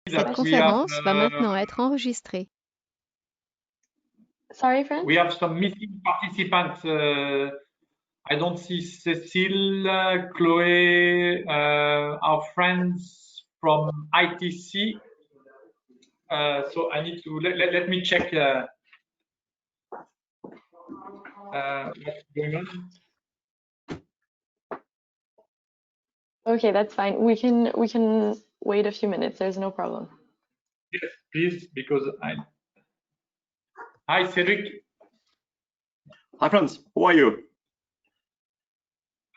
Cette conférence va maintenant être enregistrée. Sorry, friends? We have some missing participants. I don't see Cécile, Chloé, our friends from ITC. So I need to let me check what's going on. Okay, that's fine. We can wait a few minutes. There's no problem. Yes, please, because Hi, Cédric. Hi, friends. How are you?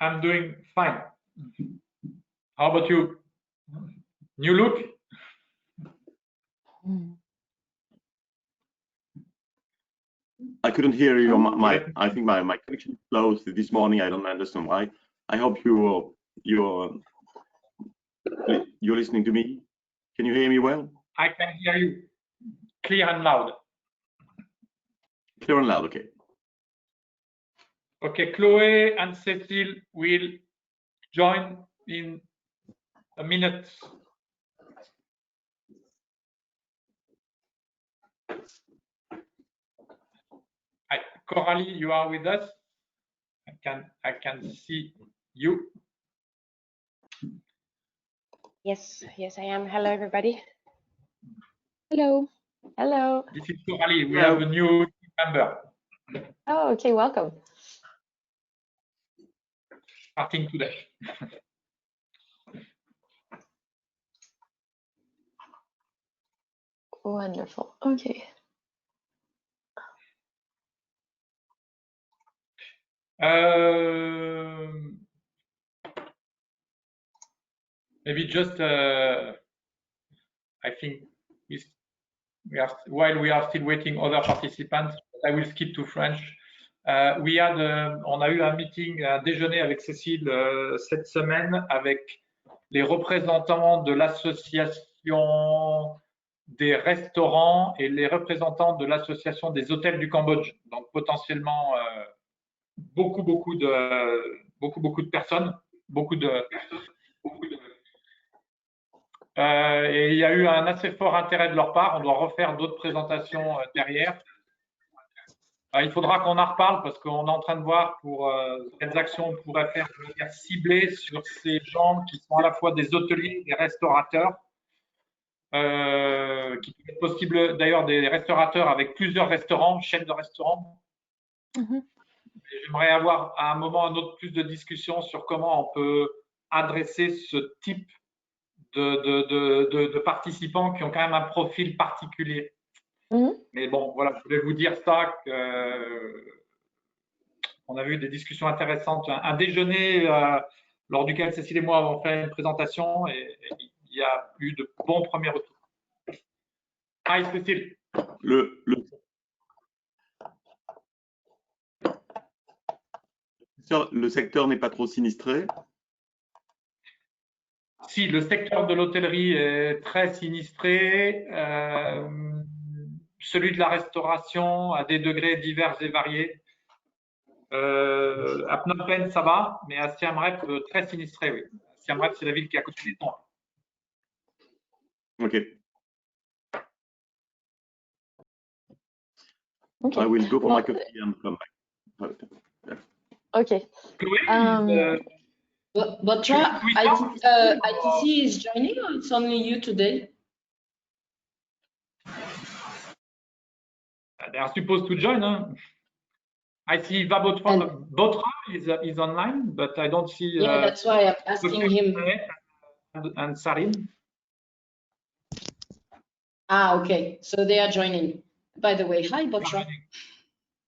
I'm doing fine. How about you? New look? I couldn't hear you. I think my connection closed this morning. I don't understand why. I hope you're listening to me. Can you hear me well? I can hear you clear and loud. Clear and loud. Okay. Okay, Chloé and Cécile will join in a minute. Hi, Coralie, you are with us? I can see you. Yes, I am. Hello, everybody. Hello. Hello. This is Coralie. We have a new member. Oh, okay. Welcome. Starting today. Wonderful. Okay. Maybe just I think we are while we are still waiting other participants, I will skip to French. On a eu un meeting, un déjeuner avec Cécile cette semaine avec les représentants de l'association des restaurants et les représentants de l'association des hôtels du Cambodge. Donc potentiellement beaucoup de personnes, et il y a eu un assez fort intérêt de leur part. On doit refaire d'autres présentations derrière. Il faudra qu'on en reparle parce qu'on est en train de voir pour quelles actions on pourrait faire de manière ciblée sur ces gens qui sont à la fois des hôteliers, des restaurateurs, qui peut être possible d'ailleurs des restaurateurs avec plusieurs restaurants, chaînes de restaurants. J'aimerais avoir à un moment ou à un autre plus de discussions sur comment on peut adresser ce type de participants qui ont quand même un profil particulier. Mais bon, voilà, je voulais vous dire ça, on a eu des discussions intéressantes, un déjeuner lors duquel Cécile et moi avons fait une présentation et il y a eu de bons premiers retours. Hi, Cécile. Le secteur n'est pas trop sinistré? Si, le secteur de l'hôtellerie est très sinistré. Celui de la restauration à des degrés divers et variés. À Phnom Penh, ça va, mais à Siem Reap, très sinistré, oui. Siem Reap, c'est la ville qui est à côté des temps. OK. I will go for my coffee and come back. Okay. But ITC is joining, or it's only you today? They are supposed to join. Huh? I see Botra is online, but I don't see. Yeah, that's why I'm asking him. And Sarin. Ah, okay. So they are joining. By the way, hi, Botra.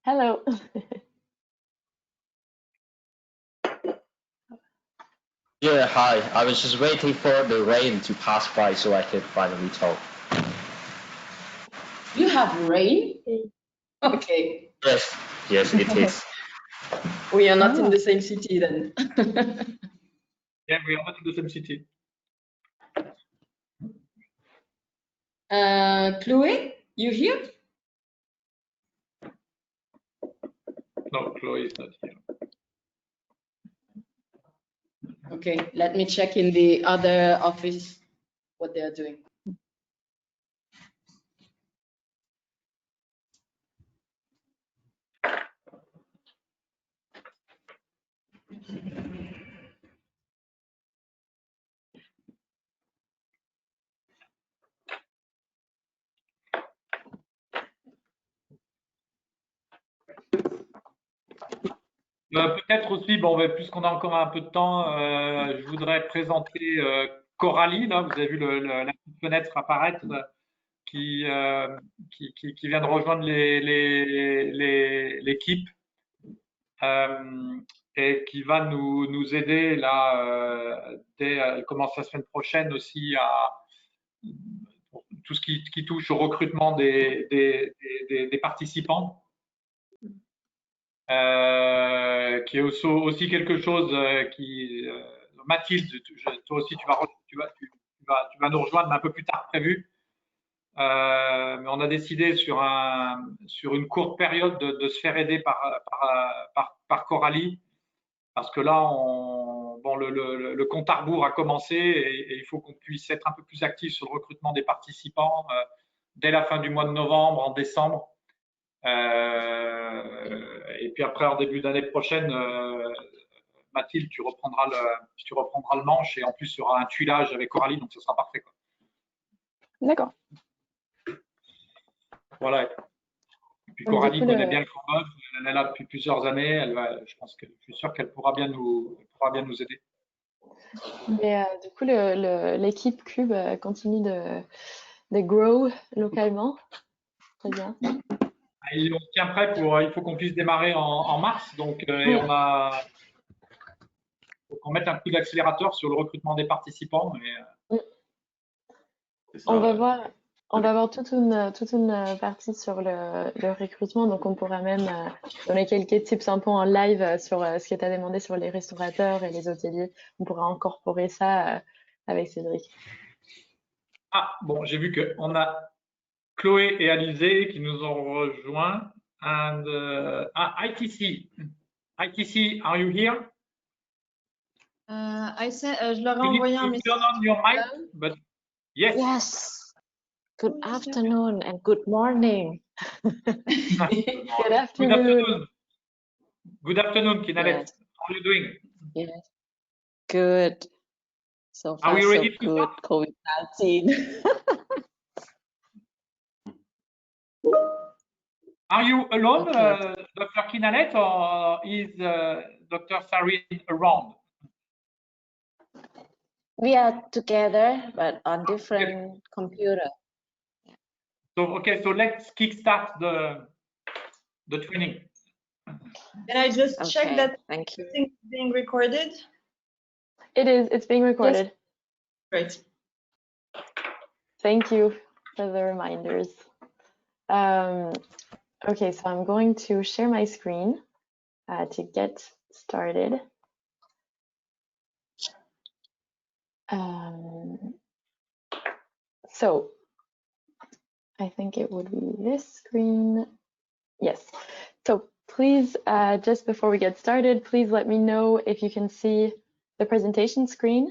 Hello. Yeah, hi. I was just waiting for the rain to pass by so I could finally talk. You have rain? Okay. Yes, it is. We are not in the same city then. Yeah, we are not in the same city. Chloé, you here? No, Chloé is not here. Okay, let me check in the other office what they are doing. Peut-être aussi, bon, puisqu'on a encore un peu de temps, je voudrais présenter Coralie. Là, vous avez vu la petite fenêtre apparaître qui vient de rejoindre l'équipe et qui va nous aider là. Elle commence la semaine prochaine aussi à tout ce qui touche au recrutement des participants. Qui est aussi quelque chose qui Mathilde, toi aussi tu vas nous rejoindre un peu plus tard prévu. Mais on a décidé sur une courte période de se faire aider par Coralie, parce que là le compte à rebours a commencé et il faut qu'on puisse être un peu plus actif sur le recrutement des participants dès la fin du mois de novembre, en décembre. Et puis après, en début d'année prochaine, Mathilde, tu reprendras le manche, et en plus, il y aura un tuilage avec Coralie, donc ce sera parfait, quoi. D'accord. Voilà. Et puis Coralie connaît bien le Cambodge, elle est là depuis plusieurs années. Je suis sûr qu'elle pourra bien nous aider. Mais du coup, l'équipe Cube continue de grow localement. Très bien. Et on tient prêt il faut qu'on puisse démarrer en mars, donc et faut qu'on mette un coup d'accélérateur sur le recrutement des participants. Mais, on va voir toute une partie sur le recrutement, donc on pourra même donner quelques tips un peu en live sur ce que tu as demandé sur les restaurateurs et les hôteliers. On pourra incorporer ça avec Cédric. Ah, bon, j'ai vu qu'on a Chloé et Alizé qui nous ont rejoints. And ITC, are you here? Je leur ai envoyé un message. Turn on your mic, but yes. Yes. Good afternoon and good morning. Good afternoon. Good afternoon, Kinalet. Yes. How are you doing? Yes. Good. So far, Are we so ready to good. start? COVID-19. Are you alone, Okay. Dr. Kinalet, or is Dr. Sarin around? We are together, but on different computer. So let's kickstart the training. Can I just check Okay, that thank you. everything is being recorded? It is. It's being recorded. Great. Thank you for the reminders. Okay, so I'm going to share my screen to get started. So I think it would be this screen. Yes. So please, just before we get started, please let me know if you can see the presentation screen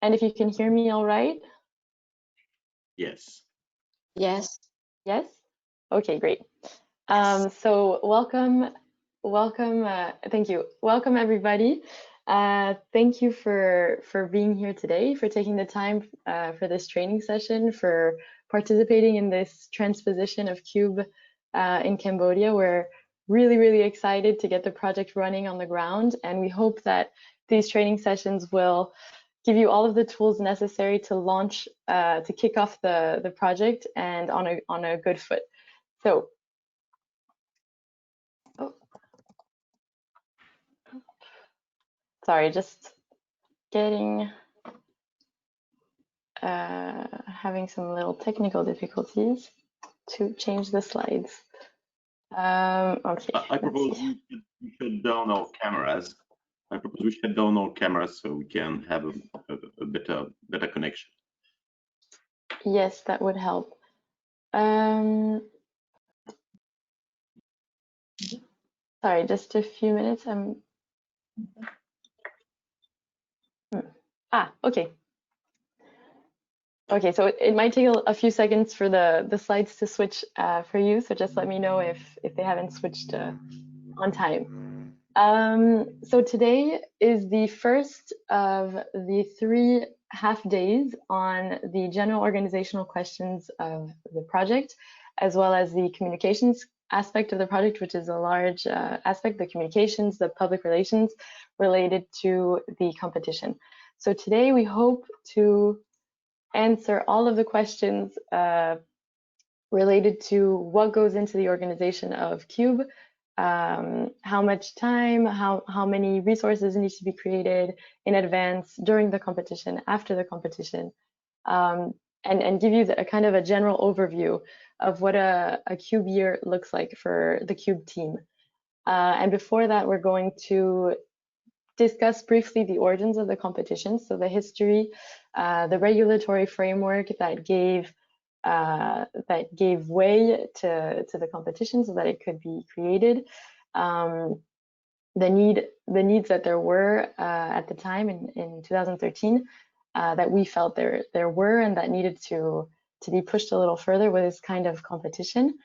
and if you can hear me all right. Yes. Yes. Yes? Okay, great. So welcome, thank you. Welcome everybody. Thank you for being here today, for taking the time for this training session, for participating in this transposition of Cube in Cambodia. We're really, really excited to get the project running on the ground, and we hope that these training sessions will give you all of the tools necessary to launch, to kick off the project and on a good foot. So, sorry, just getting, having some little technical difficulties to change the slides. Okay. I propose we shut down our cameras. So we can have a better connection. Yes, that would help. Sorry, just a few minutes. Okay. Okay, so it might take a few seconds for the slides to switch for you. So just let me know if they haven't switched on time. So today is the first of the 3 half days on the general organizational questions of the project, as well as the communications aspect of the project, which is a large aspect, the communications, the public relations related to the competition. So today we hope to answer all of the questions related to what goes into the organization of CUBE, how much time, how many resources need to be created in advance, during the competition, after the competition, and give you a kind of a general overview of what a CUBE year looks like for the CUBE team. And before that, we're going to discuss briefly the origins of the competition, so the history, the regulatory framework that gave way to the competition so that it could be created, the needs that there were at the time in 2013 that we felt there were and that needed to be pushed a little further with this kind of competition,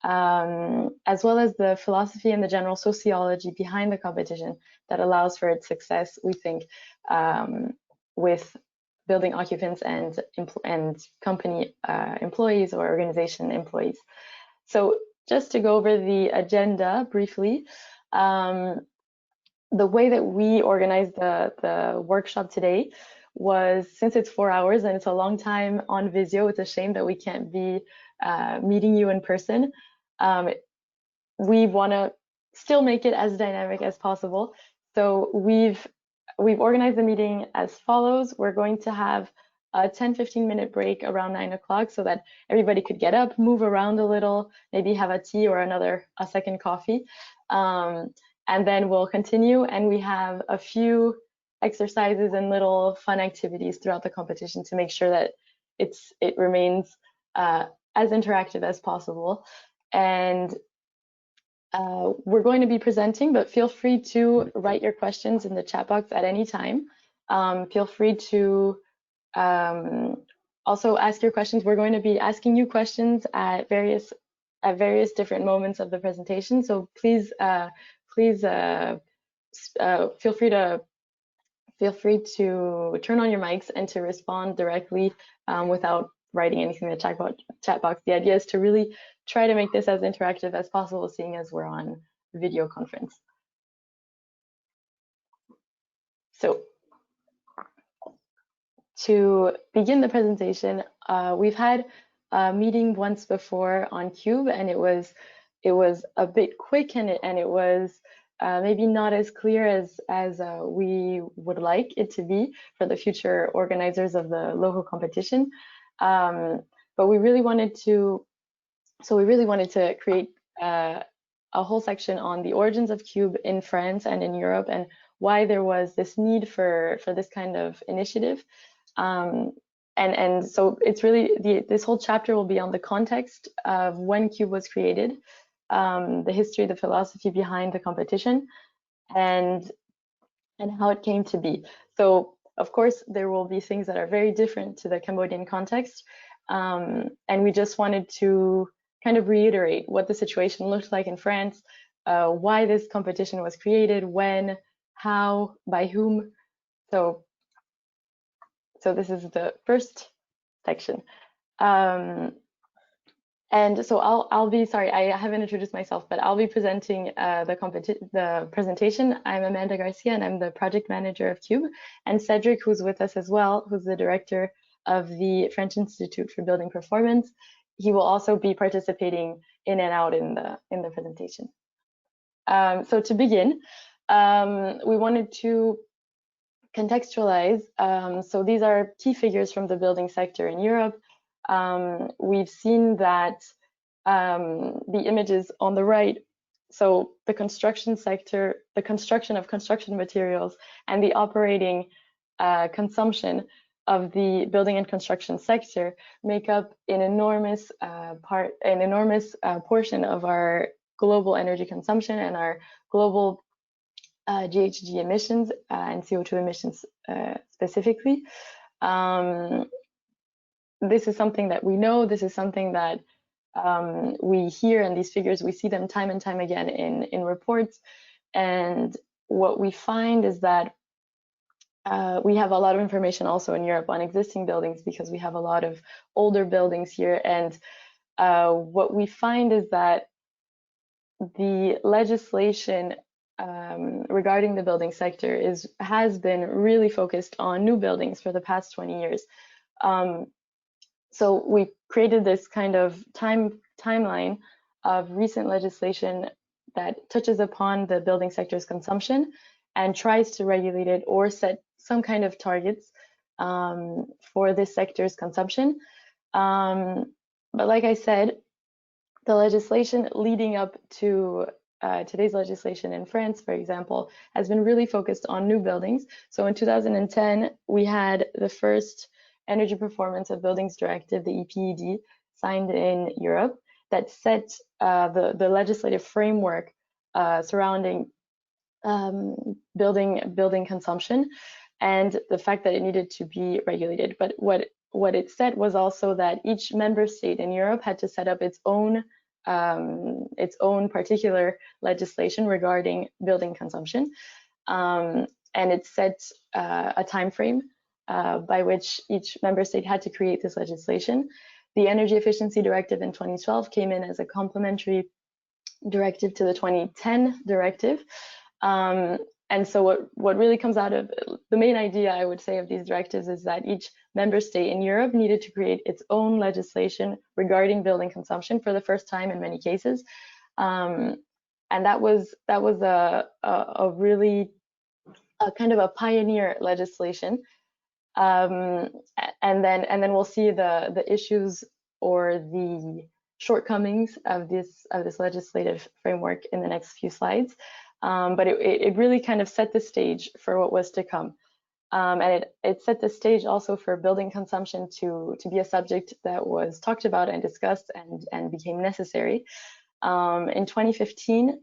as well as the philosophy and the general sociology behind the competition that allows for its success, we think, with building occupants and company employees or organization employees. So just to go over the agenda briefly, the way that we organized the workshop today was, since it's 4 hours and it's a long time on Visio, it's a shame that we can't be meeting you in person. We want to still make it as dynamic as possible. So we've organized the meeting as follows. We're going to have a 10-15 minute break around 9 o'clock so that everybody could get up, move around a little, maybe have a tea or a second coffee. And then we'll continue, and we have a few exercises and little fun activities throughout the competition to make sure that it remains as interactive as possible. And we're going to be presenting, but feel free to write your questions in the chat box at any time. Feel free to also ask your questions. We're going to be asking you questions at various different moments of the presentation. So please feel free to turn on your mics and to respond directly without writing anything in the chat box. The idea is to really try to make this as interactive as possible, seeing as we're on video conference. So to begin the presentation, we've had a meeting once before on CUBE, and it was a bit quick, and it was maybe not as clear as we would like it to be for the future organizers of the local competition. But we really wanted to create a whole section on the origins of CUBE in France and in Europe, and why there was this need for this kind of initiative. And so it's really this whole chapter will be on the context of when CUBE was created, the history, the philosophy behind the competition, and how it came to be. So of course there will be things that are very different to the Cambodian context, and we just wanted to kind of reiterate what the situation looked like in France, why this competition was created, when, how, by whom. So this is the first section. And so I'll be, sorry, I haven't introduced myself, but I'll be presenting the presentation. I'm Amanda Garcia, and I'm the project manager of CUBE. And Cedric, who's with us as well, who's the director of the French Institute for Building Performance, he will also be participating in and out in the presentation. So to begin, we wanted to contextualize. So these are key figures from the building sector in Europe. We've seen that the images on the right, so the construction sector, the construction of construction materials, and the operating consumption of the building and construction sector make up an enormous portion of our global energy consumption and our global GHG emissions and CO2 emissions specifically. This is something that we know. This is something that we hear, and these figures, we see them time and time again in reports. And what we find is that we have a lot of information also in Europe on existing buildings, because we have a lot of older buildings here. And what we find is that the legislation regarding the building sector has been really focused on new buildings for the past 20 years. So we created this kind of timeline of recent legislation that touches upon the building sector's consumption and tries to regulate it or set some kind of targets for this sector's consumption. But like I said, the legislation leading up to today's legislation in France, for example, has been really focused on new buildings. So in 2010, we had the first Energy Performance of Buildings Directive, the EPED, signed in Europe that set the legislative framework surrounding building consumption and the fact that it needed to be regulated. But what it said was also that each member state in Europe had to set up its own particular legislation regarding building consumption, and it set a time frame by which each member state had to create this legislation. The Energy Efficiency Directive in 2012 came in as a complementary directive to the 2010 directive. And so what really comes out of the main idea, I would say, of these directives is that each member state in Europe needed to create its own legislation regarding building consumption for the first time in many cases. And that was a really kind of a pioneer legislation. And then we'll see the issues or the shortcomings of this legislative framework in the next few slides. But it really kind of set the stage for what was to come. And it set the stage also for building consumption to be a subject that was talked about and discussed and became necessary. In 2015,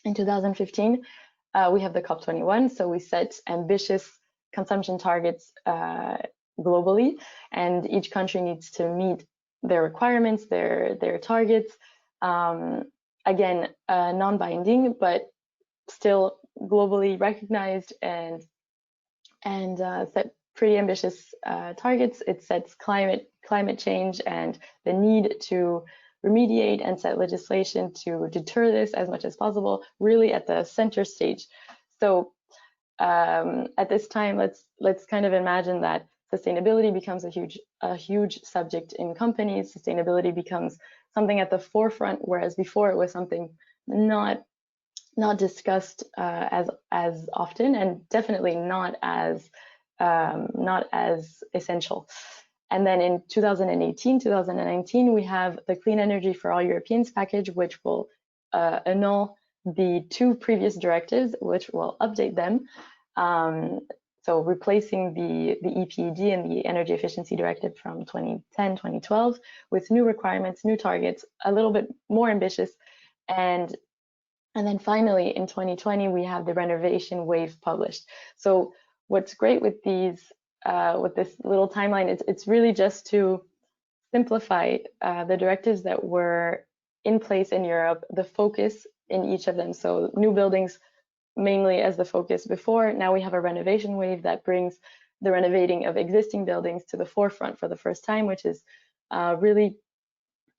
we have the COP21, so we set ambitious consumption targets globally, and each country needs to meet their requirements, their targets. Again, non-binding, but still globally recognized and set pretty ambitious targets. It sets climate change and the need to remediate and set legislation to deter this as much as possible, really at the center stage. So at this time, let's kind of imagine that sustainability becomes a huge subject in companies. Sustainability becomes something at the forefront, whereas before it was something not discussed as often, and definitely not as essential. And then in 2018, 2019, we have the Clean Energy for All Europeans package, which will annul the two previous directives, which will update them. So replacing the EPED and the Energy Efficiency Directive from 2010, 2012 with new requirements, new targets, a little bit more ambitious. And then finally, in 2020, we have the renovation wave published. So what's great with with this little timeline, it's really just to simplify the directives that were in place in Europe, the focus in each of them. So new buildings mainly as the focus before. Now we have a renovation wave that brings the renovating of existing buildings to the forefront for the first time, which is really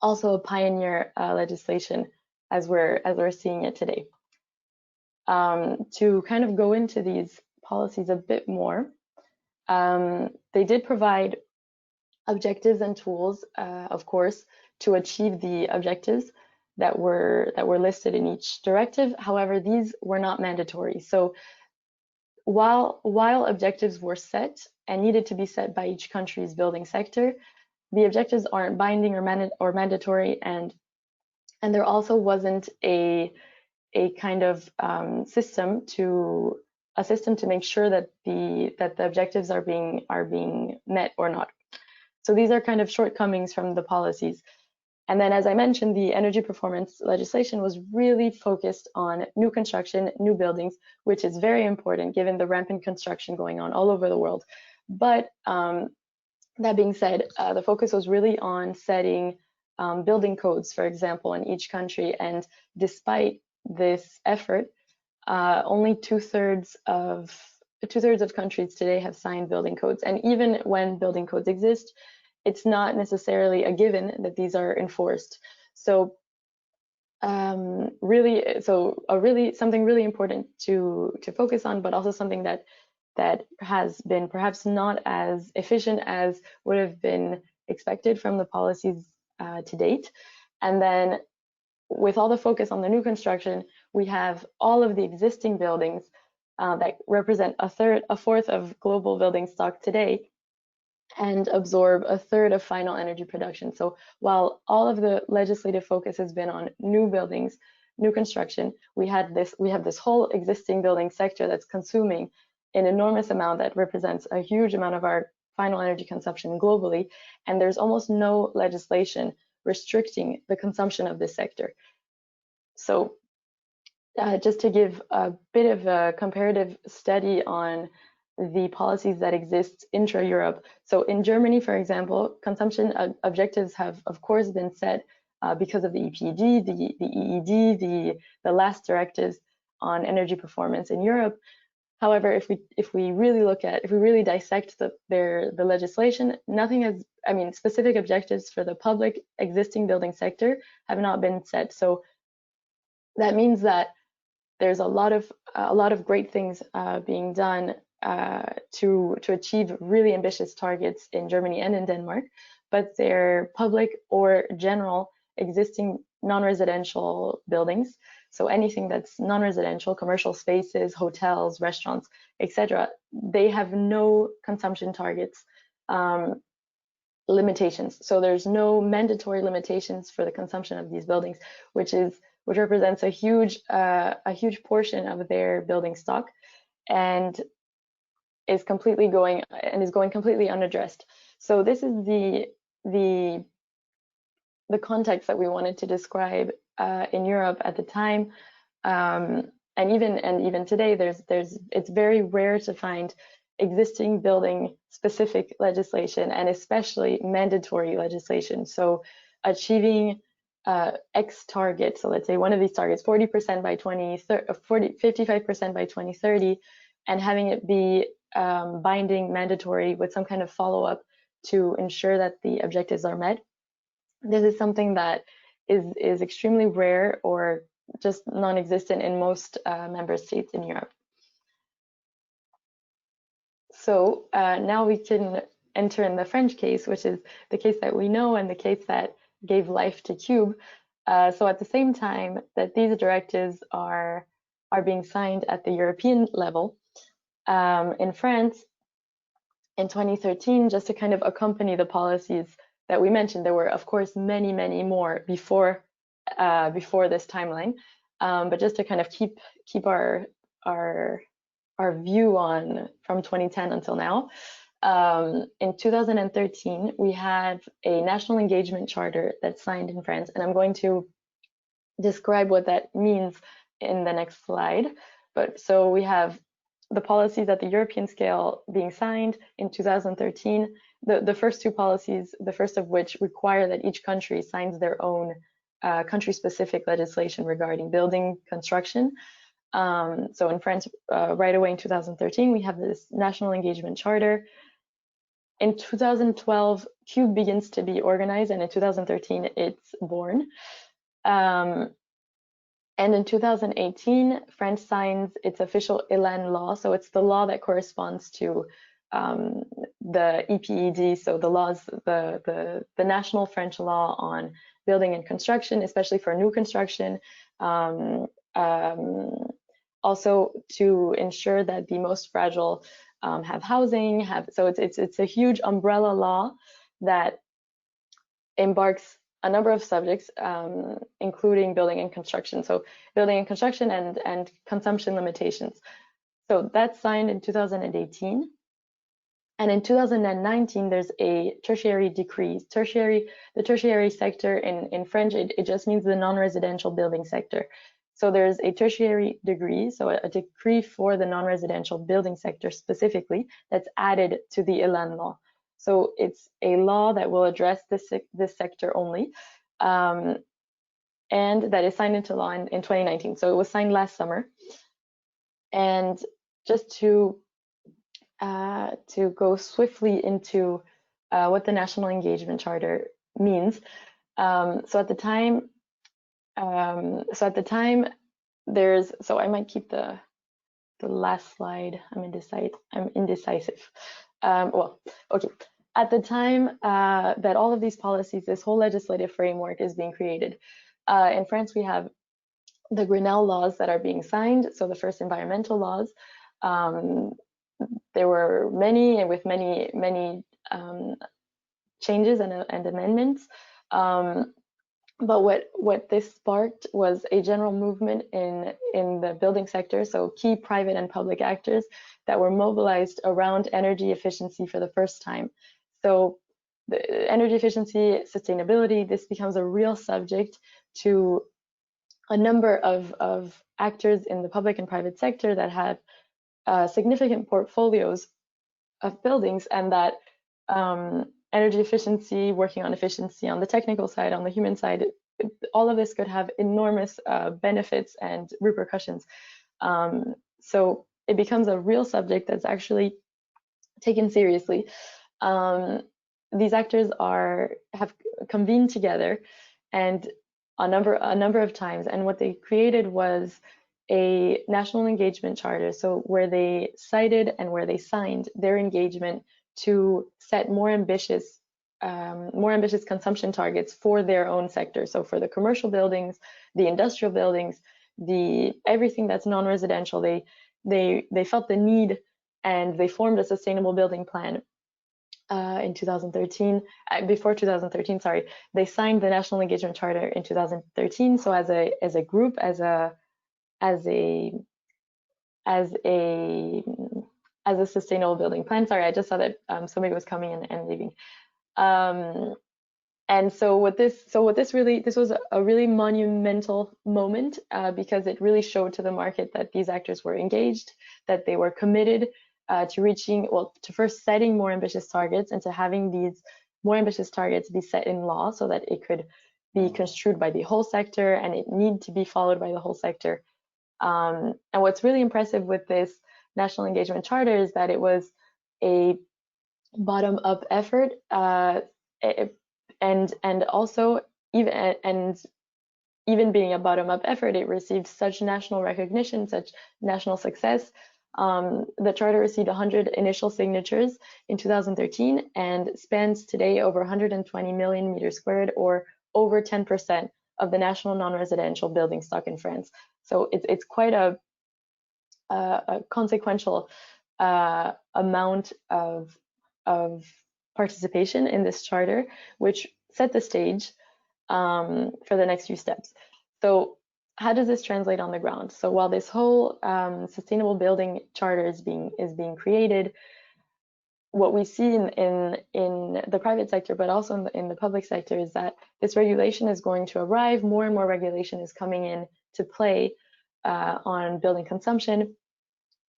also a pioneer legislation as we're seeing it today. To kind of go into these policies a bit more, they did provide objectives and tools, of course, to achieve the objectives that were listed in each directive. However, these were not mandatory. So while objectives were set and needed to be set by each country's building sector, the objectives aren't binding or mandatory, and there also wasn't a kind of system to make sure that the objectives are being met or not. So these are kind of shortcomings from the policies. And then, as I mentioned, the energy performance legislation was really focused on new construction, new buildings, which is very important given the rampant construction going on all over the world. But that being said, the focus was really on setting building codes, for example, in each country. And despite this effort, only two-thirds of countries today have signed building codes. And even when building codes exist, it's not necessarily a given that these are enforced. So really, something really important to focus on, but also something that has been perhaps not as efficient as would have been expected from the policies to date. And then with all the focus on the new construction, we have all of the existing buildings that represent a fourth of global building stock today and absorb a third of final energy production. So while all of the legislative focus has been on new buildings, new construction, we have this whole existing building sector that's consuming an enormous amount that represents a huge amount of our final energy consumption globally, and there's almost no legislation restricting the consumption of this sector. So just to give a bit of a comparative study on the policies that exist intra-Europe. So in Germany, for example, consumption objectives have, of course, been set because of the EPED, the EED, the last directives on energy performance in Europe. However, if we really dissect the legislation, nothing has, specific objectives for the public existing building sector have not been set. So that means that there's a lot of great things being done to achieve really ambitious targets in Germany and in Denmark, but they're public or general existing non-residential buildings. So anything that's non-residential, commercial spaces, hotels, restaurants, etc., they have no consumption targets limitations. So there's no mandatory limitations for the consumption of these buildings, which represents a huge portion of their building stock, and is going completely unaddressed. So this is the context that we wanted to describe in Europe at the time, and even today. It's very rare to find existing building specific legislation, and especially mandatory legislation. So achieving X target. So let's say one of these targets, 40% by 2030, 55% by 2030, and having it be binding, mandatory, with some kind of follow-up to ensure that the objectives are met. This is something that is extremely rare or just non-existent in most member states in Europe. So now we can enter in the French case, which is the case that we know and the case that gave life to Cube. So at the same time that these directives are being signed at the European level, in France, in 2013, just to kind of accompany the policies that we mentioned, there were of course many more before this timeline, but just to kind of keep our view on from 2010 until now. In 2013, we have a national engagement charter that's signed in France, and I'm going to describe what that means in the next slide. But so we have the policies at the European scale being signed in 2013. The first two policies, the first of which require that each country signs their own country-specific legislation regarding building construction. So in France, right away in 2013, we have this national engagement charter. In 2012, Cube begins to be organized, and in 2013, it's born. And in 2018, France signs its official ELAN law. So it's the law that corresponds to the EPED. So the laws, the national French law on building and construction, especially for new construction. Also to ensure that the most fragile have housing. So it's a huge umbrella law that embarks a number of subjects, including building and construction. So building and construction and consumption limitations. So that's signed in 2018. And in 2019, there's a tertiary decree. The tertiary sector in French, it just means the non-residential building sector. So there's a tertiary decree, so a decree for the non-residential building sector specifically, that's added to the ELAN law. So it's a law that will address this sector only, and that is signed into law in 2019. So it was signed last summer. And just to go swiftly into what the National Engagement Charter means. So at the time, so at the time, so I might keep the last slide. I'm indecisive. Well, okay. At the time that all of these policies, this whole legislative framework is being created, in France, we have the Grenelle laws that are being signed. So the first environmental laws. There were many, and with many changes and amendments. But what this sparked was a general movement in the building sector, so key private and public actors that were mobilized around energy efficiency for the first time. So the energy efficiency, sustainability, this becomes a real subject to a number of actors in the public and private sector that have significant portfolios of buildings, and that energy efficiency, working on efficiency on the technical side, on the human side, all of this could have enormous benefits and repercussions. So it becomes a real subject that's actually taken seriously. These actors have convened together and a number of times, and what they created was a national engagement charter, so where they cited and where they signed their engagement to set more ambitious consumption targets for their own sector. So for the commercial buildings, the industrial buildings, everything that's non-residential, they felt the need, and they formed a sustainable building plan in 2013. Before 2013, sorry, they signed the National Engagement Charter in 2013. So as a group, as a sustainable building plan. Sorry, I just saw that somebody was coming in and leaving. And so this was a really monumental moment because it really showed to the market that these actors were engaged, that they were committed to first setting more ambitious targets, and to having these more ambitious targets be set in law so that it could be construed by the whole sector, and it need to be followed by the whole sector. And what's really impressive with this National Engagement Charter is that it was a bottom-up effort, and also even being a bottom-up effort, it received such national recognition, such national success. The charter received 100 initial signatures in 2013 and spans today over 120 million meters squared, or over 10% of the national non-residential building stock in France. So it's quite a consequential amount of participation in this charter, which set the stage for the next few steps. So how does this translate on the ground? So while this whole sustainable building charter is being created, what we see in the private sector, but also in the public sector, is that this regulation is going to arrive. More and more regulation is coming in to play on building consumption.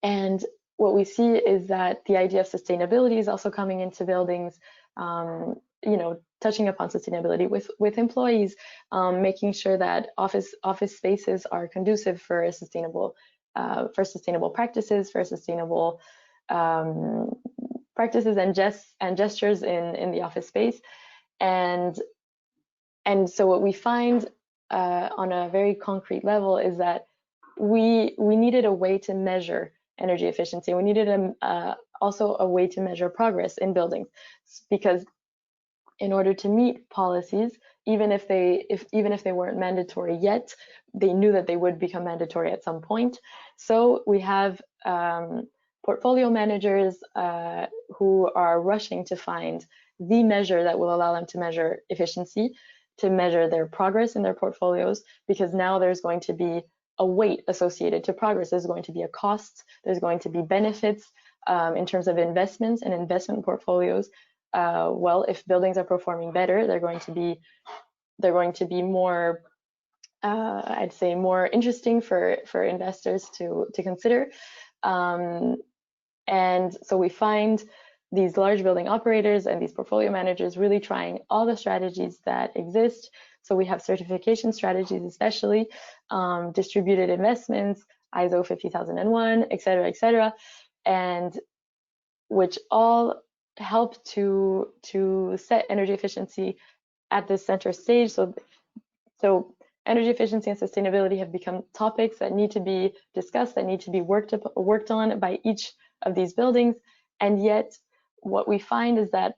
And what we see is that the idea of sustainability is also coming into buildings, touching upon sustainability with employees, making sure that office spaces are conducive for sustainable practices, for sustainable practices and gestures in the office space. And so what we find on a very concrete level is that we needed a way to measure energy efficiency. We needed also a way to measure progress in buildings, because in order to meet policies, even if they weren't mandatory yet, they knew that they would become mandatory at some point. So we have portfolio managers who are rushing to find the measure that will allow them to measure efficiency, to measure their progress in their portfolios, because now there's going to be a weight associated to progress. There's going to be a cost, there's going to be benefits in terms of investments and investment portfolios. Well, if buildings are performing better, they're going to be more, I'd say, more interesting for investors to consider. And so we find these large building operators and these portfolio managers really trying all the strategies that exist. So we have certification strategies, especially distributed investments, ISO 50001, et cetera, and which all help to set energy efficiency at the center stage. So energy efficiency and sustainability have become topics that need to be discussed, that need to be worked on by each of these buildings. And yet what we find is that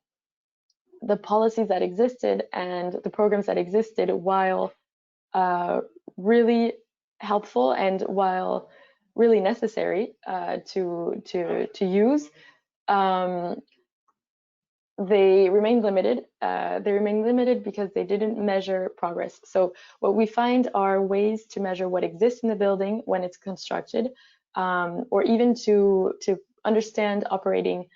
the policies that existed and the programs that existed, while really helpful and while really necessary to use, they remain limited. They remain limited because they didn't measure progress. So what we find are ways to measure what exists in the building when it's constructed, or even to understand operating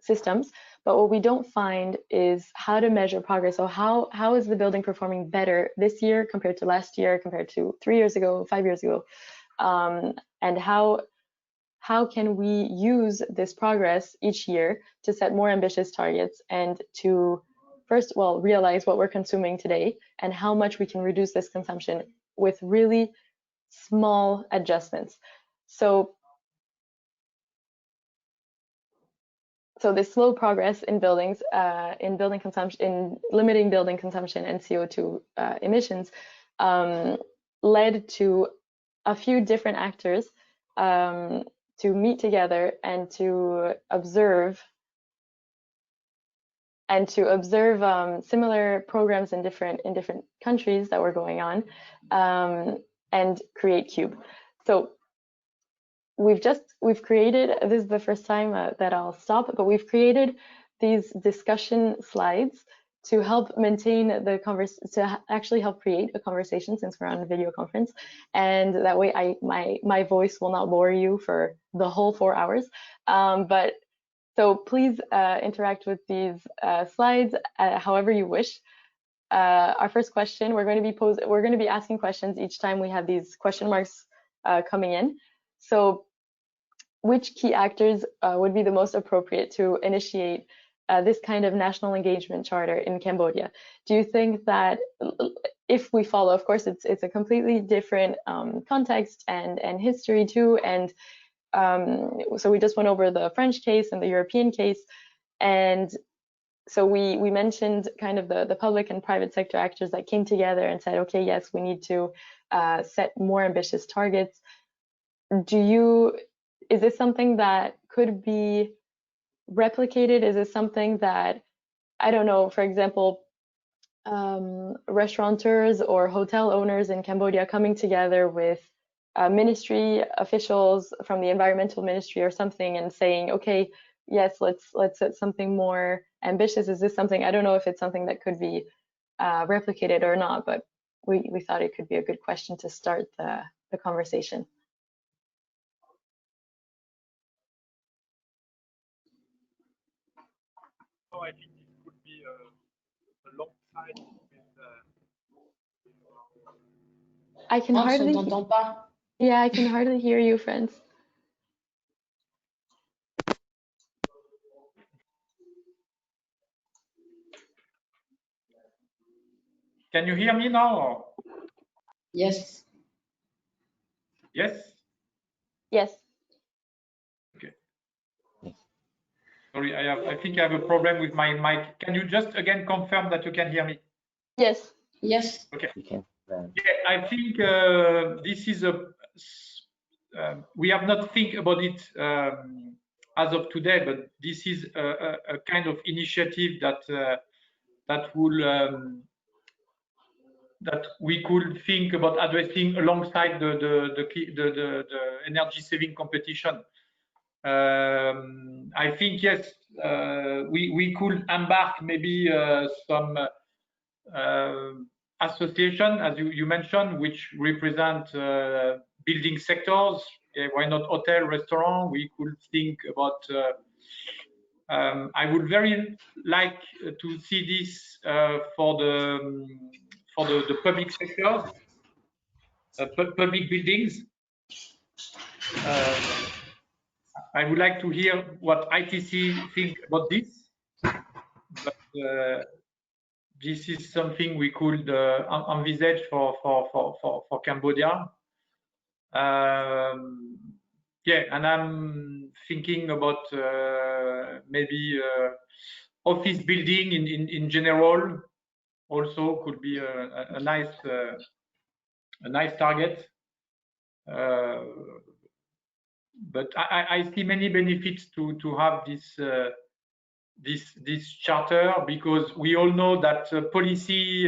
systems. But what we don't find is how to measure progress. So how is the building performing better this year compared to last year, compared to 3 years ago, 5 years ago, and how can we use this progress each year to set more ambitious targets and to first, well, realize what we're consuming today and how much we can reduce this consumption with really small adjustments. So this slow progress in buildings, in building consumption, in limiting building consumption and CO2 emissions, led to a few different actors to meet together and to observe similar programs in different countries that were going on, and create Cube. So we've created, this is the first time that I'll stop, but we've created these discussion slides to help maintain the to actually help create a conversation, since we're on a video conference, and that way my voice will not bore you for the whole 4 hours. But so please interact with these slides however you wish. Our first question, we're going to be asking questions each time we have these question marks coming in. So which key actors would be the most appropriate to initiate this kind of national engagement charter in Cambodia? Do you think that if we follow, of course, it's a completely different context and history too, and so we just went over the French case and the European case, and so we mentioned kind of the public and private sector actors that came together and said, okay, yes, we need to set more ambitious targets. Is this something that could be replicated? Is this something that, I don't know, for example, restaurateurs or hotel owners in Cambodia coming together with ministry officials from the environmental ministry or something and saying, okay, yes, let's set something more ambitious? Is this something, I don't know if it's something that could be replicated or not, but we thought it could be a good question to start the conversation. So I think it could be alongside with I can hardly. Yeah, I can hardly hear you, friends. Can you hear me now? Yes. Yes? Yes. Okay. Sorry, I think I have a problem with my mic. Can you just again confirm that you can hear me? Yes. Yes. Okay. Yeah, I think this is we have not think about it as of today, but this is a kind of initiative that we could think about addressing alongside the energy saving competition. I think yes, we could embark maybe some association, as you mentioned, which represent building sectors. Why not hotel, restaurant? We could think about. I would very like to see this for the public sectors, public buildings. I would like to hear what ITC think about this. But, this is something we could envisage for Cambodia. Yeah, and I'm thinking about maybe office building in general. also could be a nice target. But I see many benefits to have this charter, because we all know that policy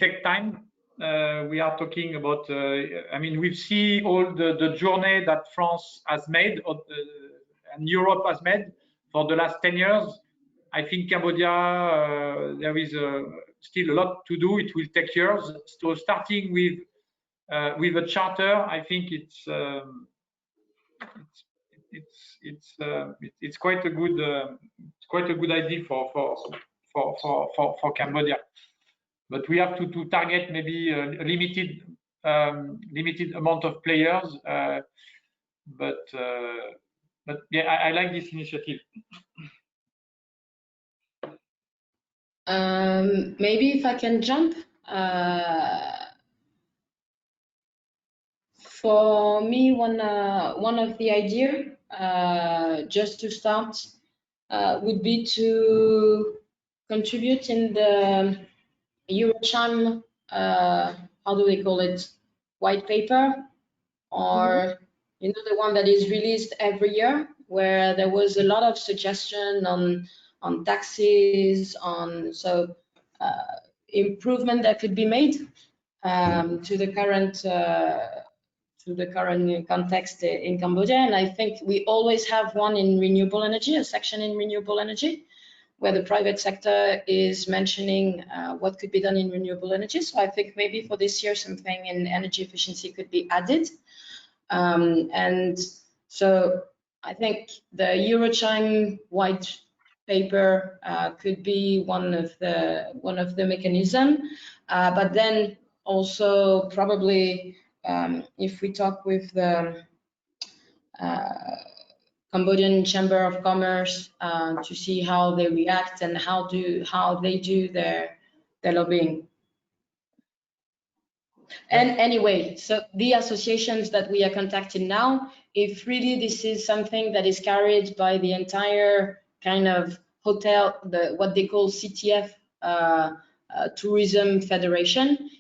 take time. We are talking about, I mean, we see all the journey that France has made and Europe has made for the last 10 years. I think Cambodia, there is still a lot to do. It will take years. So starting with a charter, I think it's quite a good idea for Cambodia. But we have to target maybe a limited amount of players. But yeah, I like this initiative. Maybe if I can jump. For me, one of the idea, just to start, would be to contribute in the Eurocham, how do we call it, white paper, or you know, the one that is released every year, where there was a lot of suggestion on taxes, on improvement that could be made to the current context in Cambodia. And I think we always have one in renewable energy, a section in renewable energy, where the private sector is mentioning what could be done in renewable energy. So I think maybe for this year, something in energy efficiency could be added. And so I think the Eurocham white paper could be one of the mechanism, but then also probably if we talk with the Cambodian Chamber of Commerce to see how they react and how they do their lobbying. And anyway, so the associations that we are contacting now, if really this is something that is carried by the entire kind of hotel, what they call CTF Tourism Federation,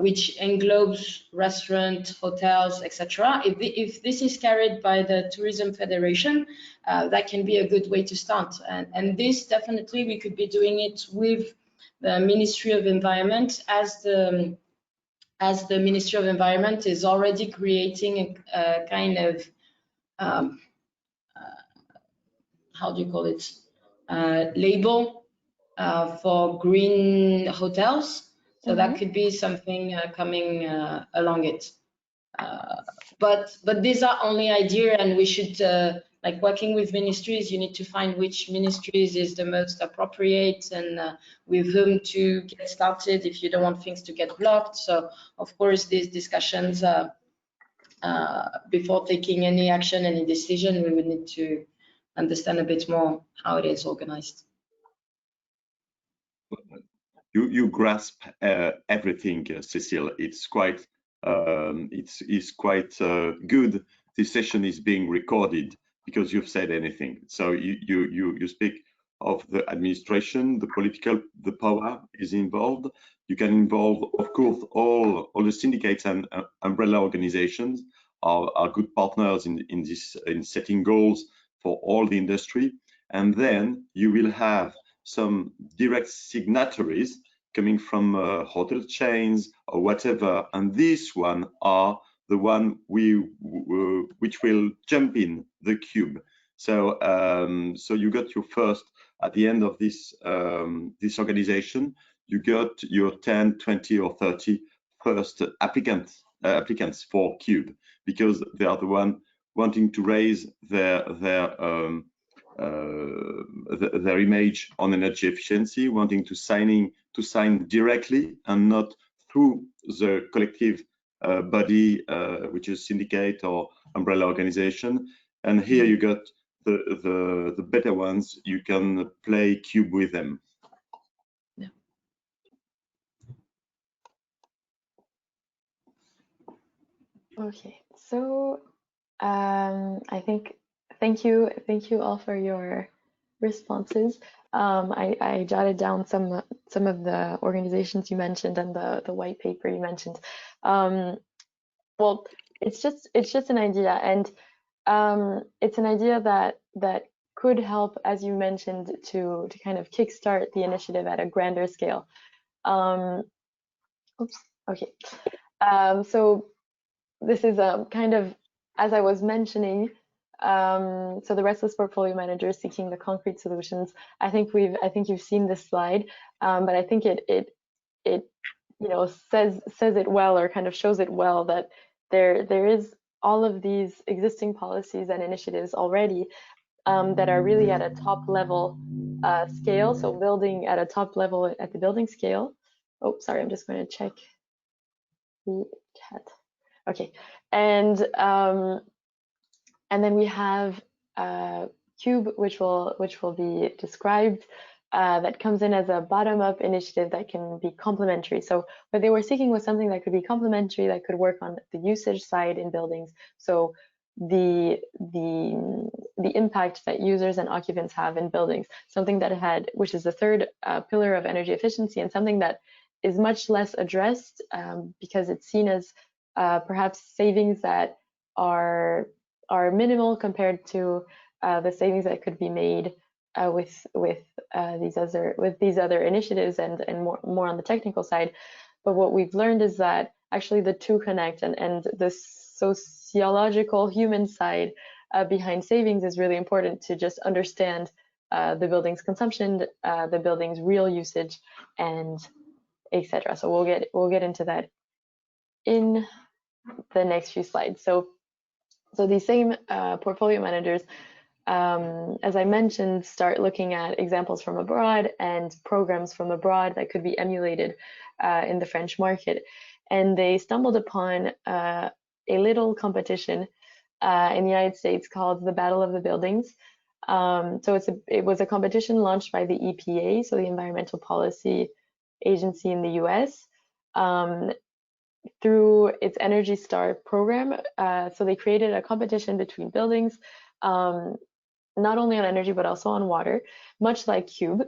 which englobes restaurant, hotels, etc. If this is carried by the Tourism Federation, that can be a good way to start. And this definitely we could be doing it with the Ministry of Environment, as the Ministry of Environment is already creating a kind of how do you call it, label for green hotels. So that could be something coming along it. But these are only ideas, and we should, like working with ministries, you need to find which ministries is the most appropriate and with whom to get started if you don't want things to get blocked. So of course, these discussions, before taking any action, any decision, we would need to understand a bit more how it is organized. You grasp everything, Cécile. It's quite good. This session is being recorded because you've said anything. So you speak of the administration, the power is involved. You can involve, of course, all the syndicates and umbrella organizations are good partners in setting goals for all the industry. And then you will have some direct signatories coming from hotel chains or whatever, and this one are the one which will jump in the cube. So so you got your first, at the end of this this organization, you got your 10, 20 or 30 first applicants for cube, because they are the one wanting to raise their image on energy efficiency, wanting to sign directly and not through the collective body, which is syndicate or umbrella organization. And here you got the better ones. You can play cube with them. Yeah. Okay, so I think thank you all for your responses. I jotted down some of the organizations you mentioned and the white paper you mentioned. Well, it's just an idea, and it's an idea that could help, as you mentioned, to kind of kickstart the initiative at a grander scale. Oops. Okay. So this is kind of, as I was mentioning, so the restless portfolio manager is seeking the concrete solutions. I think you've seen this slide, but I think it says it well, or kind of shows it well, that there is all of these existing policies and initiatives already that are really at a top level scale. So building at a top level at the building scale. Oh, sorry, I'm just going to check the chat. Okay, and then we have Cube, which will be described, that comes in as a bottom-up initiative that can be complementary. So what they were seeking was something that could be complementary, that could work on the usage side in buildings. So the impact that users and occupants have in buildings, something that which is the third pillar of energy efficiency, and something that is much less addressed because it's seen as perhaps savings that are minimal compared to the savings that could be made with these other initiatives and more on the technical side. But what we've learned is that actually the two connect, and the sociological human side behind savings is really important to just understand the building's consumption, the building's real usage, and etc. So we'll get into that in the next few slides. So these same portfolio managers, as I mentioned, start looking at examples from abroad and programs from abroad that could be emulated in the French market. And they stumbled upon a little competition in the United States called the Battle of the Buildings. So it was a competition launched by the EPA, so the Environmental Policy Agency in the US, through its Energy Star program. So they created a competition between buildings, not only on energy, but also on water, much like Cube,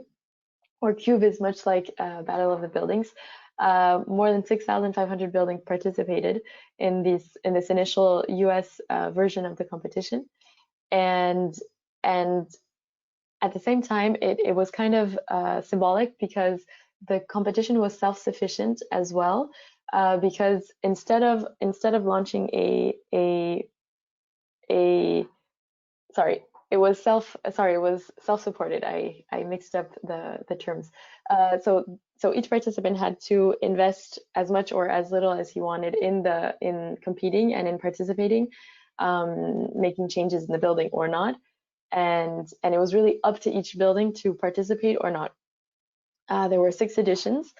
or Cube is much like Battle of the Buildings. More than 6,500 buildings participated in this initial US version of the competition. And at the same time, it was kind of symbolic, because the competition was self-sufficient as well, because instead of launching it was self-supported. I mixed up the terms. So each participant had to invest as much or as little as he wanted in competing and in participating, making changes in the building or not. And it was really up to each building to participate or not. There were 6 editions,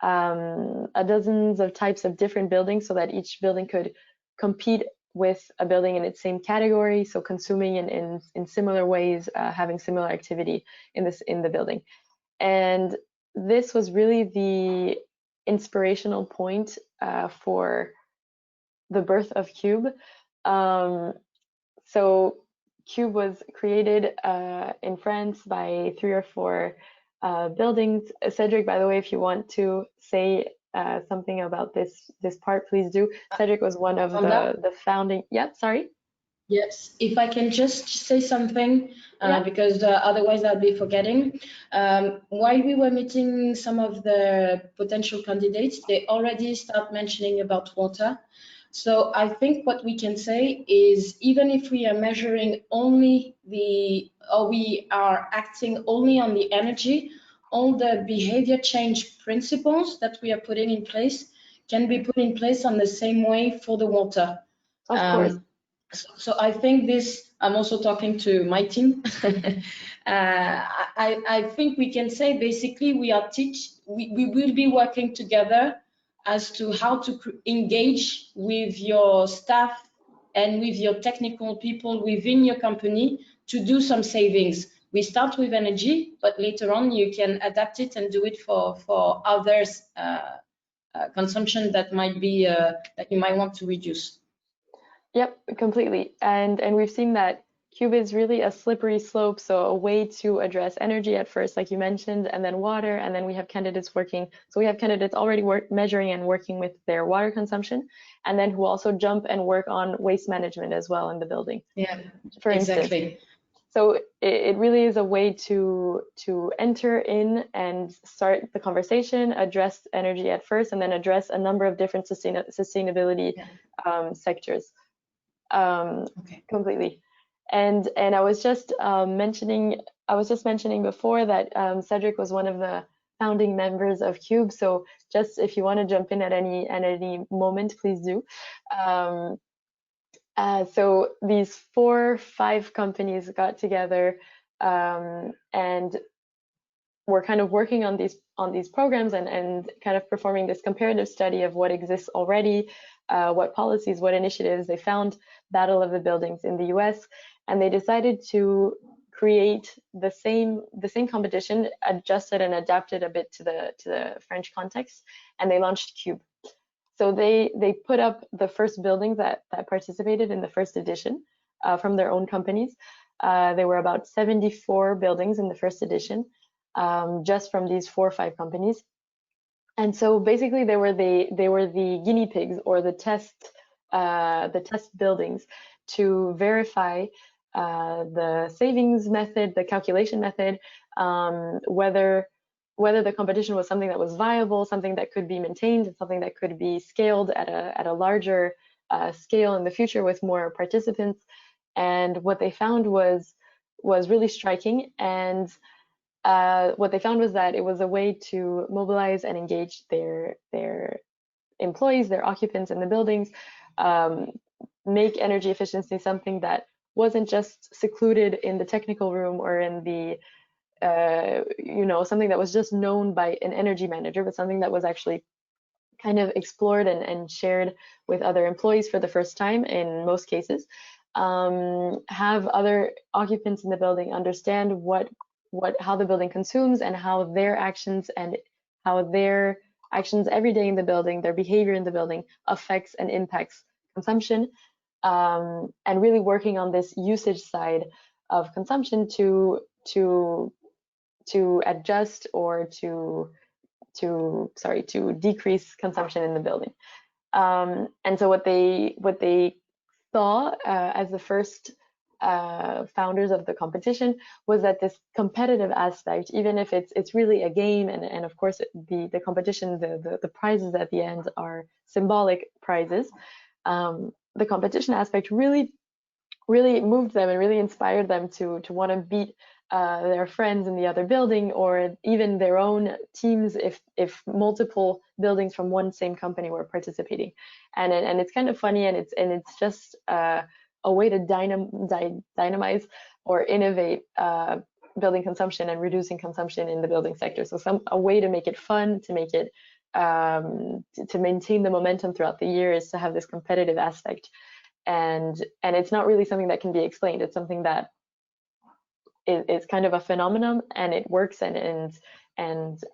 dozens of types of different buildings, so that each building could compete with a building in its same category, so consuming in similar ways, having similar activity in the building. And this was really the inspirational point for the birth of Cube. So Cube was created in France by 3 or 4 buildings. Cedric, by the way, if you want to say something about this part, please do. Cedric was one of the founding. Yeah, sorry. Yes, if I can just say something, because otherwise I'll be forgetting. While we were meeting some of the potential candidates, they already start mentioning about water. So I think what we can say is, even if we are measuring only or we are acting only on the energy, all the behavior change principles that we are putting in place can be put in place on the same way for the water. Of course. So I think this, I'm also talking to my team. I think we can say basically we will be working together as to how to engage with your staff and with your technical people within your company to do some savings. We start with energy, but later on you can adapt it and do it for others consumption that might be that you might want to reduce. Yep, completely. And we've seen that Cube is really a slippery slope, so a way to address energy at first, like you mentioned, and then water, and then we have candidates working. So we have candidates already measuring and working with their water consumption, and then who also jump and work on waste management as well in the building. Yeah, for exactly. instance. So it really is a way to enter in and start the conversation, address energy at first, and then address a number of different sustainability sectors completely. And I was just mentioning before that Cedric was one of the founding members of Cube. So just if you want to jump in at any moment, please do. So these 4 or 5 companies got together and were kind of working on these programs and kind of performing this comparative study of what exists already, what policies, what initiatives. They found Battle of the Buildings in the US, and they decided to create the same competition, adjusted and adapted a bit to the French context, and they launched Cube. So they put up the first buildings that participated in the first edition from their own companies. There were about 74 buildings in the first edition, just from these 4 or 5 companies. And so basically they were the guinea pigs, or the test buildings, to verify the savings method, the calculation method, whether the competition was something that was viable, something that could be maintained, and something that could be scaled at a larger scale in the future with more participants. And what they found was really striking. And what they found was that it was a way to mobilize and engage their employees, their occupants in the buildings, make energy efficiency something that wasn't just secluded in the technical room or in the something that was just known by an energy manager, but something that was actually kind of explored and shared with other employees for the first time in most cases. Have other occupants in the building understand how the building consumes, and how their actions every day in the building, their behavior in the building, affects and impacts consumption, and really working on this usage side of consumption to adjust or to decrease consumption in the building. And so what they saw as the first founders of the competition was that this competitive aspect, even if it's really a game, and of course the competition, the prizes at the end are symbolic prizes, the competition aspect really moved them and really inspired them to want to beat their friends in the other building, or even their own teams if multiple buildings from one same company were participating. And it's kind of funny, and it's just a way to dynamize or innovate building consumption and reducing consumption in the building sector. So a way to make it fun, to make it to maintain the momentum throughout the year, is to have this competitive aspect. And it's not really something that can be explained. It's something that it's kind of a phenomenon, and it works, and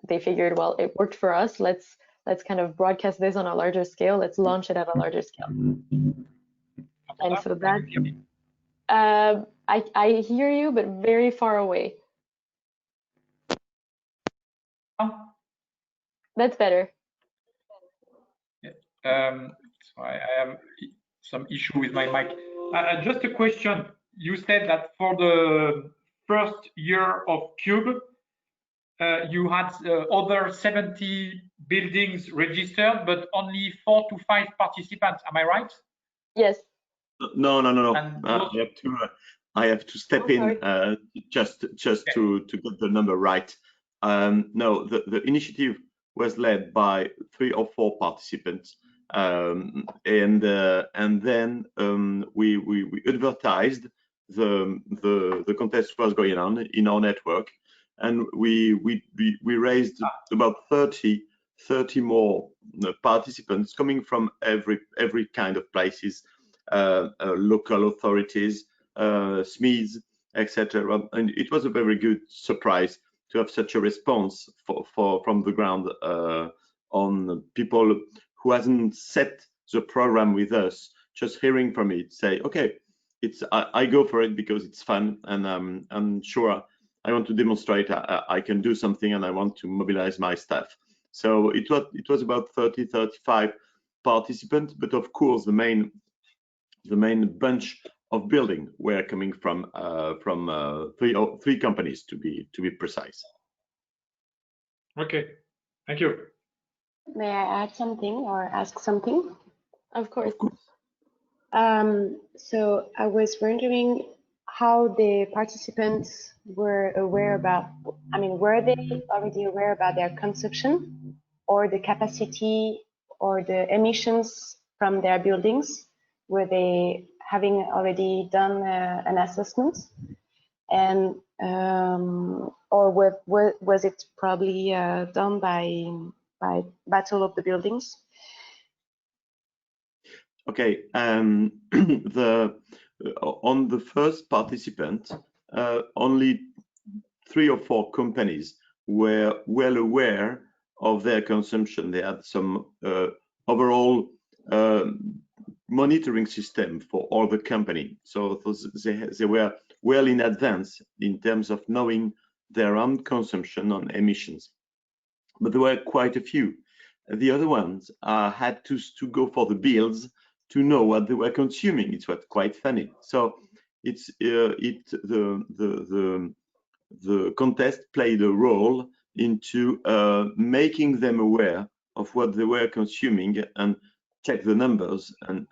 they figured, well, it worked for us. Let's kind of broadcast this on a larger scale. Let's launch it at a larger scale. And so that I hear you, but very far away. That's better. So I have some issue with my mic. Just a question. You said that for the first year of Cube, you had over 70 buildings registered, but only 4 to 5 participants. Am I right? Yes. No. I have to step in just to get the number right. No, the initiative was led by 3 or 4 participants, and then we advertised the contest was going on in our network, and we raised about 30 more participants coming from every kind of places, local authorities, SMEs, etc. And it was a very good surprise to have such a response from the ground on people who hasn't set the program with us. Just hearing from it, say, okay, I go for it because it's fun, and I'm sure I want to demonstrate I can do something, and I want to mobilize my staff. So it was about 35 participants, but of course the main bunch of building were coming from three companies to be precise. Okay, thank you. May I add something or ask something? Of course. So I was wondering how the participants were aware about, I mean, were they already aware about their consumption or the capacity or the emissions from their buildings? Were they having already done an assessment? And or was it probably done by Battle of the Buildings? Okay, on the first participant, only 3 or 4 companies were well aware of their consumption. They had some overall monitoring system for all the company, so they were well in advance in terms of knowing their own consumption on emissions. But there were quite a few. The other ones had to go for the builds to know what they were consuming. It was quite funny. So it's the contest played a role into making them aware of what they were consuming and check the numbers and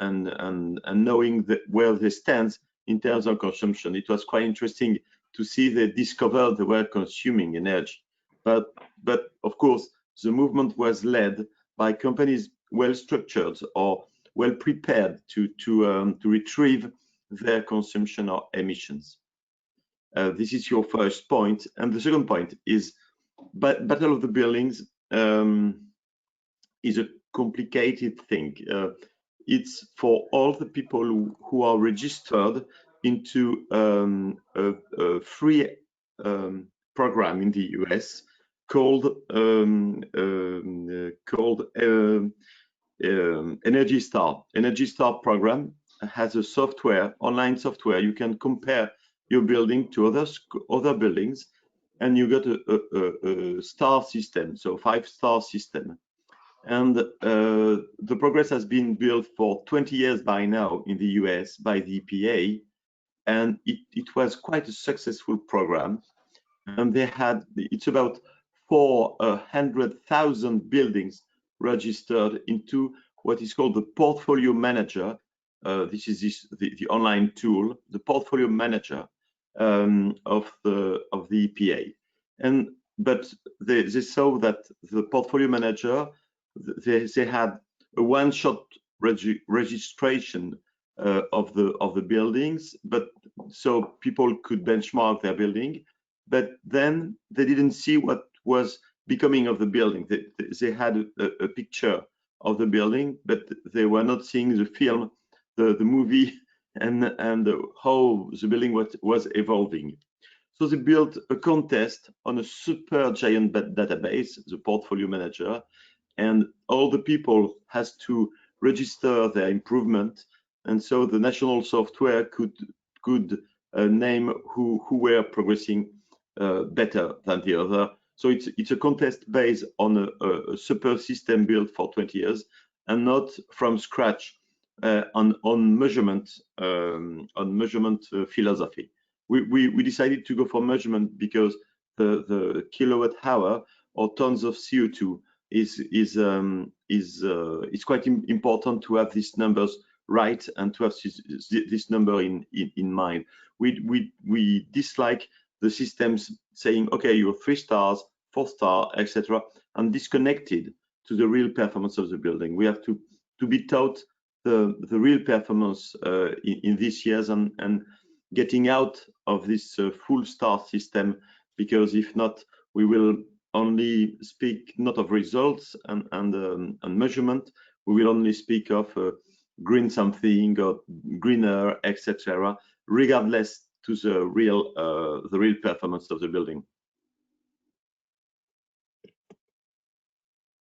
knowing where they stand in terms of consumption. It was quite interesting to see they discovered they were consuming energy. But of course, the movement was led by companies well structured or well prepared to retrieve their consumption or emissions. This is your first point, and the second point is Battle of the Buildings is a complicated thing. It's for all the people who are registered into a free program in the US called Energy Star. Energy Star program has a software, online software. You can compare your building to other buildings, and you get a star system, so 5-star system. And the progress has been built for 20 years by now in the US by the EPA, and it was quite a successful program. And it's about 400,000 buildings registered into what is called the Portfolio Manager. This is the online tool, the Portfolio Manager of the EPA. But they saw that the Portfolio Manager, they had a one-shot registration of the buildings, but so people could benchmark their building. But then they didn't see what was becoming of the building. They had a picture of the building, but they were not seeing the film, the movie, and how the building was evolving. So they built a contest on a super giant database, the Portfolio Manager, and all the people has to register their improvement, and so the national software could name who were progressing better than the other. So it's a contest based on a super system built for 20 years and not from scratch on measurement philosophy. We decided to go for measurement because the kilowatt hour or tons of CO2 is quite important to have these numbers right and to have this number in mind. We dislike the systems saying, okay, you're 3 stars, 4 star, etc., and disconnected to the real performance of the building. We have to be taught the real performance in these years and getting out of this full star system, because if not, we will only speak not of results and measurement. We will only speak of green something or greener, etc., regardless to the real performance of the building.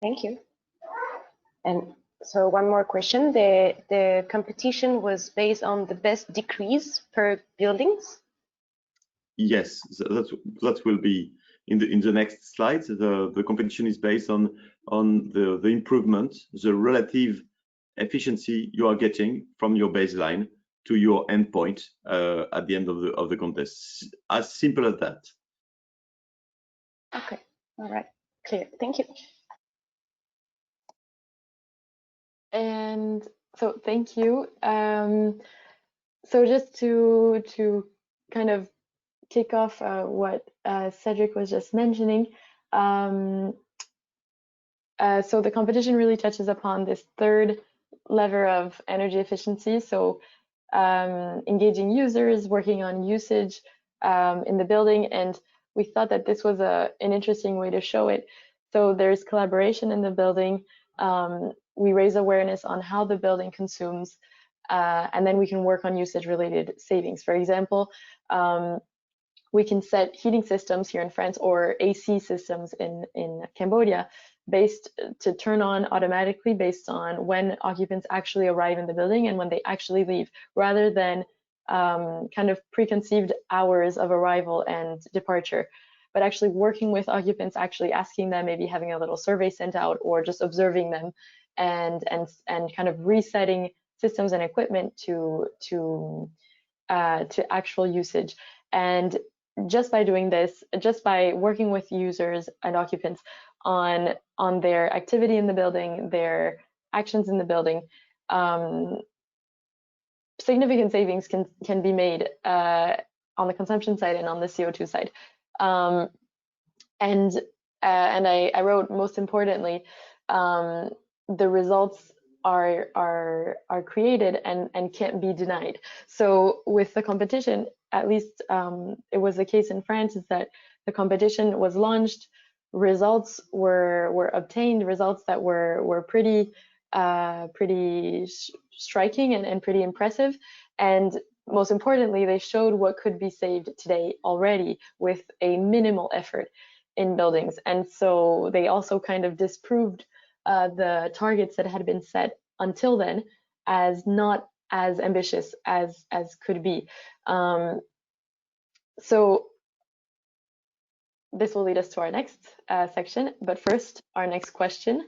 Thank you. And So one more question. The competition was based on the best decrease per buildings? Yes, that will be in the next slide. The competition is based on the improvement, the relative efficiency you are getting from your baseline to your endpoint at the end of the contest. As simple as that. Okay, all right, clear. Thank you. And so thank you. So just to kind of kick off what Cedric was just mentioning, so the competition really touches upon this third lever of energy efficiency. So engaging users, working on usage in the building, and we thought that this was an interesting way to show it. So there's collaboration in the building. We raise awareness on how the building consumes, and then we can work on usage-related savings. For example, we can set heating systems here in France or AC systems in Cambodia based to turn on automatically based on when occupants actually arrive in the building and when they actually leave, rather than kind of preconceived hours of arrival and departure, but actually working with occupants, actually asking them, maybe having a little survey sent out or just observing them and kind of resetting systems and equipment to actual usage. And just by doing this, just by working with users and occupants on their activity in the building, their actions in the building, significant savings can be made on the consumption side and on the CO2 side. And I wrote, most importantly, the results are created and can't be denied. So with the competition, at least it was the case in France, is that the competition was launched, results were obtained, results that were pretty striking and pretty impressive, and most importantly, they showed what could be saved today already with a minimal effort in buildings. And so they also kind of disproved the targets that had been set until then as not as ambitious as could be. So this will lead us to our next section, but first, our next question.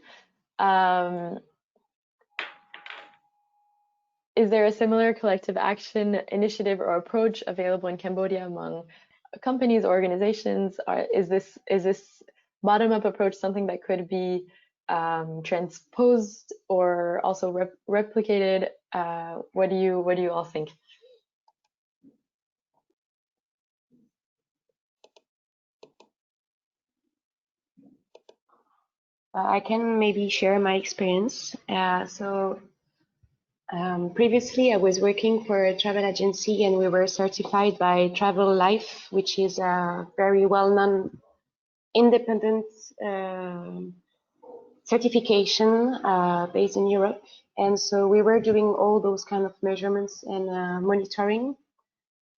Is there a similar collective action initiative or approach available in Cambodia among companies or organizations? Is this bottom-up approach something that could be transposed or also replicated? What do you all think? I can maybe share my experience. Previously, I was working for a travel agency, and we were certified by Travel Life, which is a very well-known independent certification based in Europe. And so we were doing all those kind of measurements and monitoring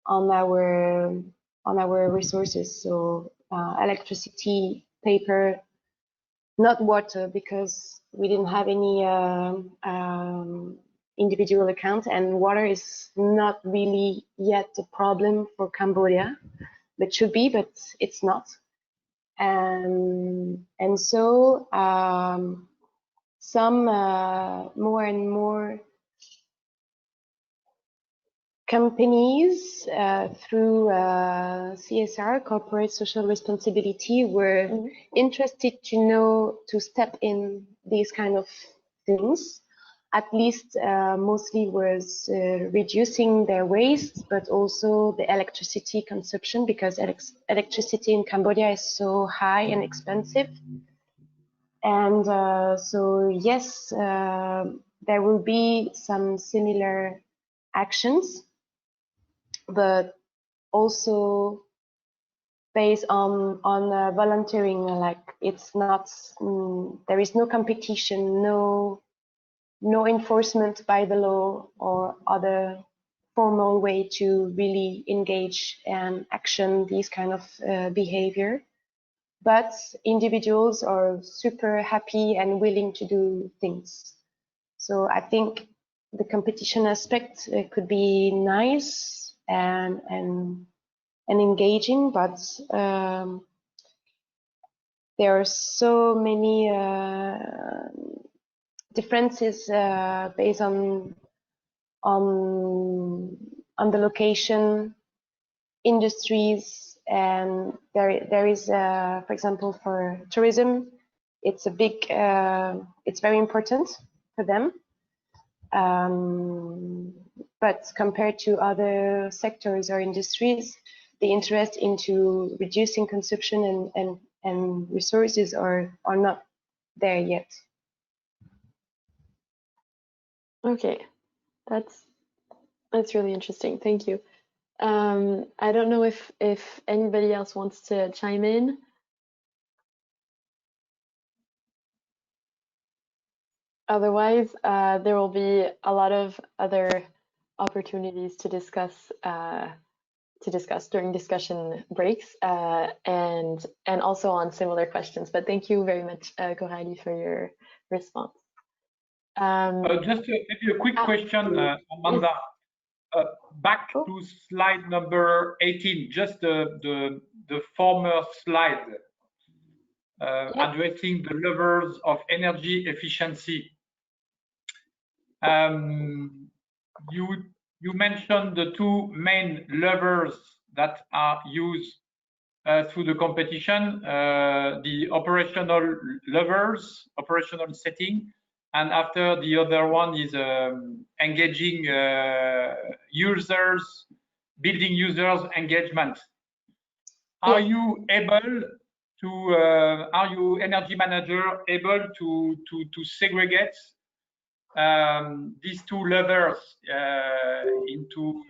on our resources. So electricity, paper, not water, because we didn't have any individual account, and water is not really yet a problem for Cambodia. It should be, but it's not. And so some more and more companies through CSR, corporate social responsibility, were interested to step in these kind of things. At least mostly was reducing their waste, but also the electricity consumption, because electricity in Cambodia is so high and expensive. And so yes, there will be some similar actions, but also based on volunteering. Like, it's not there is no competition, no enforcement by the law or other formal way to really engage and action these kind of behavior. But individuals are super happy and willing to do things. So I think the competition aspect could be nice and engaging, but there are so many differences based on the location, industries, and there is, for example, for tourism, it's a big, it's very important for them. But compared to other sectors or industries, the interest into reducing consumption and resources are not there yet. Okay, that's really interesting. Thank you. I don't know if anybody else wants to chime in. Otherwise, there will be a lot of other opportunities to discuss during discussion breaks and also on similar questions. But thank you very much, Coralie, for your response. Just maybe a quick question, Amanda. Back to slide number 18, just the former slide addressing the levels of energy efficiency. You mentioned the two main levers that are used through the competition, the operational levers, operational setting, and after the other one is engaging users, building users engagement. Are you able to, are you energy manager able to segregate these two levers into,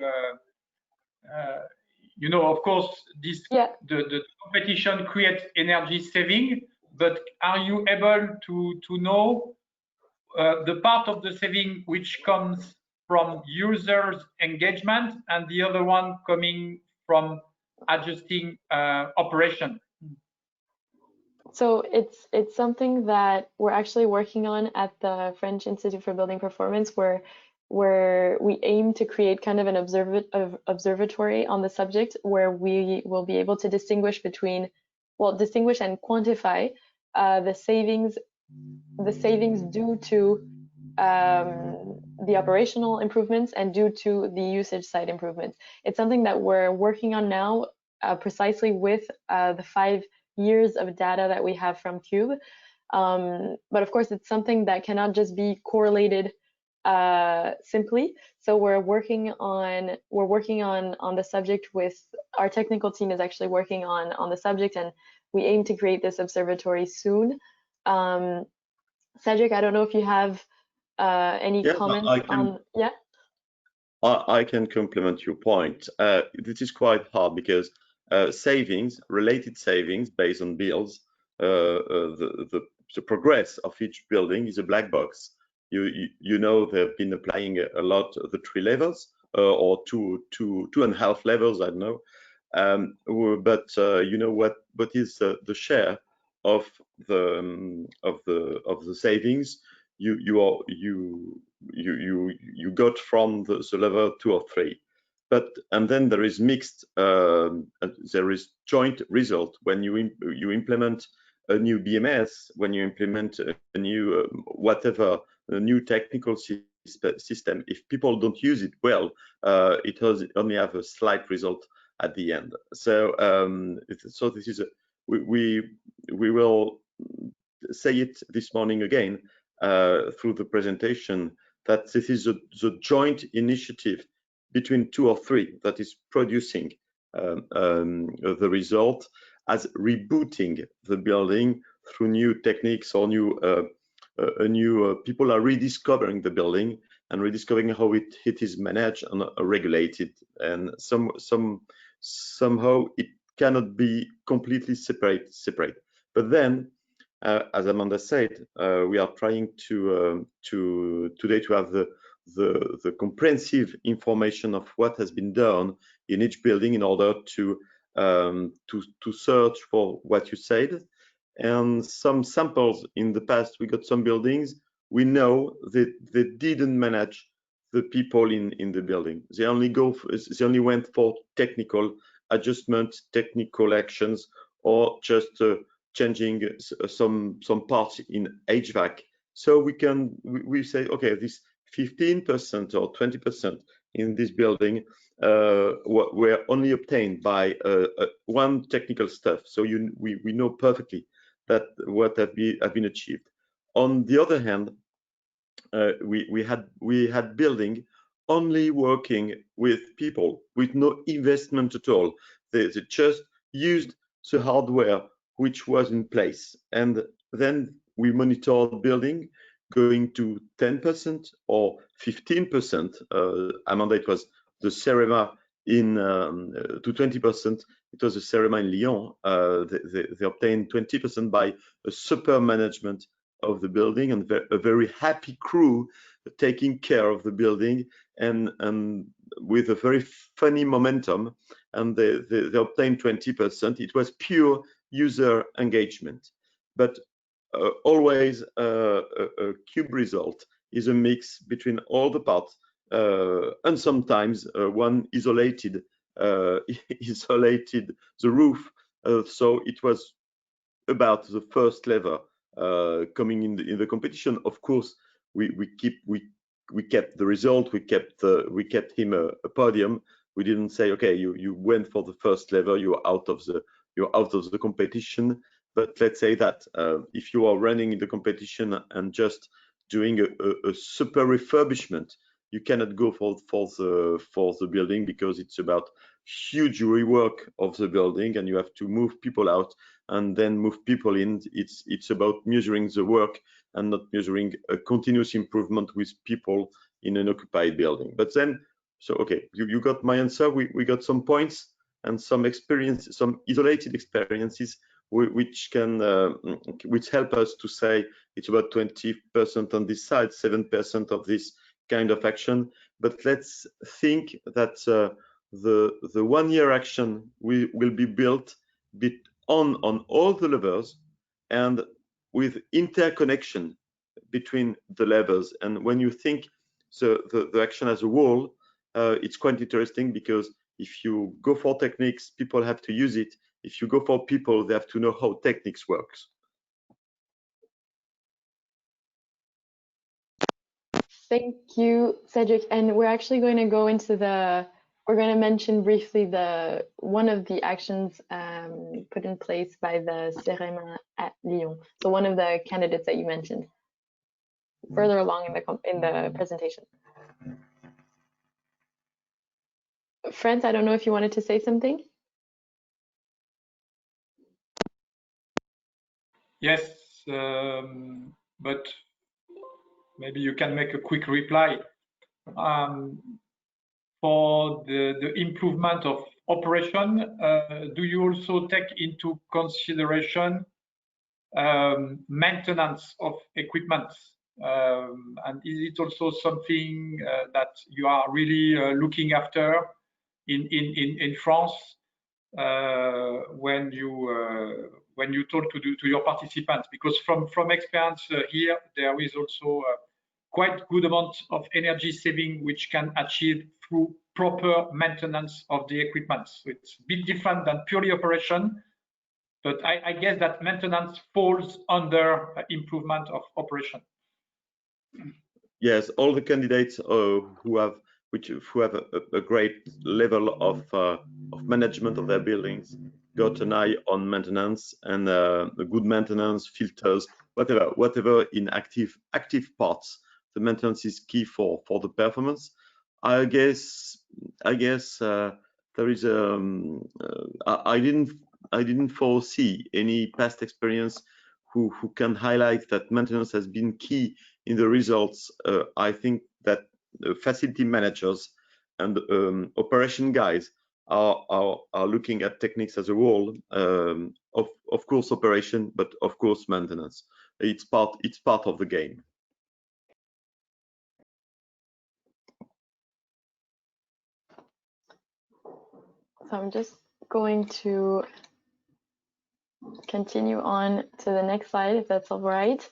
you know, of course, this the competition creates energy saving, but are you able to know the part of the saving which comes from users engagement and the other one coming from adjusting operation? So it's something that we're actually working on at the French Institute for Building Performance, where we aim to create kind of an observatory on the subject, where we will be able to distinguish between, well, distinguish and quantify the savings due to the operational improvements and due to the usage side improvements. It's something that we're working on now, precisely with the 5 years of data that we have from Cube. But of course, it's something that cannot just be correlated simply. So we're working on the subject with our technical team is actually working on the subject, and we aim to create this observatory soon. Cedric, I don't know if you have any comments on. I can complement your point. This is quite hard because savings, related savings based on bills, the progress of each building is a black box. You know, they've been applying a lot the 3 levels or two and a half levels, I don't know. But you know what is the share of the savings you got from the level 2 or 3. And then there is mixed, there is joint result when you implement a new BMS, when you implement a new whatever, a new technical system. If people don't use it well, it only have a slight result at the end. So so this is we will say it this morning again through the presentation, that this is the joint initiative between 2 or 3 that is producing the result as rebooting the building through new techniques or new people are rediscovering the building and rediscovering how it is managed and regulated, and somehow it cannot be completely separate. But then, as Amanda said, we are trying to today to have the comprehensive information of what has been done in each building in order to search for what you said. And some samples in the past, we got some buildings we know that they didn't manage the people in the building. They only went for technical adjustments, technical actions, or just changing some parts in HVAC. So we say, okay, this 15% or 20% in this building were only obtained by one technical stuff. So we know perfectly that what have been achieved. On the other hand, we had building only working with people with no investment at all. They just used the hardware which was in place, and then we monitored building going to 10% or 15%. Amanda, it was the CEREMA to 20%. It was the CEREMA in Lyon. They obtained 20% by a super management of the building and a very happy crew taking care of the building and with a very funny momentum, and they obtained 20%. It was pure user engagement, but always a cube result is a mix between all the parts, and sometimes one isolated the roof. So it was about the first level coming in the competition. Of course, we kept the result. We kept him a podium. We didn't say, okay, you went for the first level. You're out of the competition. But let's say that if you are running in the competition and just doing a super refurbishment, you cannot go for the building, because it's about huge rework of the building, and you have to move people out and then move people in. It's about measuring the work and not measuring a continuous improvement with people in an occupied building. But then, so okay, you got my answer. We got some points and some experience, some isolated experiences which help us to say it's about 20% on this side, 7% of this kind of action. But let's think that the 1 year action will be built on all the levels and with interconnection between the levels. And when you think the action as a whole, it's quite interesting, because if you go for techniques, people have to use it. If you go for people, they have to know how techniques works. Thank you, Cedric. And we're actually going to go into we're going to mention briefly one of the actions put in place by the CEREMA at Lyon. So one of the candidates that you mentioned further along in the presentation. Franz, I don't know if you wanted to say something. Yes, but maybe you can make a quick reply. For the improvement of operation, do you also take into consideration maintenance of equipment? And is it also something that you are really looking after in France when you talk to your participants? Because from experience here, there is also quite good amount of energy saving which can achieve through proper maintenance of the equipment. So it's a bit different than purely operation, but I guess that maintenance falls under improvement of operation. Yes, all the candidates who have a great level of management of their buildings got an eye on maintenance, and good maintenance, filters, whatever in active parts. The maintenance is key for the performance. I guess there is I didn't foresee any past experience who can highlight that maintenance has been key in the results. I think that facility managers and operation guys are looking at techniques as a whole. Of course operation, but of course maintenance. It's part of the game. So I'm just going to continue on to the next slide, if that's all right.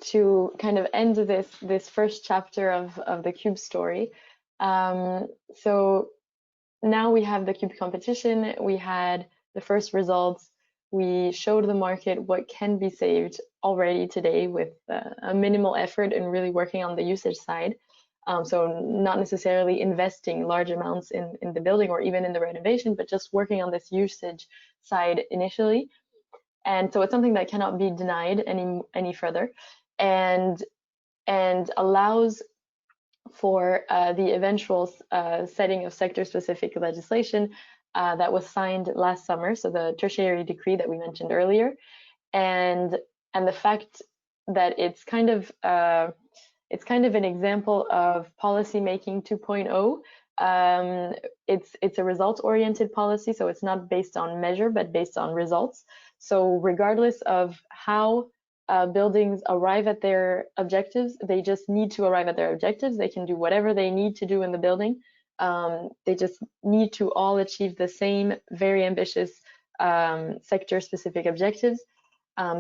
to kind of end this first chapter of the Cube story. So now we have the Cube competition. We had the first results. We showed the market what can be saved already today with a minimal effort and really working on the usage side. So not necessarily investing large amounts in the building or even in the renovation, but just working on this usage side initially. And so it's something that cannot be denied any further, and allows for the eventual setting of sector-specific legislation that was signed last summer, so the tertiary decree that we mentioned earlier, and the fact that it's kind of an example of policy making 2.0. It's a results-oriented policy, so it's not based on measure, but based on results. So regardless of how buildings arrive at their objectives, they just need to arrive at their objectives. They can do whatever they need to do in the building. They just need to all achieve the same very ambitious sector-specific objectives.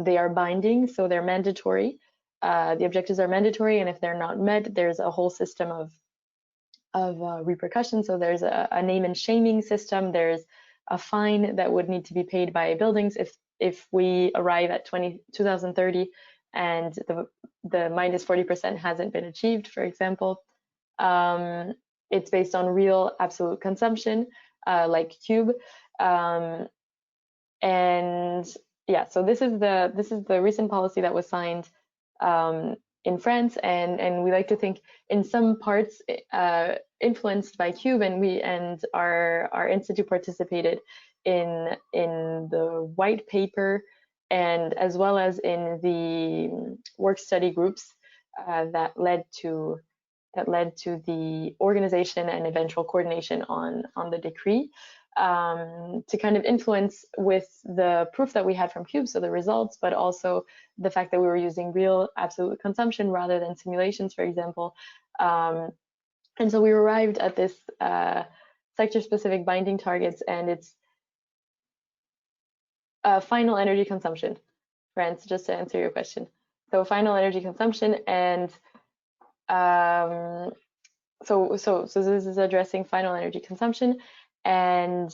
They are binding, so they're mandatory. The objectives are mandatory, and if they're not met, there's a whole system of repercussions. So there's a name and shaming system. There's a fine that would need to be paid by buildings if we arrive at 2030 and the minus 40% hasn't been achieved, for example. It's based on real absolute consumption, like Cube. And yeah, so this is the recent policy that was signed in France, and we like to think in some parts influenced by Cube, and our institute participated in the white paper and as well as in the work study groups that led to the organization and eventual coordination on the decree, to kind of influence with the proof that we had from Cube, so the results, but also the fact that we were using real absolute consumption rather than simulations, for example. And so we arrived at this sector-specific binding targets, and it's final energy consumption, France, just to answer your question. So final energy consumption, and so this is addressing final energy consumption, and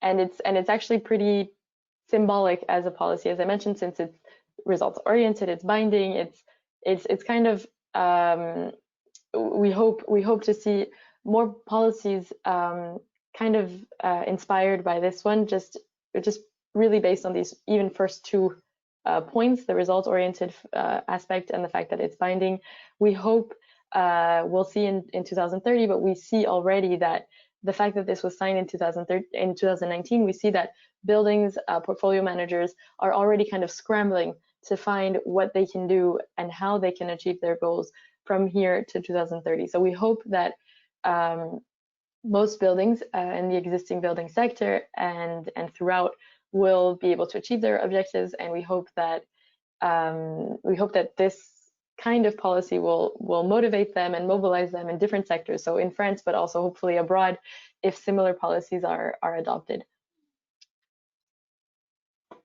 it's actually pretty symbolic as a policy, as I mentioned, since it's results oriented, it's binding, it's kind of we hope to see more policies kind of inspired by this one, just really based on these even first two points, the results oriented aspect and the fact that it's binding. We hope we'll see in 2030, but we see already that the fact that this was signed in 2019, we see that buildings, portfolio managers are already kind of scrambling to find what they can do and how they can achieve their goals from here to 2030. So we hope that most buildings in the existing building sector and throughout will be able to achieve their objectives, and we hope that this kind of policy will motivate them and mobilize them in different sectors, so in France, but also hopefully abroad, if similar policies are adopted.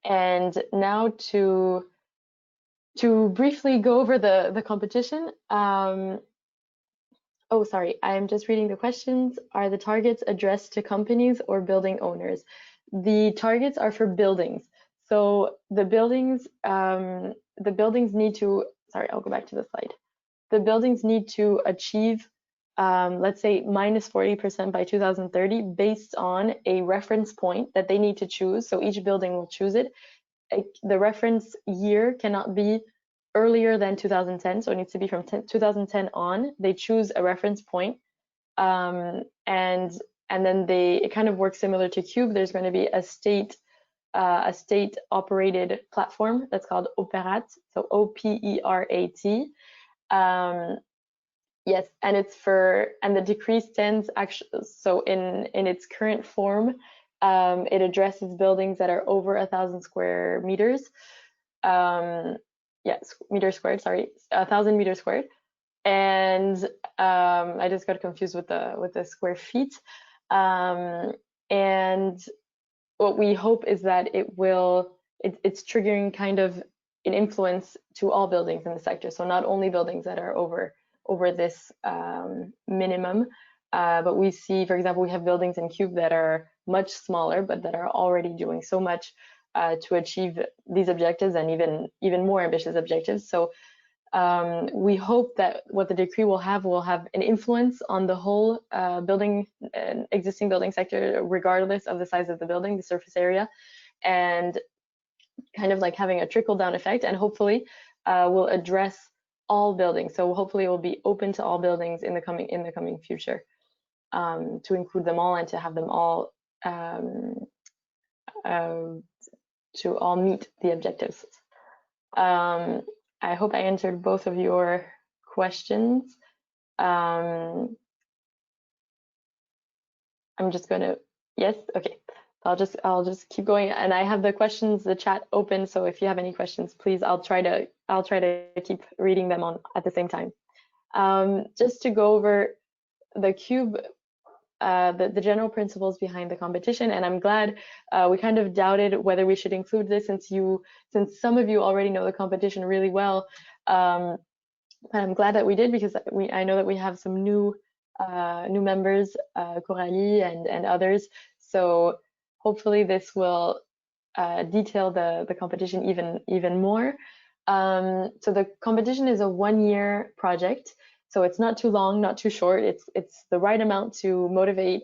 And now to briefly go over the competition. Oh, sorry, I'm just reading the questions. Are the targets addressed to companies or building owners? The targets are for buildings. So the buildings need to, sorry, I'll go back to the slide. The buildings need to achieve, let's say, minus 40% by 2030 based on a reference point that they need to choose. So each building will choose it. The reference year cannot be earlier than 2010, so it needs to be from 2010 on. They choose a reference point, and then it kind of works similar to Cube. There's going to be a state operated platform that's called Operat, so OPERAT. Yes, and the decree stands actually, so in its current form, it addresses buildings that are over 1,000 square meters. Yes, meters squared, sorry, 1,000 meters squared. And I just got confused with the square feet. And what we hope is that it's triggering kind of an influence to all buildings in the sector. So not only buildings that are over this minimum, but we see, for example, we have buildings in Cube that are much smaller, but that are already doing so much to achieve these objectives and even more ambitious objectives. So we hope that what the decree will have an influence on the whole existing building sector, regardless of the size of the building, the surface area, and kind of like having a trickle-down effect, and hopefully will address all buildings. So hopefully it will be open to all buildings in the coming future, to include them all and to have them all to all meet the objectives. I hope I answered both of your questions. I'm just gonna, yes, okay. I'll just keep going, and I have the chat open. So if you have any questions, please, I'll try to keep reading them at the same time. Just to go over the Cube, the general principles behind the competition, and I'm glad we kind of doubted whether we should include this since some of you already know the competition really well. But I'm glad that we did, because I know that we have some new members, Coralie and others. So hopefully this will detail the competition even more. So the competition is a 1-year project. So it's not too long, not too short. It's the right amount to motivate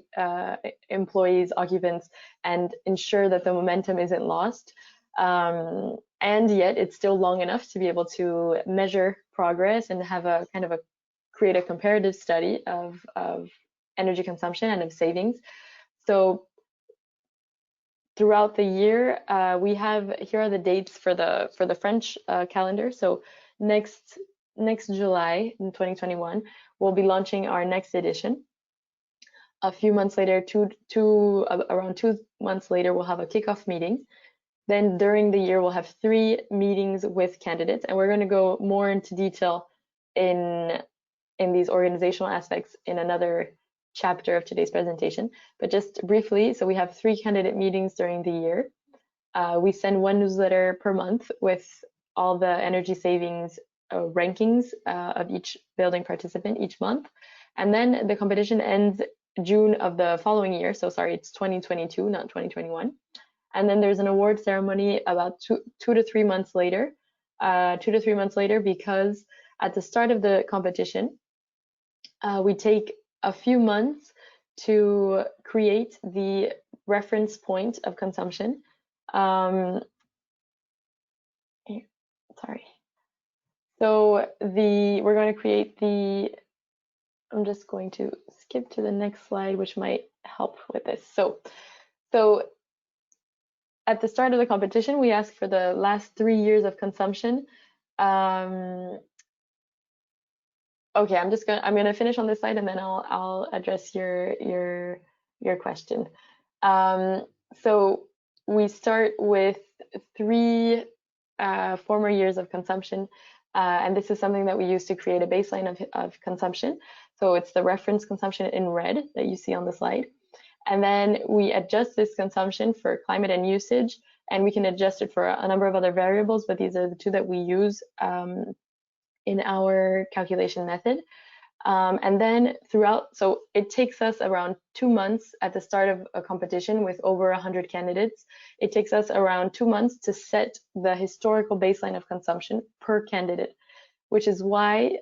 employees, occupants, and ensure that the momentum isn't lost. And yet it's still long enough to be able to measure progress and have a kind of create a comparative study of energy consumption and of savings. So throughout the year, here are the dates for the French calendar. So next July in 2021, we'll be launching our next edition. A few months later, around 2 months later, we'll have a kickoff meeting. Then during the year, we'll have 3 meetings with candidates, and we're going to go more into detail in these organizational aspects in another chapter of today's presentation. But just briefly, so we have 3 candidate meetings during the year. We send 1 newsletter per month with all the energy savings rankings of each building participant each month. And then the competition ends June of the following year. So sorry, it's 2022, not 2021. And then there's an award ceremony about 2 to 3 months later. 2 to 3 months later, because at the start of the competition, we take a few months to create the reference point of consumption. Sorry. So we're going to create I'm just going to skip to the next slide, which might help with this. So at the start of the competition, we ask for the last 3 years of consumption. Okay, I'm gonna finish on this slide, and then I'll address your question. So we start with 3 former years of consumption, and this is something that we use to create a baseline of consumption. So it's the reference consumption in red that you see on the slide. And then we adjust this consumption for climate and usage, and we can adjust it for a number of other variables, but these are the 2 that we use in our calculation method. And then so it takes us around 2 months at the start of a competition with over 100 candidates. It takes us around 2 months to set the historical baseline of consumption per candidate, which is why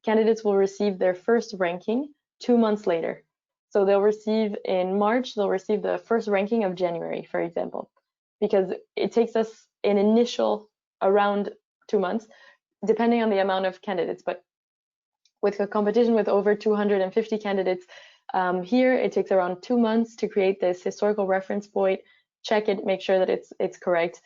candidates will receive their first ranking 2 months later. So in March, they'll receive the first ranking of January, for example, because it takes us an initial around 2 months, depending on the amount of candidates. But with a competition with over 250 candidates, here it takes around 2 months to create this historical reference point, check it, make sure that it's correct,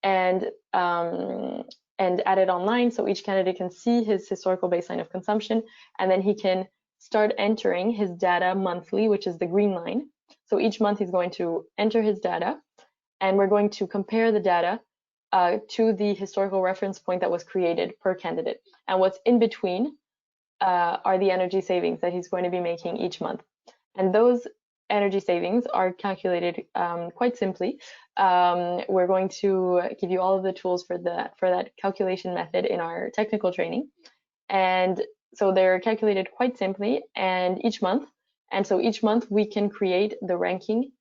and add it online so each candidate can see his historical baseline of consumption, and then he can start entering his data monthly, which is the green line. So each month he's going to enter his data, and we're going to compare the data to the historical reference point that was created per candidate. And what's in between are the energy savings that he's going to be making each month. And those energy savings are calculated quite simply. We're going to give you all of the tools for that calculation method in our technical training. And so they're calculated quite simply and each month. And so each month we can create the ranking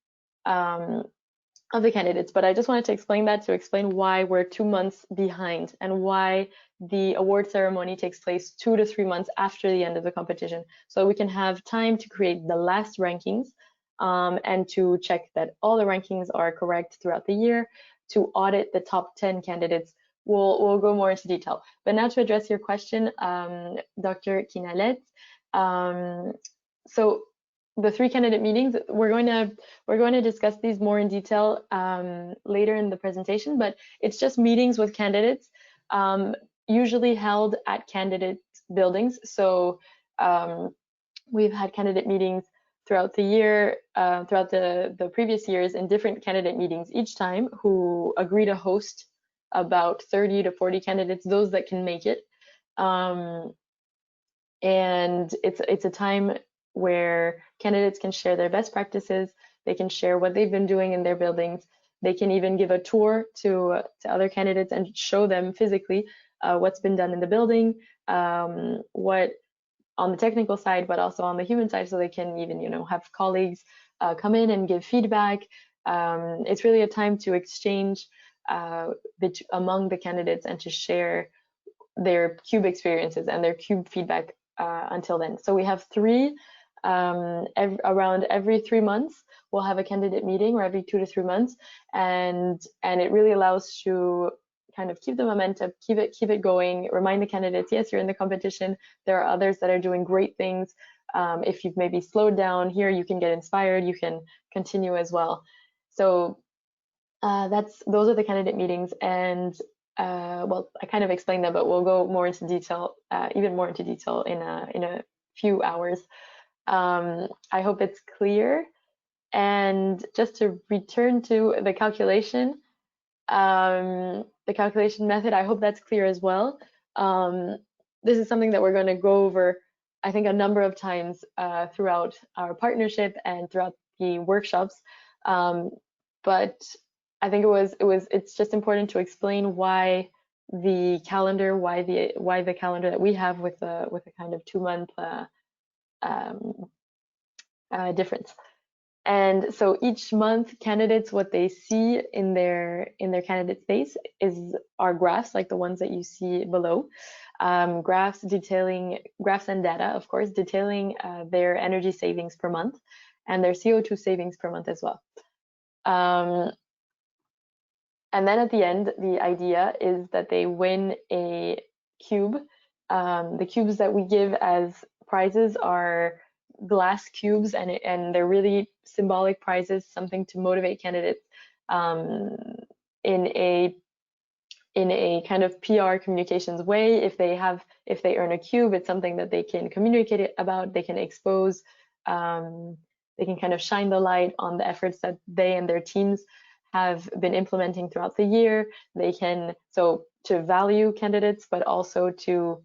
of the candidates. But I just wanted to explain that to explain why we're 2 months behind and why the award ceremony takes place 2 to 3 months after the end of the competition. So we can have time to create the last rankings and to check that all the rankings are correct throughout the year, to audit the top 10 candidates. We'll go more into detail. But now to address your question, Dr. Quinalet. So the 3 candidate meetings, we're going to discuss these more in detail later in the presentation, but it's just meetings with candidates, usually held at candidate buildings. So we've had candidate meetings throughout the year, throughout the previous years, in different candidate meetings each time, who agree to host about 30 to 40 candidates, those that can make it. And it's a time where candidates can share their best practices, they can share what they've been doing in their buildings, they can even give a tour to other candidates and show them physically what's been done in the building, what on the technical side, but also on the human side, so they can even, have colleagues come in and give feedback. It's really a time to exchange among the candidates and to share their CUBE experiences and their CUBE feedback until then. So we have 3 around every 3 months. We'll have a candidate meeting, or every 2 to 3 months, and it really allows to kind of keep the momentum, keep it going, remind the candidates, yes, you're in the competition, there are others that are doing great things. If you've maybe slowed down here, you can get inspired, you can continue as well. So those are the candidate meetings, and well, I kind of explained them, but we'll go more into detail, even more into detail in a few hours. I hope it's clear. And just to return to the calculation method, I hope that's clear as well. This is something that we're going to go over, I think, a number of times throughout our partnership and throughout the workshops. But I think it's just important to explain why the calendar, why the calendar that we have with a kind of 2-month difference. And so each month, candidates, what they see in their candidate space are graphs, like the ones that you see below. Graphs and data, of course, detailing their energy savings per month and their CO2 savings per month as well. And then at the end, the idea is that they win a cube. The cubes that we give as prizes are glass cubes, and they're really symbolic prizes, something to motivate candidates in a kind of PR communications way. If they earn a cube, it's something that they can communicate about, they can expose, they can kind of shine the light on the efforts that they and their teams have been implementing throughout the year. They can, so to value candidates, but also to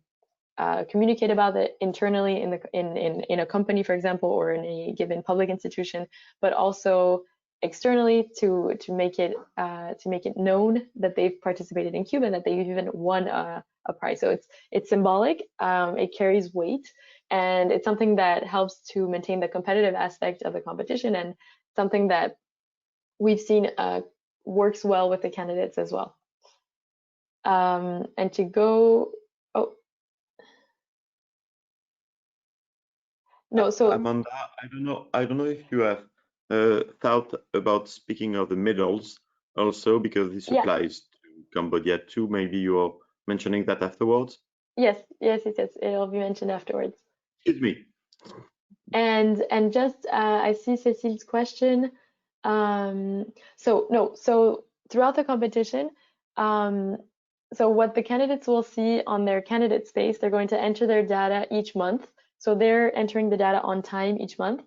communicate about it internally in a company, for example, or in a given public institution, but also externally to make it known that they've participated in CUBE and that they've even won a prize. So it's symbolic, it carries weight, and it's something that helps to maintain the competitive aspect of the competition, and something that we've seen works well with the candidates as well. And to go, no, so Amanda, I don't know if you have thought about speaking of the medals also, because this applies to Cambodia too. Maybe you're mentioning that afterwards. Yes, it'll be mentioned afterwards. Excuse me. And just I see Cecile's question. So throughout the competition, so what the candidates will see on their candidate space, they're going to enter their data each month. So they're entering the data on time each month.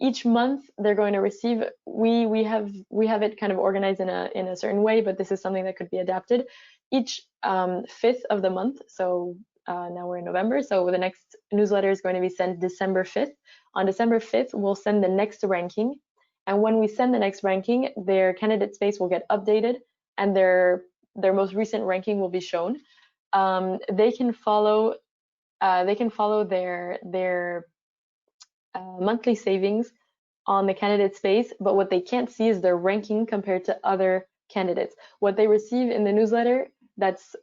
Each month they're going to receive, we have it kind of organized in a certain way, but this is something that could be adapted. Each 5th of the month, so now we're in November, so the next newsletter is going to be sent December 5th. On December 5th, we'll send the next ranking. And when we send the next ranking, their candidate space will get updated and their most recent ranking will be shown. They can follow their monthly savings on the candidate space, but what they can't see is their ranking compared to other candidates. What they receive in the newsletter that's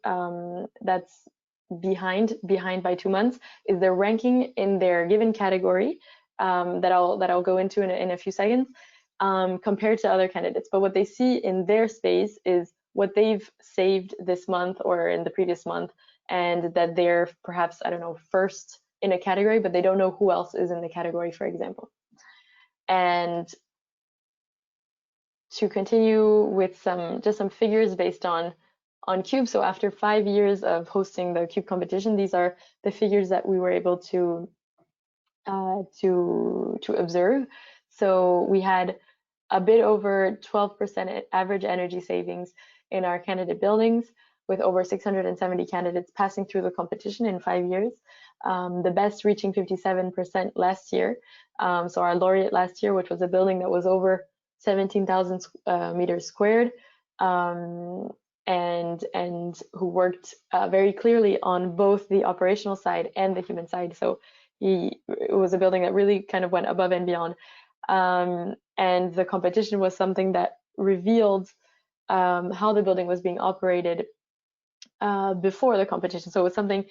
behind by 2 months is their ranking in their given category that I'll go into in a few seconds, compared to other candidates. But what they see in their space is what they've saved this month or in the previous month, and that they're perhaps, I don't know, first in a category, but they don't know who else is in the category, for example. And to continue with just some figures based on CUBE. So after 5 years of hosting the CUBE competition, these are the figures that we were able to observe. So we had a bit over 12% average energy savings in our candidate buildings, with over 670 candidates passing through the competition in 5 years. The best reaching 57% last year. So our laureate last year, which was a building that was over 17,000 meters squared, and who worked very clearly on both the operational side and the human side. So it was a building that really kind of went above and beyond. And the competition was something that revealed how the building was being operated before the competition. So it was something,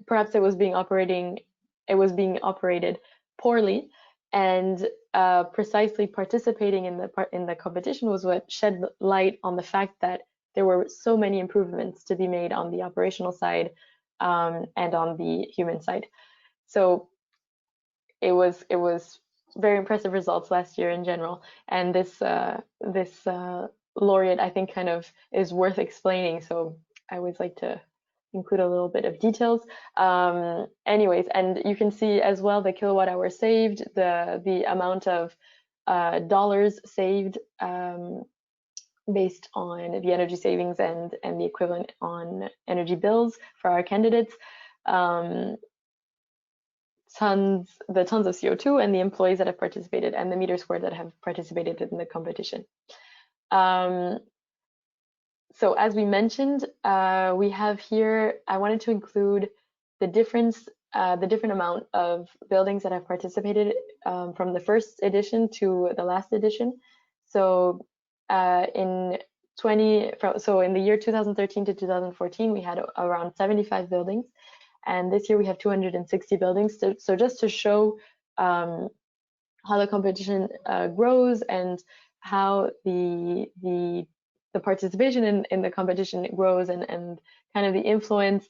perhaps it was being operated poorly, and precisely participating in the competition was what shed light on the fact that there were so many improvements to be made on the operational side and on the human side. So it was very impressive results last year in general, and this laureate, I think, kind of is worth explaining. So I always like to include a little bit of details. Anyways, and you can see as well the kilowatt hour saved, the amount of dollars saved based on the energy savings and the equivalent on energy bills for our candidates. The tons of CO2 and the employees that have participated and the meters squared that have participated in the competition. So as we mentioned, we have here, I wanted to include the different amount of buildings that have participated from the first edition to the last edition. So in the year 2013 to 2014, we had around 75 buildings. And this year we have 260 buildings. So just to show how the competition grows and how the participation in the competition grows and kind of the influence,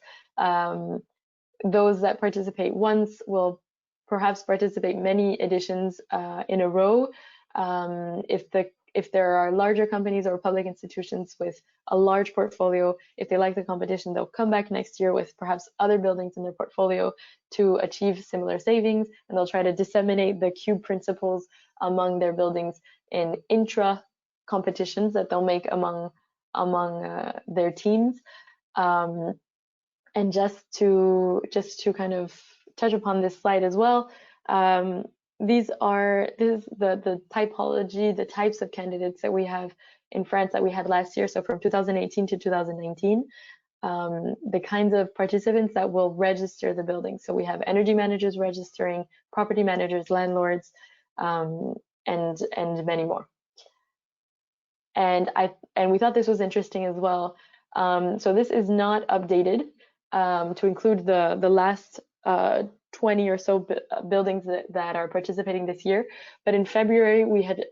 those that participate once will perhaps participate many editions in a row. If there are larger companies or public institutions with a large portfolio, if they like the competition, they'll come back next year with perhaps other buildings in their portfolio to achieve similar savings, and they'll try to disseminate the CUBE principles among their buildings in intra competitions that they'll make among their teams. And just to kind of touch upon this slide as well, this is the typology, the types of candidates that we have in France that we had last year. So from 2018 to 2019, the kinds of participants that will register the building. So we have energy managers registering, property managers, landlords, and many more. And we thought this was interesting as well. So this is not updated to include the last 20 or so buildings that are participating this year. But in February, we had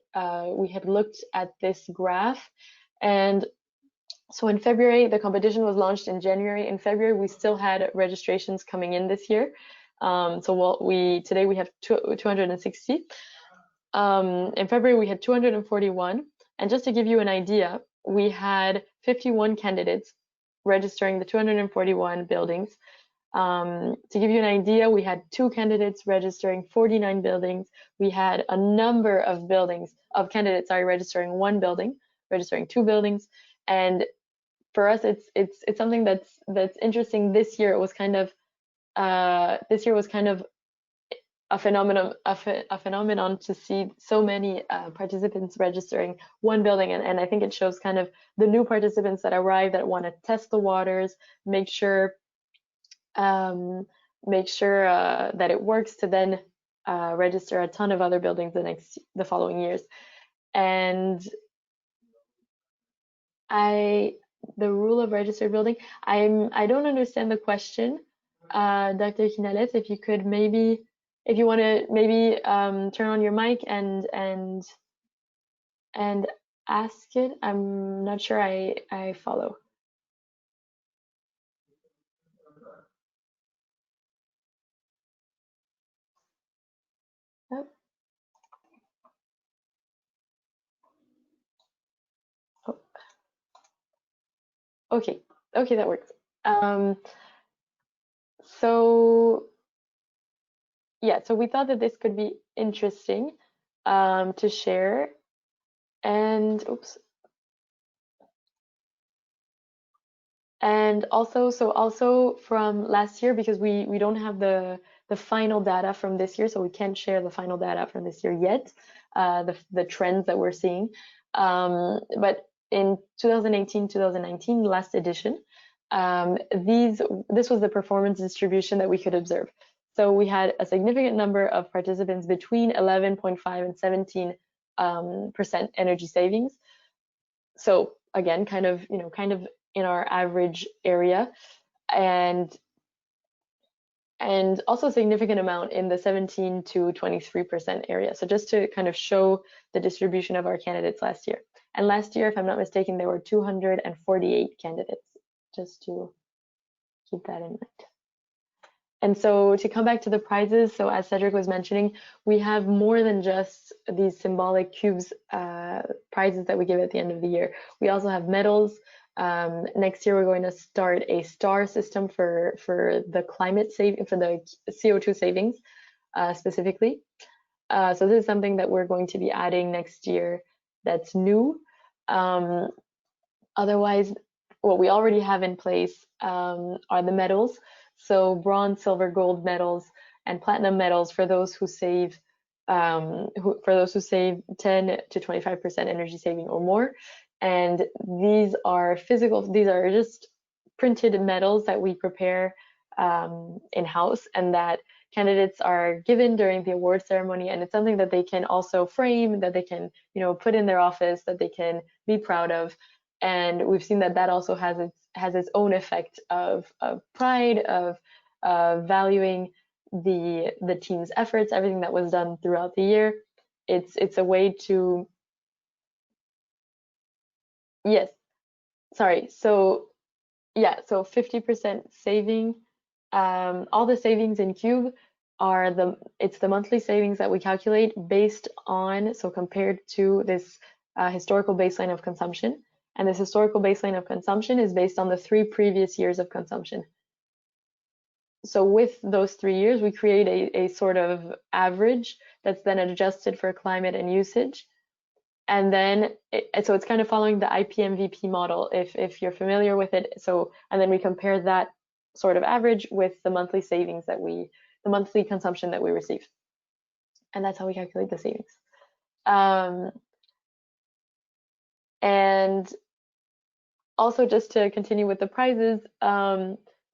looked at this graph, and so in February, the competition was launched in January. In February, we still had registrations coming in this year. So today we have 260. In February, we had 241. And just to give you an idea, we had 51 candidates registering the 241 buildings. To give you an idea, we had 2 candidates registering 49 buildings. We had a number of candidates registering 1 building, registering 2 buildings, and for us, it's something that's interesting. This year it was kind of a phenomenon to see so many participants registering one building, and I think it shows kind of the new participants that arrive that want to test the waters, make sure that it works, to then register a ton of other buildings the following years. And the rule of registered building, I don't understand the question, Dr. Quinales. If you could maybe, if you want to maybe turn on your mic and ask it. I'm not sure I follow. Oh. Oh. Okay, that works. So yeah, so we thought that this could be interesting to share. And oops. And also from last year, because we don't have the final data from this year, so we can't share the final data from this year yet, the trends that we're seeing. But in 2018-2019, last edition, this was the performance distribution that we could observe. So we had a significant number of participants between 11.5 and 17% energy savings. So again, kind of in our average area, and also a significant amount in the 17 to 23% area. So just to kind of show the distribution of our candidates last year. And last year, if I'm not mistaken, there were 248 candidates, just to keep that in mind. And so to come back to the prizes, so as Cedric was mentioning, we have more than just these symbolic cubes prizes that we give at the end of the year. We also have medals. Next year, we're going to start a star system for the climate saving, for the CO2 savings specifically. So this is something that we're going to be adding next year that's new. Otherwise, what we already have in place are the medals. So bronze, silver, gold medals, and platinum medals for those who save 10 to 25% energy saving or more. And these are these are just printed medals that we prepare in-house, and that candidates are given during the award ceremony. And it's something that they can also frame, that they can, put in their office, that they can be proud of. And we've seen that also has its own effect of pride, of valuing the team's efforts, everything that was done throughout the year. It's a way to, yes, sorry. So yeah, so 50% saving. All the savings in Cube are it's the monthly savings that we calculate based on, so compared to this historical baseline of consumption. And this historical baseline of consumption is based on the 3 previous years of consumption. So with those 3 years, we create a sort of average that's then adjusted for climate and usage. And then, so it's kind of following the IPMVP model, if you're familiar with it. So, and then we compare that sort of average with the monthly savings the monthly consumption that we receive. And that's how we calculate the savings. And also, just to continue with the prizes,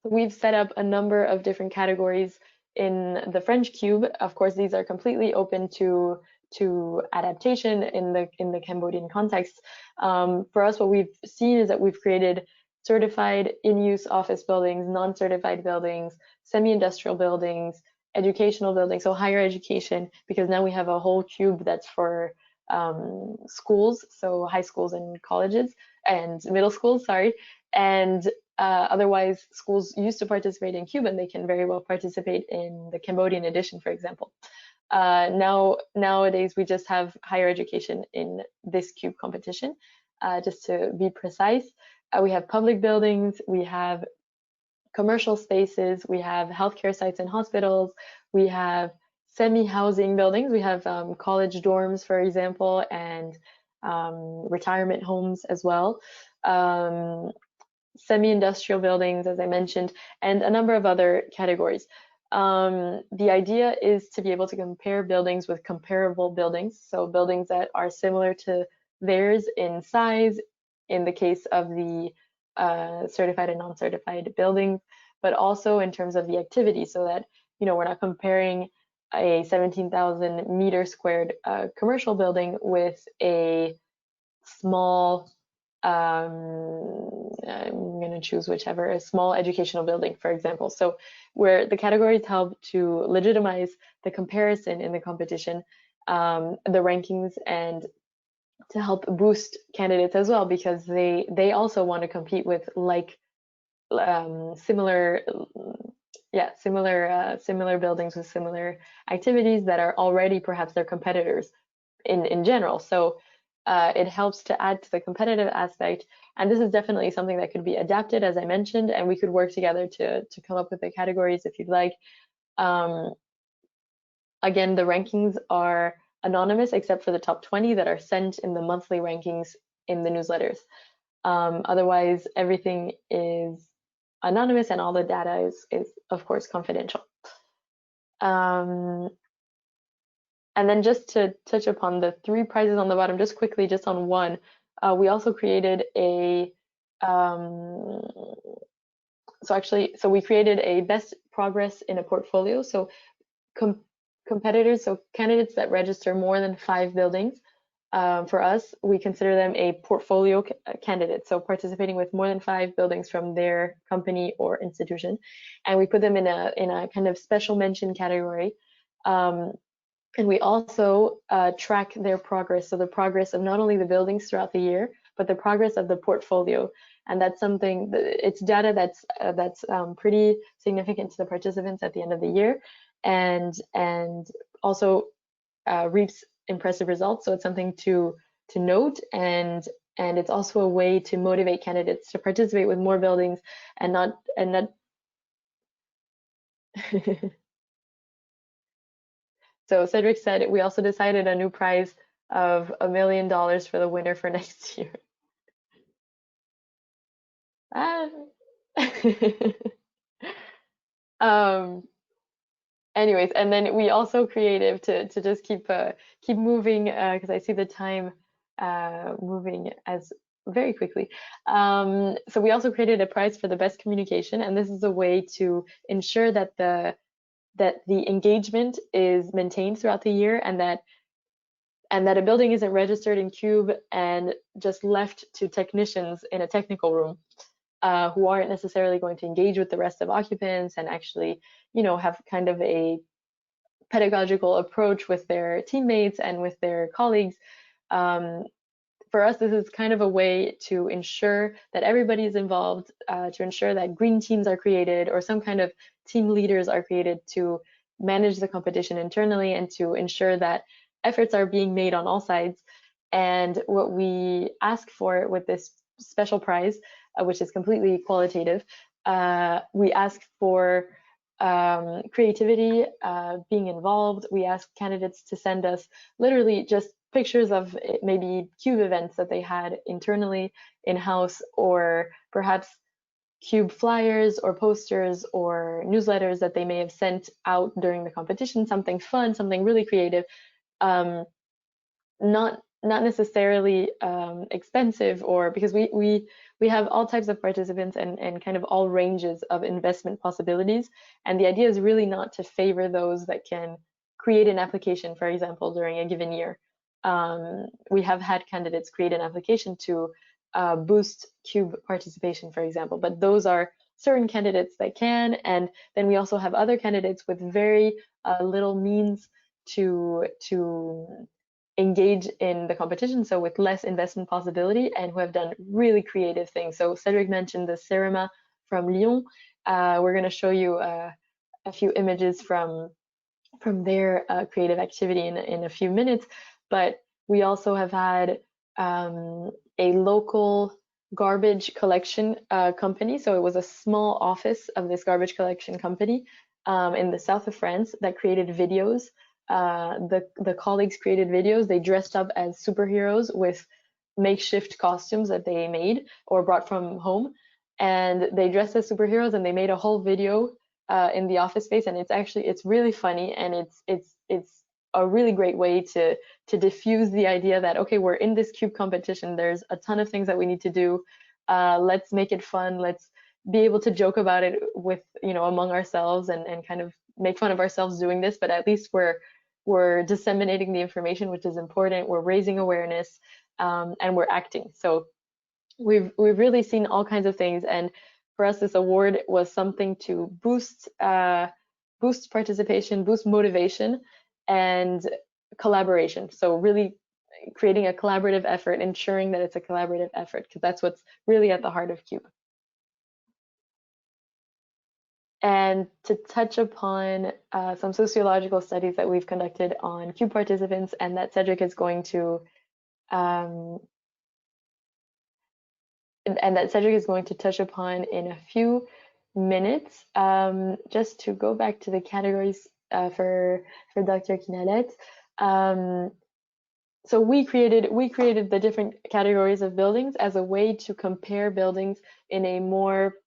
we've set up a number of different categories in the French Cube. Of course, these are completely open to adaptation in the Cambodian context. For us, what we've seen is that we've created certified in-use office buildings, non-certified buildings, semi-industrial buildings, educational buildings, so higher education, because now we have a whole cube that's for schools, so high schools and colleges and middle schools, sorry. And otherwise, schools used to participate in Cube, and they can very well participate in the Cambodian edition, for example. Nowadays, we just have higher education in this Cube competition. Just to be precise, we have public buildings, we have commercial spaces, we have healthcare sites and hospitals, we have semi-housing buildings, we have college dorms, for example, and retirement homes as well. semi-industrial buildings, as I mentioned, and a number of other categories. The idea is to be able to compare buildings with comparable buildings, so buildings that are similar to theirs in size, in the case of the certified and non-certified buildings, but also in terms of the activity, so that we're not comparing a 17,000 meter squared commercial building with a small, I'm going to choose whichever, a small educational building, for example. So where the categories help to legitimize the comparison in the competition, the rankings, and to help boost candidates as well, because they also want to compete with similar buildings with similar activities that are already perhaps their competitors in general. So it helps to add to the competitive aspect, and this is definitely something that could be adapted, as I mentioned, and we could work together to come up with the categories if you'd like. Again, the rankings are anonymous except for the top 20 that are sent in the monthly rankings in the newsletters. Otherwise, everything is anonymous and all the data is of course confidential. And then just to touch upon the 3 prizes on the bottom, just quickly, just on one, we also created a, so we created a best progress in a portfolio. So competitors, so candidates that register more than 5 buildings, for us, we consider them a portfolio candidate. So participating with more than 5 buildings from their company or institution. And we put them in a kind of special mention category. And we also track their progress, so the progress of not only the buildings throughout the year, but the progress of the portfolio. And that's something, it's data that's pretty significant to the participants at the end of the year, and also reaps impressive results. So it's something to note, and it's also a way to motivate candidates to participate with more buildings and not So Cedric said we also decided a new prize of $1 million for the winner for next year. Anyways, and then we also creative to just keep moving, because I see the time moving as very quickly. So we also created a prize for the best communication, and this is a way to ensure that the engagement is maintained throughout the year, and that a building isn't registered in Cube and just left to technicians in a technical room who aren't necessarily going to engage with the rest of occupants and actually, have kind of a pedagogical approach with their teammates and with their colleagues. For us, this is kind of a way to ensure that everybody is involved, to ensure that green teams are created or some kind of team leaders are created to manage the competition internally and to ensure that efforts are being made on all sides. And what we ask for with this special prize, which is completely qualitative, we ask for creativity, being involved. We ask candidates to send us literally just pictures of maybe Cube events that they had internally in-house, or perhaps Cube flyers or posters or newsletters that they may have sent out during the competition, something fun, something really creative, not necessarily expensive, or because we have all types of participants and kind of all ranges of investment possibilities, and the idea is really not to favor those that can create an application, for example, during a given year. We have had candidates create an application to boost Cube participation, for example, but those are certain candidates that can, and then we also have other candidates with very little means to engage in the competition, so with less investment possibility, and who have done really creative things. So Cedric mentioned the Cerema from Lyon. We're going to show you a few images from their creative activity in a few minutes, but we also have had a local garbage collection company. So it was a small office of this garbage collection company in the south of France that created videos. The colleagues created videos. They dressed up as superheroes with makeshift costumes that they made or brought from home. and they dressed as superheroes and they made a whole video in the office space, and it's really funny, and it's a really great way to diffuse the idea that, okay, we're in this cube competition, there's a ton of things that we need to do, let's make it fun, let's be able to joke about it with, you know, among ourselves, and kind of make fun of ourselves doing this, but at least we're disseminating the information, which is important, we're raising awareness, and we're acting. So we've really seen all kinds of things, and for us this award was something to boost participation, boost motivation, and collaboration. So really creating a collaborative effort, ensuring that it's a collaborative effort, because that's what's really at the heart of CUBE. And to touch upon some sociological studies that we've conducted on CUBE participants, and that Cedric is going to touch upon in a few minutes. Just to go back to the categories for Dr. Quinalet. So we created the different categories of buildings as a way to compare buildings in a more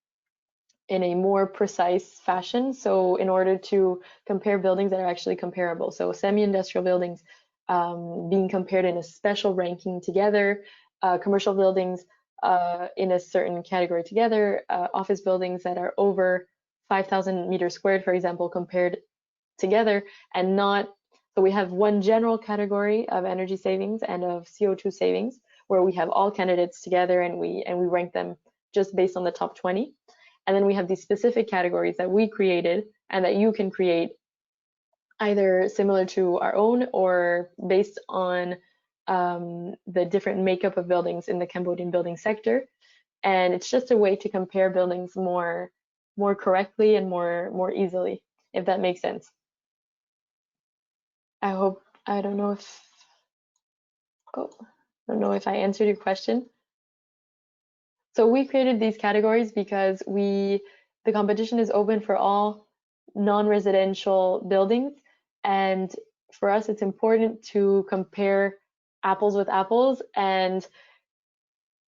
precise fashion. So in order to compare buildings that are actually comparable. So semi-industrial buildings being compared in a special ranking together, commercial buildings in a certain category together, office buildings that are over 5,000 meters squared, for example, compared together, and not, so we have one general category of energy savings and of CO2 savings, where we have all candidates together, and we rank them just based on the top 20. And then we have these specific categories that we created and that you can create either similar to our own or based on the different makeup of buildings in the Cambodian building sector. And it's just a way to compare buildings more correctly and more easily, if that makes sense. I don't know if I answered your question. So we created these categories because the competition is open for all non-residential buildings, and for us it's important to compare apples with apples. And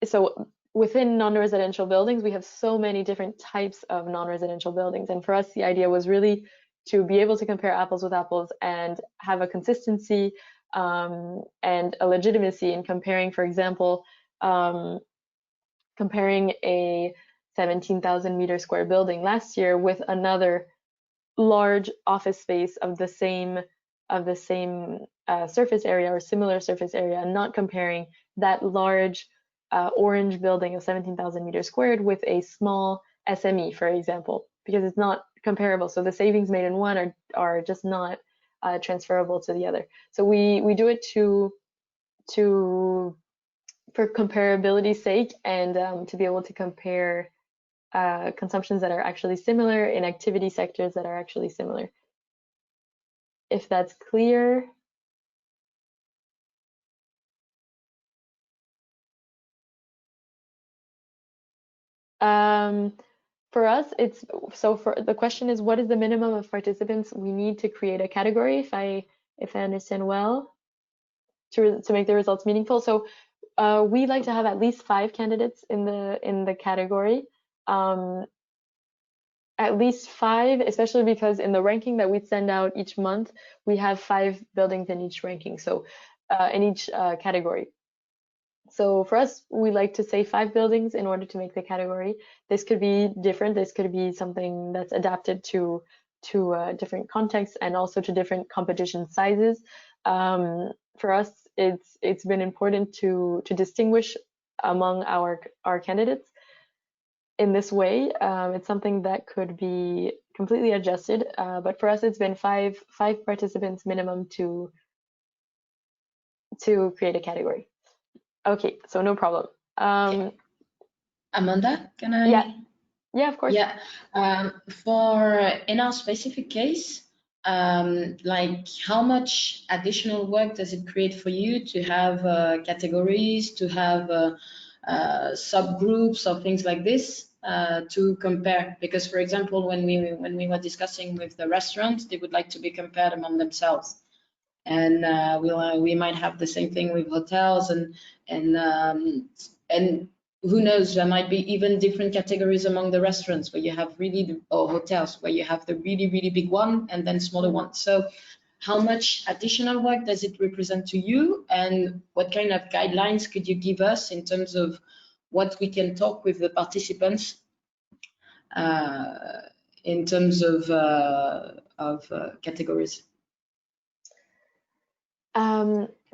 so within non-residential buildings we have so many different types of non-residential buildings, and for us the idea was really to be able to compare apples with apples and have a consistency and a legitimacy in comparing, for example, comparing a 17,000 meter square building last year with another large office space of the same surface area or similar surface area, and not comparing that large orange building of 17,000 meters squared with a small SME, for example, because it's not comparable. So the savings made in one are just not transferable to the other. So we do it for comparability's sake, and to be able to compare consumptions that are actually similar in activity sectors that are actually similar. If that's clear. For us, for the question is, what is the minimum of participants we need to create a category, if I understand well, to make the results meaningful. So we like to have at least 5 candidates in the category. At least 5, especially because in the ranking that we send out each month, we have 5 buildings in each ranking, so in each category. So for us, we like to say 5 buildings in order to make the category. This could be different. This could be something that's adapted to different contexts and also to different competition sizes. For us, it's been important to distinguish among our candidates in this way. It's something that could be completely adjusted, but for us, it's been 5 participants minimum to create a category. Okay, so no problem. Okay. Amanda, can I? Yeah, of course. Yeah, in our specific case, like how much additional work does it create for you to have categories, to have subgroups or things like this to compare? Because, for example, when we were discussing with the restaurants, they would like to be compared among themselves. And we might have the same thing with hotels, and who knows, there might be even different categories among the restaurants where you have really, or hotels where you have the really, really big one and then smaller ones. So how much additional work does it represent to you, and what kind of guidelines could you give us in terms of what we can talk with the participants in terms of categories?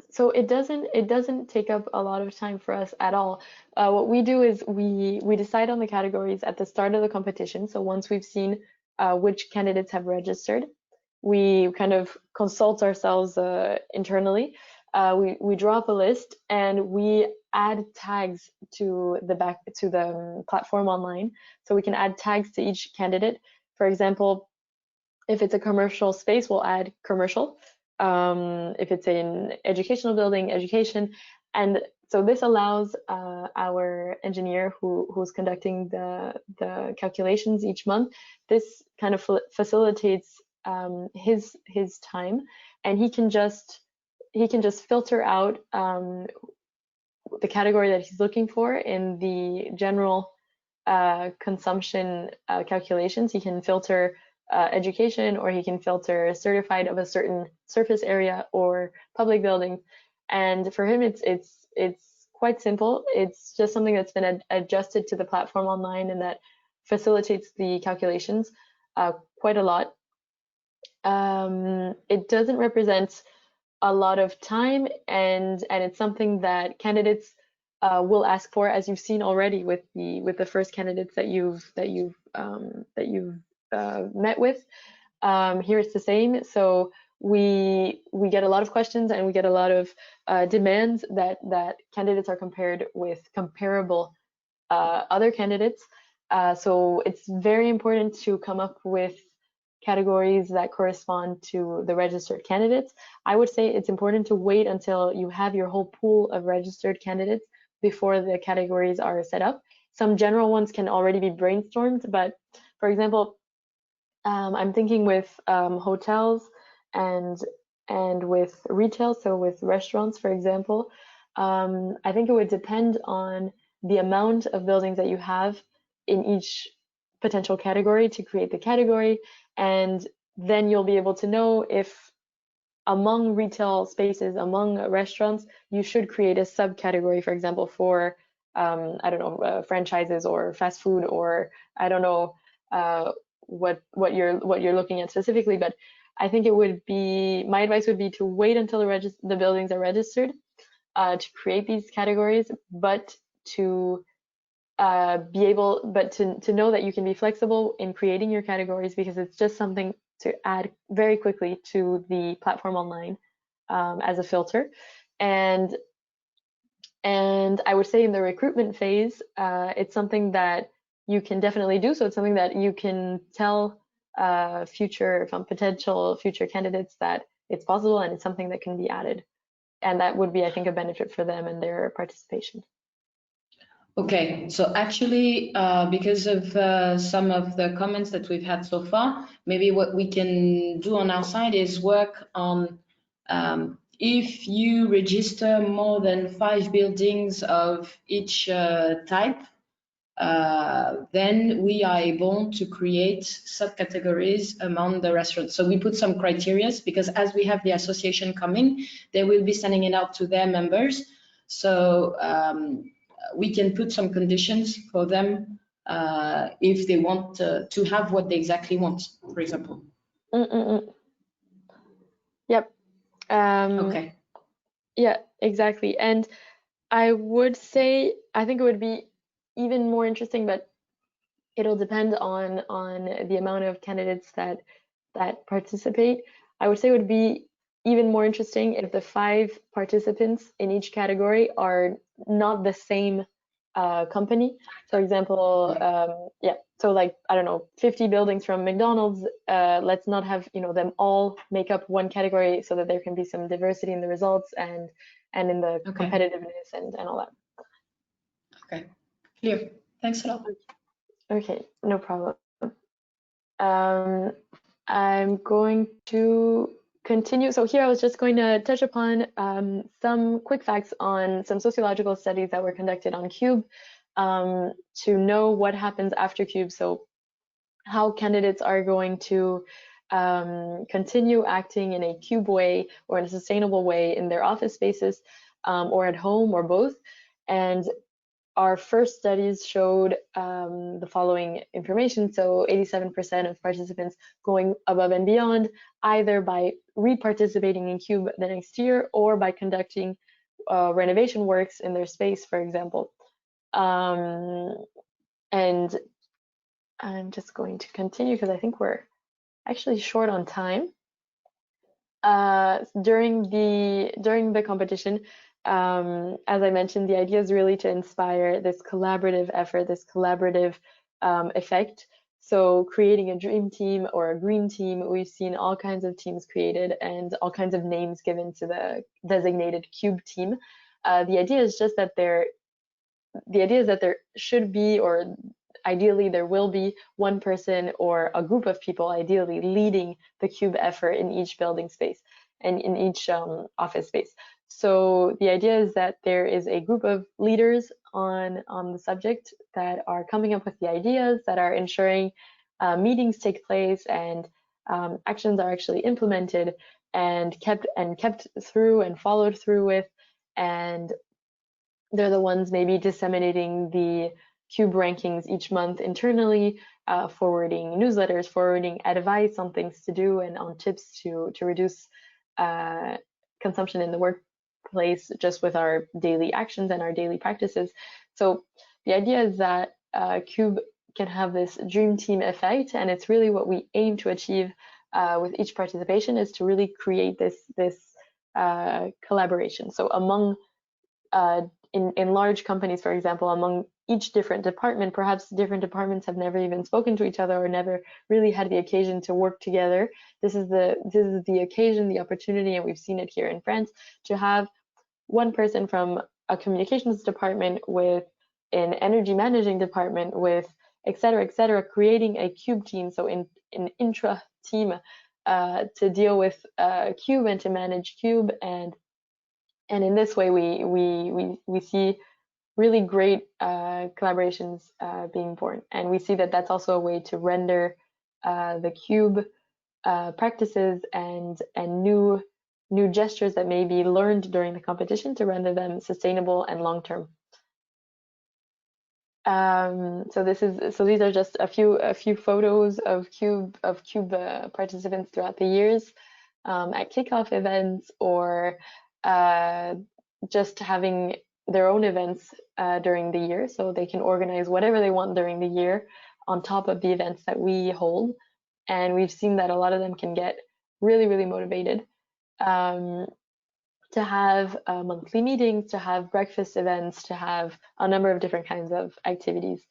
So it doesn't take up a lot of time for us at all. What we do is we decide on the categories at the start of the competition. So once we've seen which candidates have registered, we kind of consult ourselves internally. We draw up a list and we add tags to the platform online. So we can add tags to each candidate. For example, if it's a commercial space, we'll add commercial. If it's an educational building, education. And so this allows our engineer who's conducting the calculations each month, this kind of facilitates his time, and he can just filter out the category that he's looking for in the general consumption calculations. He can filter education, or he can filter certified of a certain surface area or public building. And for him, it's quite simple. It's just something that's been adjusted to the platform online, and that facilitates the calculations quite a lot. It doesn't represent a lot of time, and it's something that candidates will ask for, as you've seen already with the first candidates that you've met with. Here it's the same. So we get a lot of questions, and we get a lot of demands that candidates are compared with comparable other candidates. So it's very important to come up with categories that correspond to the registered candidates. I would say it's important to wait until you have your whole pool of registered candidates before the categories are set up. Some general ones can already be brainstormed, but for example, I'm thinking with hotels and with retail, so with restaurants, for example, I think it would depend on the amount of buildings that you have in each potential category to create the category, and then you'll be able to know if among retail spaces, among restaurants, you should create a subcategory, for example, for I don't know, franchises or fast food, or I don't know what you're looking at specifically. But I think it would be, my advice would be to wait until the buildings are registered to create these categories, but to to know that you can be flexible in creating your categories, because it's just something to add very quickly to the platform online as a filter. And I would say in the recruitment phase, it's something that you can definitely do. So it's something that you can tell potential future candidates that it's possible, and it's something that can be added. And that would be, I think, a benefit for them and their participation. Okay, so actually, because of some of the comments that we've had so far, maybe what we can do on our side is work on if you register more than 5 buildings of each type, then we are able to create subcategories among the restaurants. So we put some criteria, because as we have the association coming, they will be sending it out to their members. So we can put some conditions for them if they want to have what they exactly want, for example. Yep. Okay. Yeah, exactly. And I would say, I think it would be even more interesting, but it'll depend on the amount of candidates that participate. I would say it would be even more interesting if the 5 participants in each category are not the same company. For example, yeah, so like, I don't know, 50 buildings from McDonald's, let's not have, them all make up one category, so that there can be some diversity in the results and in the competitiveness and all that. Okay, clear. Thanks a lot. Okay, no problem. I'm going to continue. So here I was just going to touch upon some quick facts on some sociological studies that were conducted on CUBE. to know what happens after CUBE. So how candidates are going to continue acting in a CUBE way or in a sustainable way in their office spaces or at home or both. And our first studies showed the following information. So 87% of participants going above and beyond, either by re-participating in CUBE the next year or by conducting renovation works in their space, for example. And I'm just going to continue because I think we're actually short on time. During the competition, as I mentioned, the idea is really to inspire this collaborative effort, this collaborative effect. So creating a dream team or a green team, we've seen all kinds of teams created and all kinds of names given to the designated CUBE team. The idea is just that there should be, or ideally there will be, one person or a group of people ideally leading the CUBE effort in each building space and in each office space. So the idea is that there is a group of leaders on the subject that are coming up with the ideas, that are ensuring meetings take place and actions are actually implemented and kept through and followed through with, and they're the ones maybe disseminating the CUBE rankings each month internally, forwarding newsletters, forwarding advice on things to do and on tips to reduce consumption in the workplace just with our daily actions and our daily practices. So the idea is that CUBE can have this dream team effect, and it's really what we aim to achieve with each participation, is to really create this collaboration. So among in large companies, for example, among each different department, perhaps different departments have never even spoken to each other or never really had the occasion to work together. This is the occasion, the opportunity, and we've seen it here in France, to have one person from a communications department with an energy managing department with et cetera, creating a CUBE team, so an intra team to deal with CUBE and to manage CUBE, and in this way we see really great collaborations being born, and we see that that's also a way to render the CUBE practices and new gestures that may be learned during the competition, to render them sustainable and long-term. So these are just a few photos of CUBE participants throughout the years at kickoff events, or just having their own events during the year, so they can organize whatever they want during the year on top of the events that we hold. And we've seen that a lot of them can get really, really motivated to have monthly meetings, to have breakfast events, to have a number of different kinds of activities.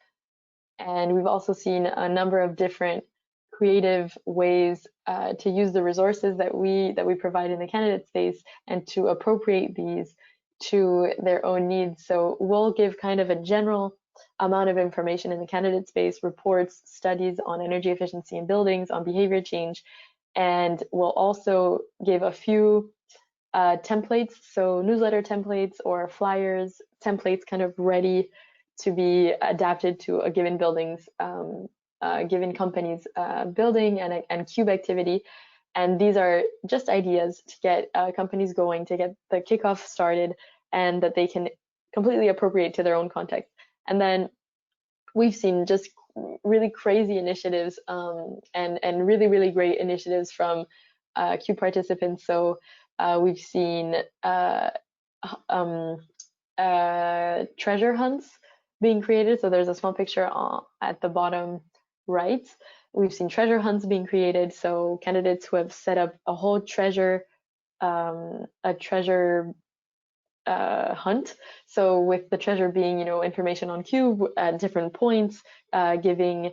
And we've also seen a number of different creative ways to use the resources that we provide in the candidate space and to appropriate these to their own needs. So we'll give kind of a general amount of information in the candidate space, reports, studies on energy efficiency in buildings, on behavior change, and we'll also give a few templates, so newsletter templates or flyers templates kind of ready to be adapted to a given building's given company's building and CUBE activity. And these are just ideas to get companies going, to get the kickoff started, and that they can completely appropriate to their own context. And then we've seen just really crazy initiatives and really, really great initiatives from CUBE participants. So we've seen treasure hunts being created. So there's a small picture at the bottom right. We've seen treasure hunts being created. So candidates who have set up a whole treasure hunt. So with the treasure being, information on CUBE at different points, giving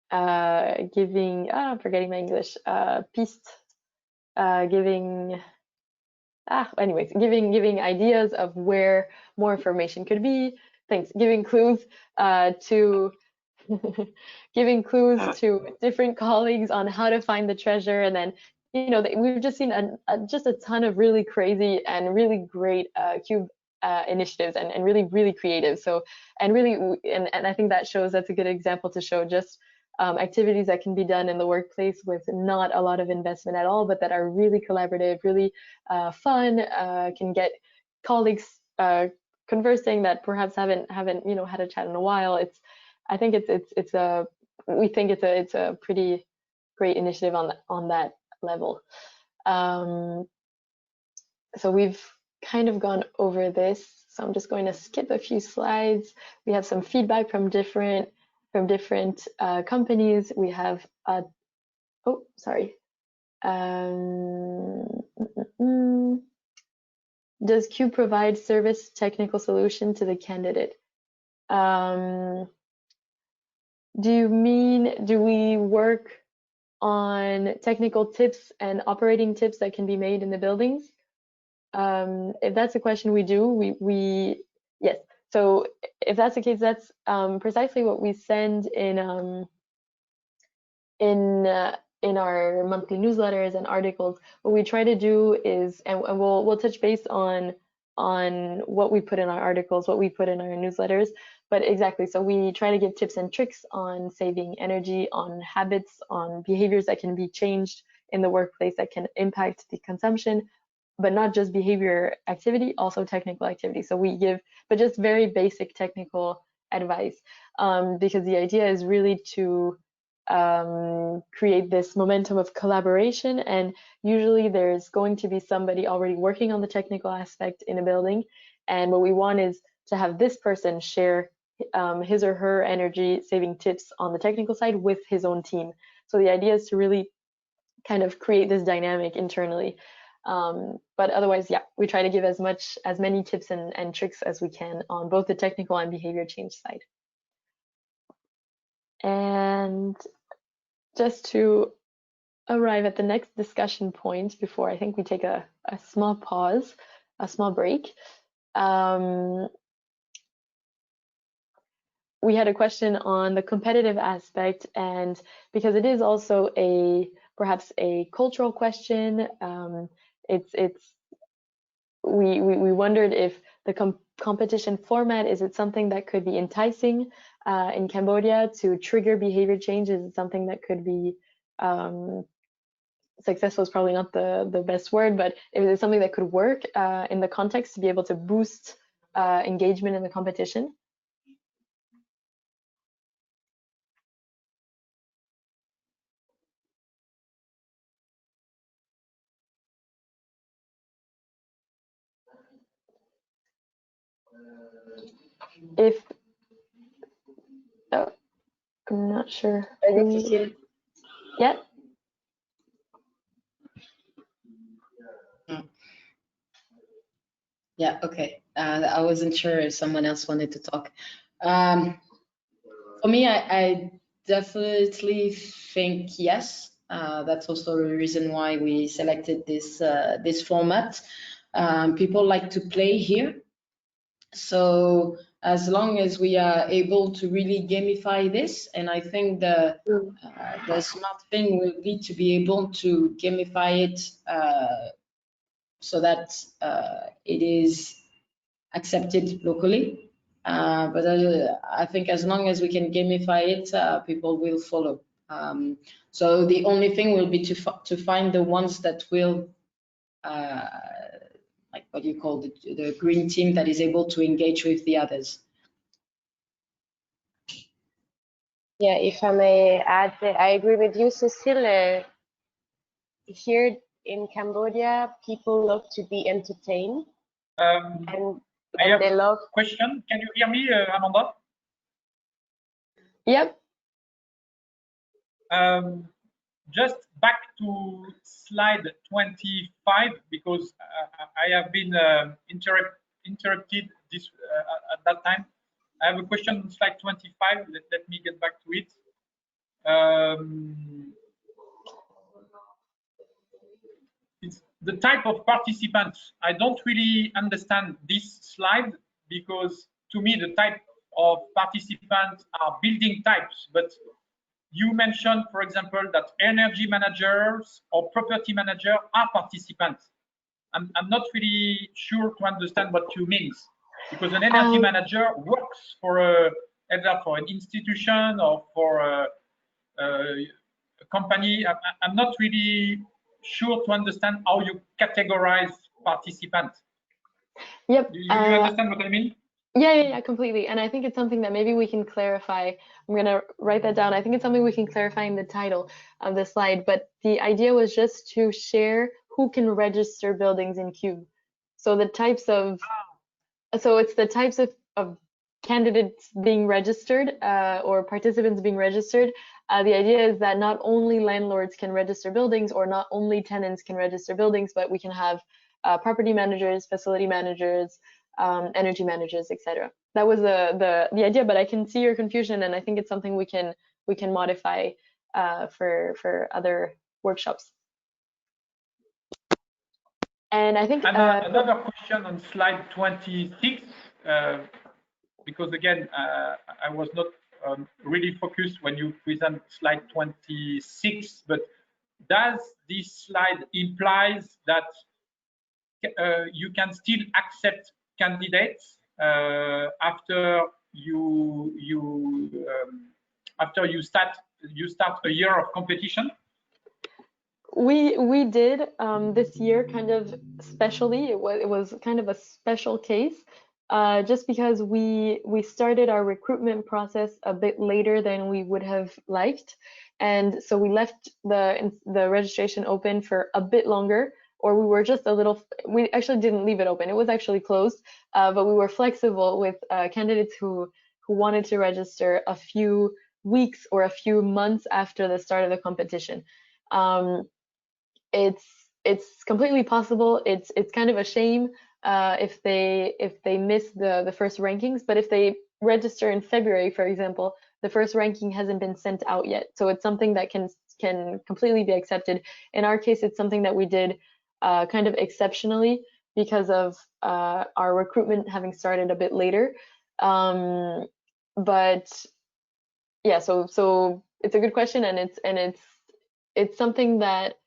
I'm forgetting my English, piste, giving ideas of where more information could be. Thanks. Giving clues to giving clues to different colleagues on how to find the treasure, and then we've just seen just a ton of really crazy and really great CUBE initiatives and really creative. So and I think that shows, that's a good example to show just activities that can be done in the workplace with not a lot of investment at all, but that are really collaborative, really fun, can get colleagues conversing that perhaps haven't had a chat in a while. I think we think it's a pretty great initiative on that level. So we've kind of gone over this, so I'm just going to skip a few slides. We have some feedback from different companies. We have does Cube provide service technical solution to the candidate? Do we work on technical tips and operating tips that can be made in the buildings? If that's a question, we do. Yes. So if that's the case, that's precisely what we send in our monthly newsletters and articles. What we try to do is, and we'll touch base on what we put in our articles, what we put in our newsletters. But exactly, so we try to give tips and tricks on saving energy, on habits, on behaviors that can be changed in the workplace that can impact the consumption, but not just behavior activity, also technical activity. So we give, but just very basic technical advice, because the idea is really to create this momentum of collaboration. And usually there's going to be somebody already working on the technical aspect in a building. And what we want is to have this person share his or her energy saving tips on the technical side with his own team. So the idea is to really kind of create this dynamic internally. But otherwise, yeah, we try to give as many tips and tricks as we can on both the technical and behavior change side. And just to arrive at the next discussion point before I think we take a small pause, a small break. We had a question on the competitive aspect, and because it is also perhaps a cultural question, we wondered if the competition format, is it something that could be enticing in Cambodia to trigger behavior change? Is it something that could be successful is probably not the best word, but if it's something that could work in the context to be able to boost engagement in the competition? I'm not sure. Yeah. Yeah, okay. I wasn't sure if someone else wanted to talk. For me, I definitely think yes. That's also the reason why we selected this format. People like to play here. So as long as we are able to really gamify this, and I think the smart thing will be to be able to gamify it so that it is accepted locally. But I think as long as we can gamify it, people will follow. So the only thing will be to find the ones that will like what you call the green team that is able to engage with the others. Yeah, if I may add, I agree with you, Cecile. Here in Cambodia, people love to be entertained, and they love. Question? Can you hear me, Amanda? Yep. Just back to slide 25, because I have been interrupted at that time. I have a question on slide 25. Let me get back to it. It's the type of participants. I don't really understand this slide, because to me the type of participants are building types, but you mentioned, for example, that energy managers or property managers are participants. I'm not really sure to understand what you mean, because an energy manager works for either for an institution or for a company. I'm not really sure to understand how you categorize participants. Yep. Do you understand what I mean? Yeah, completely. And I think it's something that maybe we can clarify. I'm going to write that down. I think it's something we can clarify in the title of the slide. But the idea was just to share who can register buildings in Cube. So the types of, so it's the types of candidates being registered or participants being registered. The idea is that not only landlords can register buildings or not only tenants can register buildings, but we can have property managers, facility managers, energy managers, etc. That was the idea, but I can see your confusion, and I think it's something we can modify for other workshops. And I think another question on slide 26, because again I was not really focused when you present slide 26, but does this slide implies that you can still accept candidates after you start a year of competition? We did this year kind of specially. It was kind of a special case, just because we started our recruitment process a bit later than we would have liked, and so we left the registration open for a bit longer. Or we were just a little, we actually didn't leave it open. It was actually closed, but we were flexible with candidates who wanted to register a few weeks or a few months after the start of the competition. It's completely possible. It's kind of a shame if they miss the first rankings, but if they register in February, for example, the first ranking hasn't been sent out yet. So it's something that can completely be accepted. In our case, it's something that we did kind of exceptionally because of our recruitment having started a bit later. But yeah, so it's a good question, and it's something that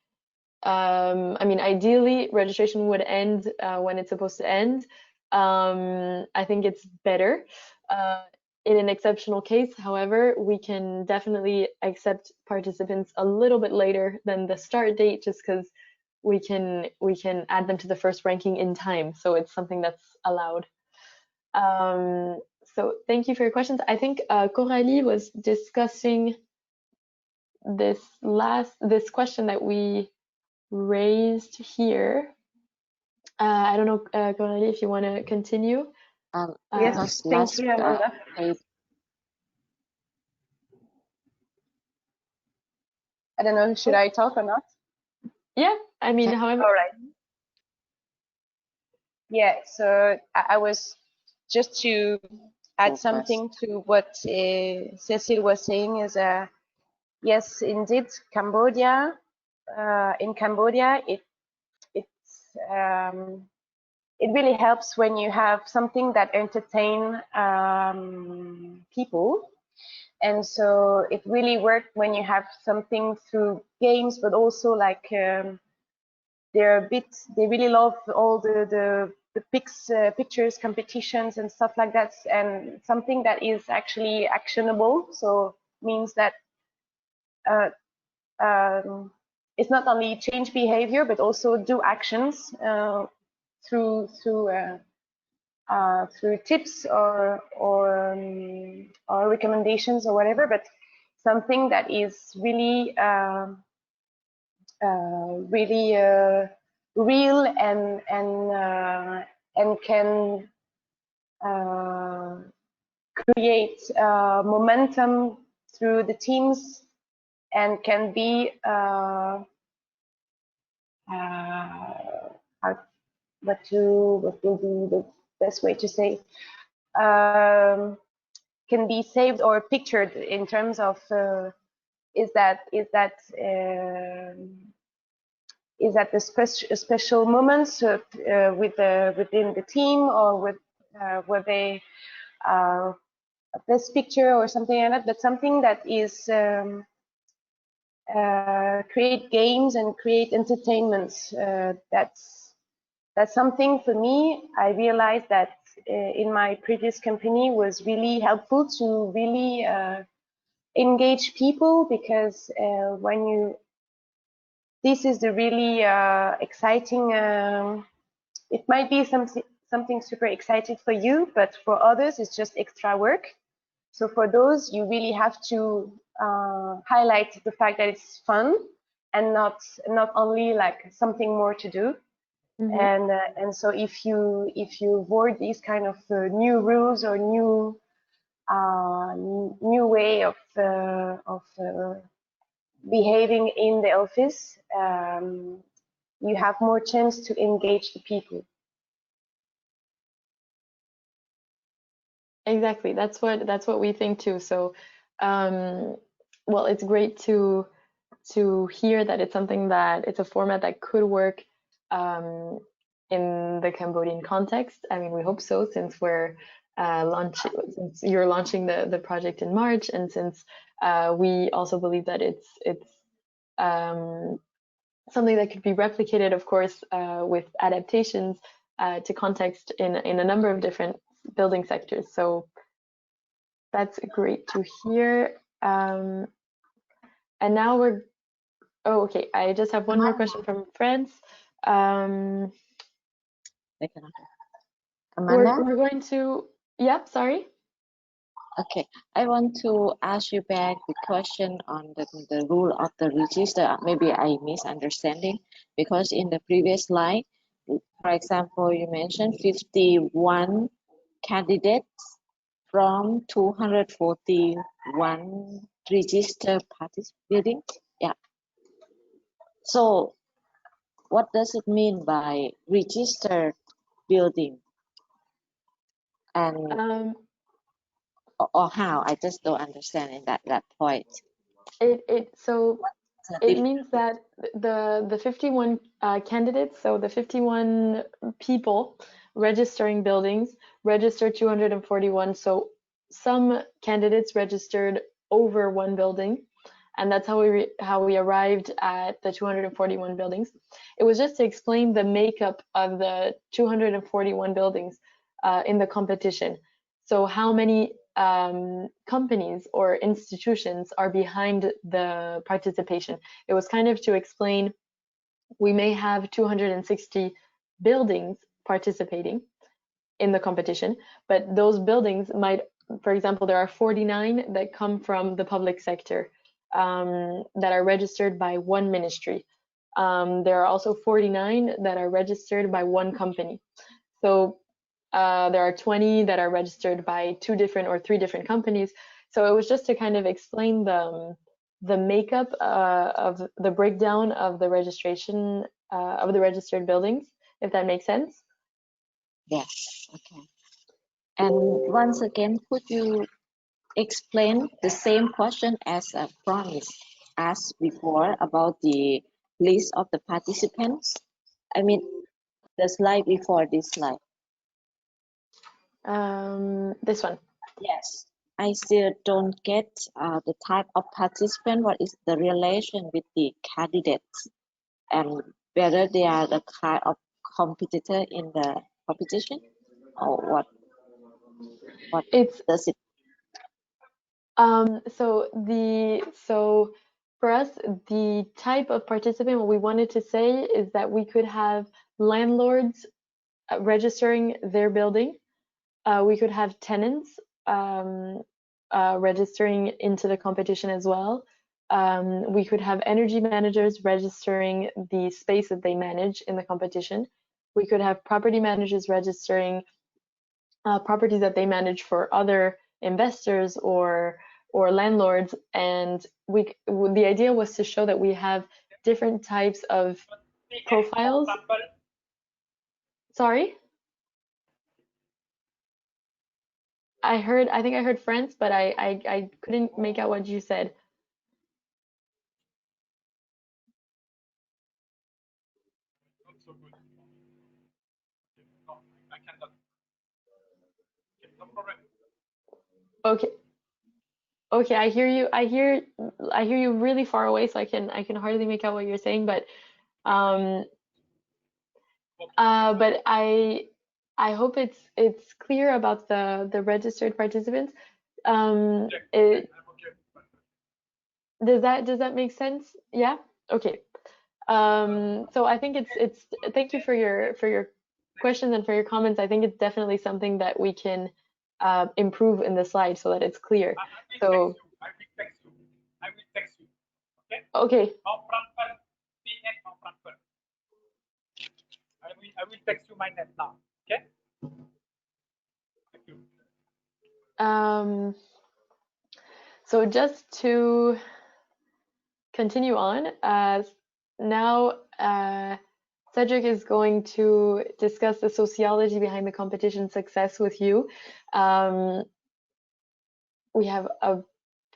I mean, ideally registration would end when it's supposed to end. I think it's better in an exceptional case. However, we can definitely accept participants a little bit later than the start date, just because we can add them to the first ranking in time. So it's something that's allowed. So thank you for your questions. I think Coralie was discussing this question that we raised here. I don't know, Coralie, if you want to continue. Yes, thank you, Amanda. I don't know, should I talk or not? Yeah, I mean, however. All right. Yeah, so I was just to add something to what Cécile was saying is, yes, indeed, Cambodia. In Cambodia, it really helps when you have something that entertain people. And so it really worked when you have something through games, but also like they really love all the pictures, competitions and stuff like that, and something that is actually actionable. So means that it's not only change behavior, but also do actions through tips or recommendations or whatever, but something that is really really real and can create momentum through the teams, and can be what will be the best way to say, can be saved or pictured in terms of is that the special moments within the team, or with where they a best picture or something like that, but something that is create games and create entertainments. that's something for me. I realized that in my previous company was really helpful to really engage people, because when you, this is the really exciting, it might be something super exciting for you, but for others it's just extra work. So for those, you really have to highlight the fact that it's fun and not only like something more to do. Mm-hmm. And so if you avoid these kind of new rules or new way of behaving in the office, you have more chance to engage the people. Exactly. That's what we think too. So, well, it's great to hear that it's something that it's a format that could work in the Cambodian context. I mean, we hope so, since we're since you're launching the project in March, and since we also believe that it's something that could be replicated, of course, with adaptations to context in a number of different building sectors. So that's great to hear. And now we're, oh, okay. I just have one more question from France. Amanda? We're going to, yep, sorry. Okay, I want to ask you back the question on the rule of the register. Maybe I misunderstanding, because in the previous slide, for example, you mentioned 51 candidates from 241 registered participating. Yeah. So what does it mean by registered building? And or how? I just don't understand in that point. It means that the 51 candidates, so the 51 people registering buildings, registered 241. So some candidates registered over one building, and that's how we arrived at the 241 buildings. It was just to explain the makeup of the 241 buildings in the competition. So how many companies or institutions are behind the participation. It was kind of to explain, we may have 260 buildings participating in the competition, but those buildings might, for example, there are 49 that come from the public sector that are registered by one ministry. There are also 49 that are registered by one company. So there are 20 that are registered by 2 different or 3 different companies. So it was just to kind of explain the makeup of the breakdown of the registration of the registered buildings, if that makes sense. Yes. Okay. And once again, could you explain the same question as promised asked before about the list of the participants? I mean, the slide before this slide. This one. Yes. I still don't get the type of participant. What is the relation with the candidates, and whether they are the kind of competitor in the competition, or what? What does it? So for us, the type of participant, what we wanted to say is that we could have landlords registering their building. We could have tenants registering into the competition as well. We could have energy managers registering the space that they manage in the competition. We could have property managers registering properties that they manage for other investors or landlords. And the idea was to show that we have different types of profiles. Sorry? I think I heard France, but I couldn't make out what you said. Okay. Okay, I hear you. I hear you really far away, so I can hardly make out what you're saying, but but I hope it's clear about the registered participants. Does that make sense? Yeah. Okay. So I think it's thank you for your questions and for your comments. I think it's definitely something that we can improve in the slide so that it's clear. So I will text you. I will text you. Okay. I will text you my name now. Okay. Thank you. So just to continue on, now Cedric is going to discuss the sociology behind the competition success with you. We have a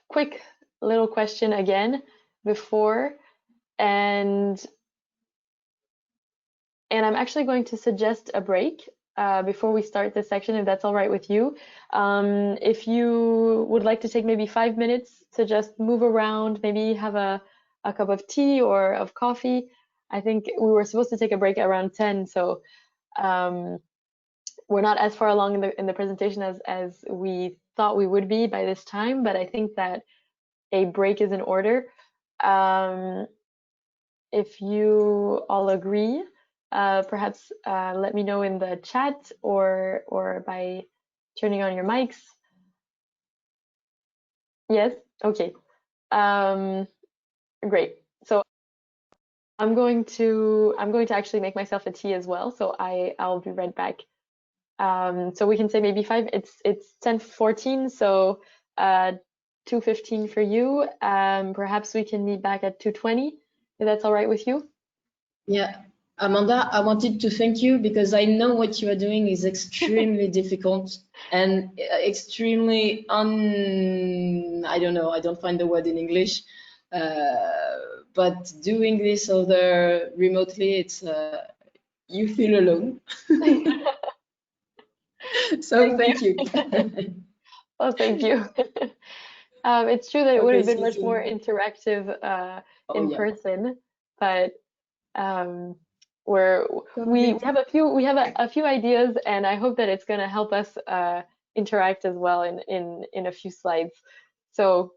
quick little question again before, and I'm actually going to suggest a break before we start this section, if that's all right with you. If you would like to take maybe 5 minutes to just move around, maybe have a cup of tea or of coffee. I think we were supposed to take a break around 10, so we're not as far along in the presentation as we thought we would be by this time, but I think that a break is in order. If you all agree, perhaps let me know in the chat or by turning on your mics. Yes? Okay. Great. So I'm going to actually make myself a tea as well, so I'll be right back. So we can say maybe 5. It's 10:14, so 2:15 for you. Perhaps we can meet back at 2:20, if that's all right with you. Yeah. Amanda, I wanted to thank you because I know what you are doing is extremely difficult and extremely I don't know, I don't find the word in English, but doing this other remotely, it's you feel alone. So thank you. Oh, thank you. It's true that it would have been much more interactive in person, but we have a few ideas, and I hope that it's going to help us interact as well in a few slides. So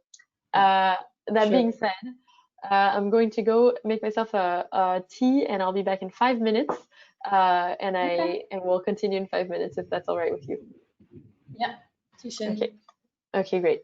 that being said, I'm going to go make myself a tea, and I'll be back in 5 minutes. And we'll continue in 5 minutes if that's all right with you. Yeah. Okay. Okay, great.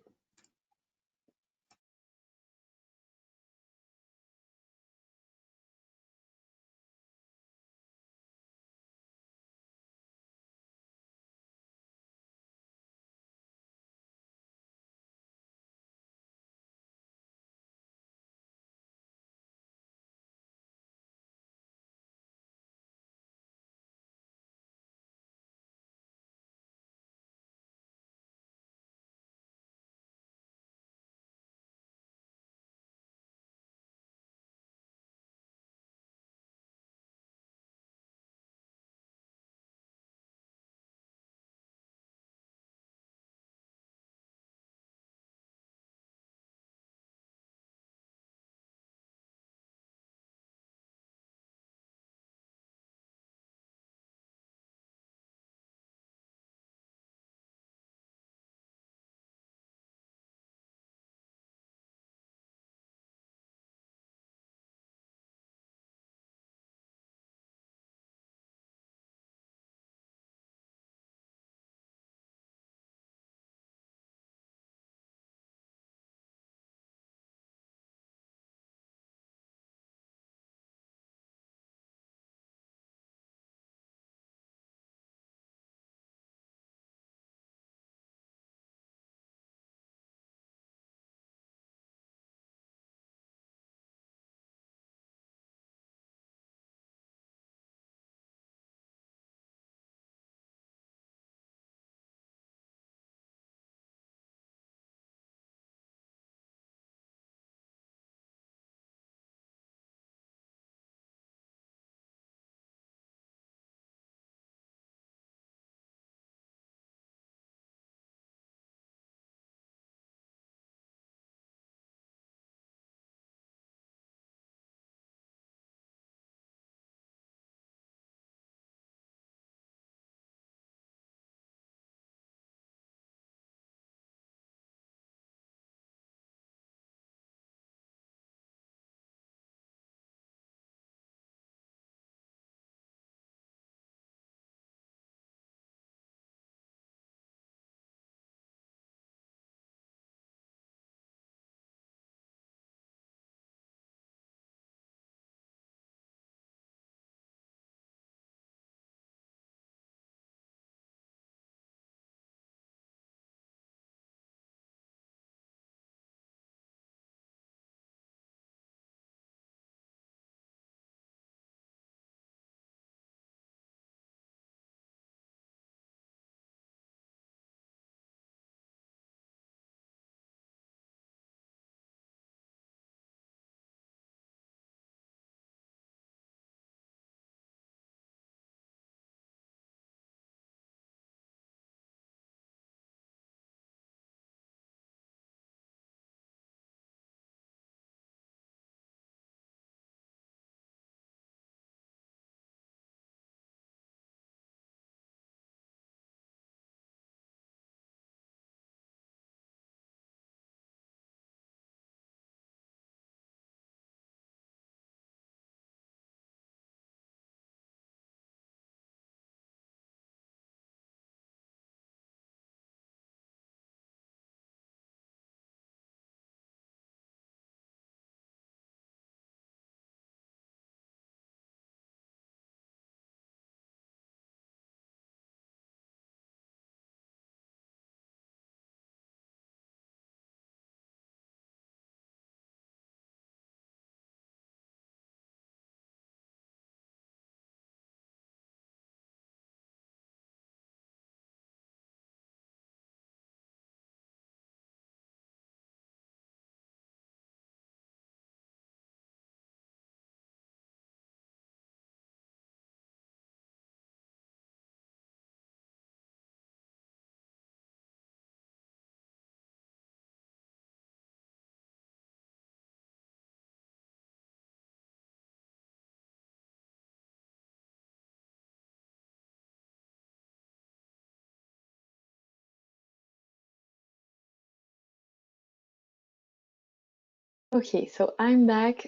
Okay, so I'm back.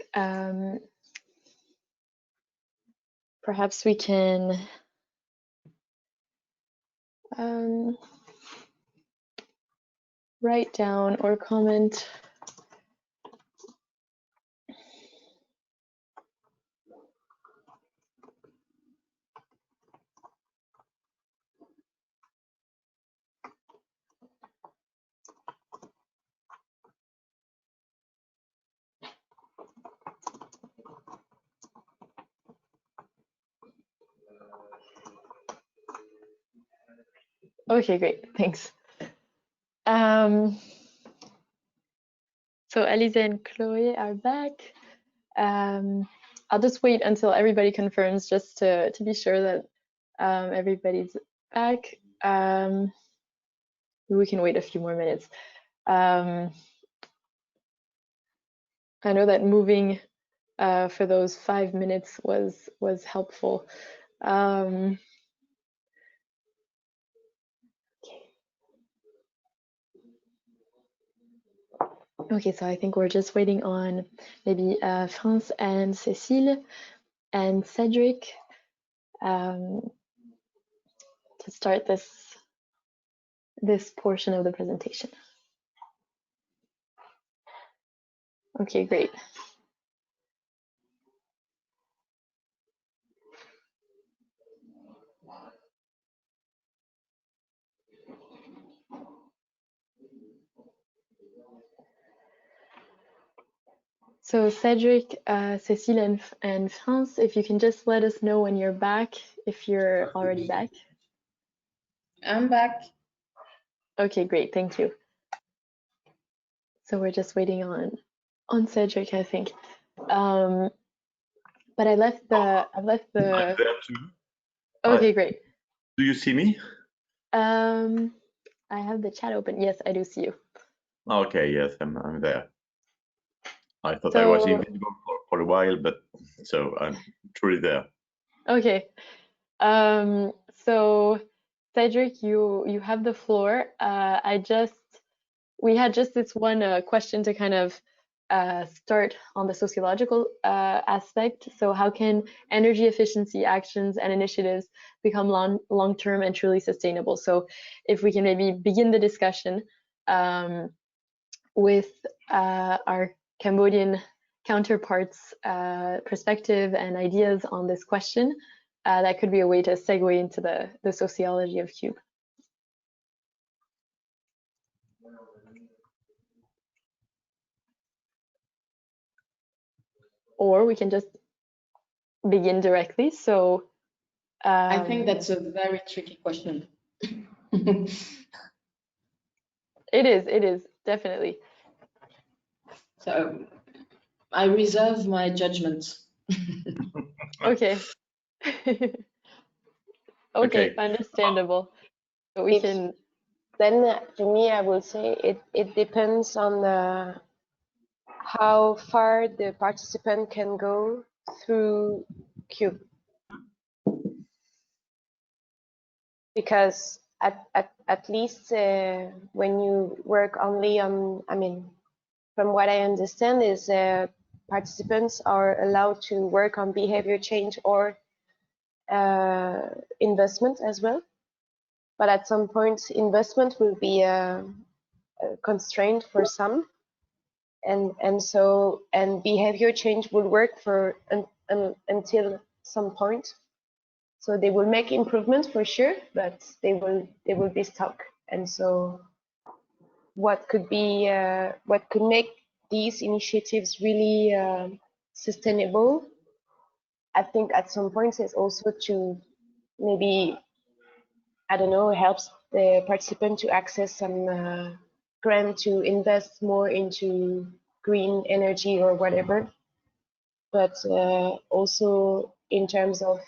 Perhaps we can write down or comment. Okay, great, thanks. So Alize and Chloe are back. I'll just wait until everybody confirms, just to be sure that everybody's back. We can wait a few more minutes. I know that moving for those 5 minutes was helpful. Okay, so I think we're just waiting on maybe France and Cécile and Cedric to start this portion of the presentation. Okay, great. So Cedric, Cécile, and France, if you can just let us know when you're back, if you're already back. I'm back. Okay, great, thank you. So we're just waiting on Cedric, I think. But I left the. I'm there too. Okay, great. Do you see me? I have the chat open. Yes, I do see you. Okay, yes, I'm there. I thought I was invisible for a while, but so I'm truly there. Okay. So Cedric, you have the floor. We had just this one question to kind of start on the sociological aspect. So how can energy efficiency actions and initiatives become long-term and truly sustainable? So if we can maybe begin the discussion with our Cambodian counterparts' perspective and ideas on this question, that could be a way to segue into the sociology of Cube. Or we can just begin directly. So I think that's a very tricky question. It is, definitely. So I reserve my judgment. Okay. Okay, understandable. So we can. Then for me, I will say it depends on how far the participant can go through Cube. Because at least when you work only on, I mean, from what I understand is participants are allowed to work on behavior change or investment as well. But at some point, investment will be a constraint for some, and behavior change will work for until some point. So they will make improvements for sure, but they will be stuck. And so, what could make these initiatives really sustainable? I think at some point is also to maybe, I don't know, helps the participant to access some grant to invest more into green energy or whatever. But also in terms of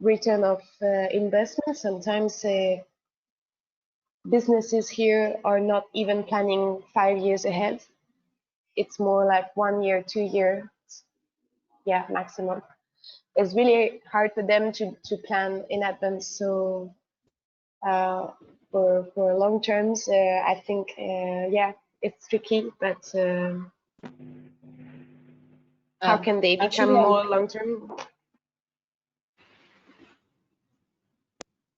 return of investment, sometimes businesses here are not even planning 5 years ahead. It's more like 1 year, 2 years, yeah, maximum. It's really hard for them to plan in advance. So for long terms, I think, yeah, it's tricky, but how can they become actually, more long-term?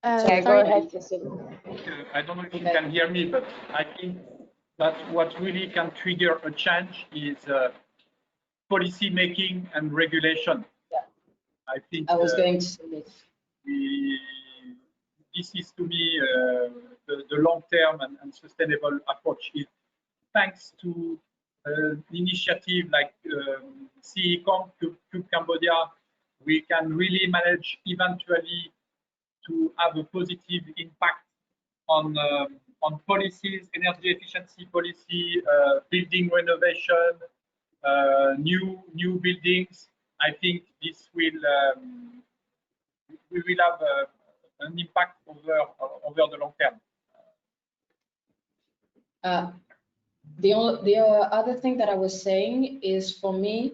Sorry, Go ahead, Cécile. I don't know if you can hear me, but I think that what really can trigger a change is policy making and regulation. Yeah. I think I was going to say this. This is to me the long-term and sustainable approach. Is thanks to initiative like CECOM, Cube Cambodia, we can really manage eventually to have a positive impact on policies, energy efficiency policy, building renovation, new buildings. I think this will we will have an impact over the long term. The other thing that I was saying is, for me,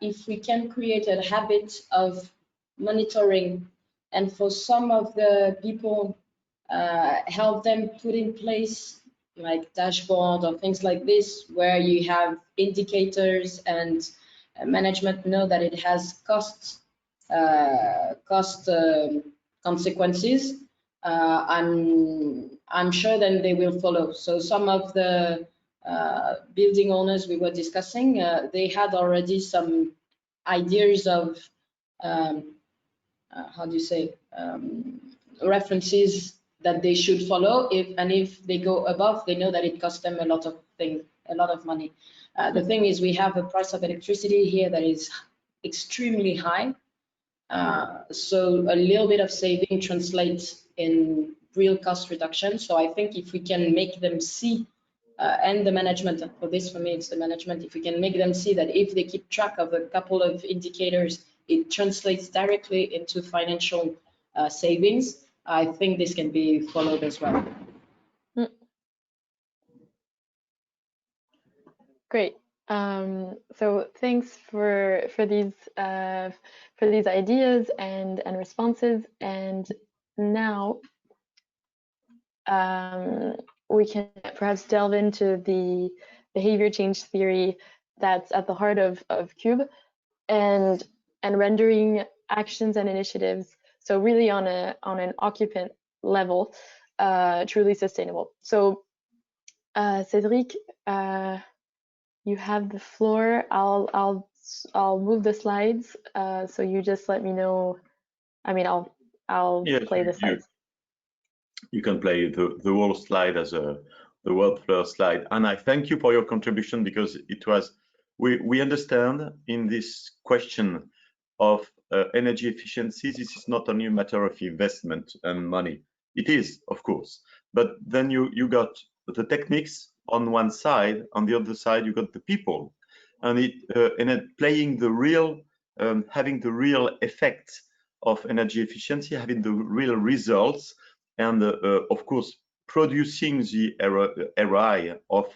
if we can create a habit of monitoring, and for some of the people, help them put in place like dashboard or things like this, where you have indicators and management know that it has cost consequences. I'm sure then they will follow. So some of the building owners we were discussing, they had already some ideas of how do you say, references that they should follow. If they go above, they know that it costs them a lot of money. The thing is, we have a price of electricity here that is extremely high. So a little bit of saving translates in real cost reduction. So I think if we can make them see, and the management, for this, for me, it's the management, if we can make them see that if they keep track of a couple of indicators, it translates directly into financial savings, I think this can be followed as well. Great. So thanks for these ideas and responses. And now we can perhaps delve into the behavior change theory that's at the heart of Cube, and rendering actions and initiatives, so really on an occupant level, truly sustainable. So Cédric, you have the floor. I'll move the slides. So you just let me know. I mean, I'll play the slides. You can play the whole slide as the workflow slide. And I thank you for your contribution, because it was, we understand in this question of energy efficiency, this is not only a matter of investment and money. It is, of course, but then you got the techniques on one side, on the other side you got the people, and it playing the real, having the real effect of energy efficiency, having the real results, and of course producing the ROI of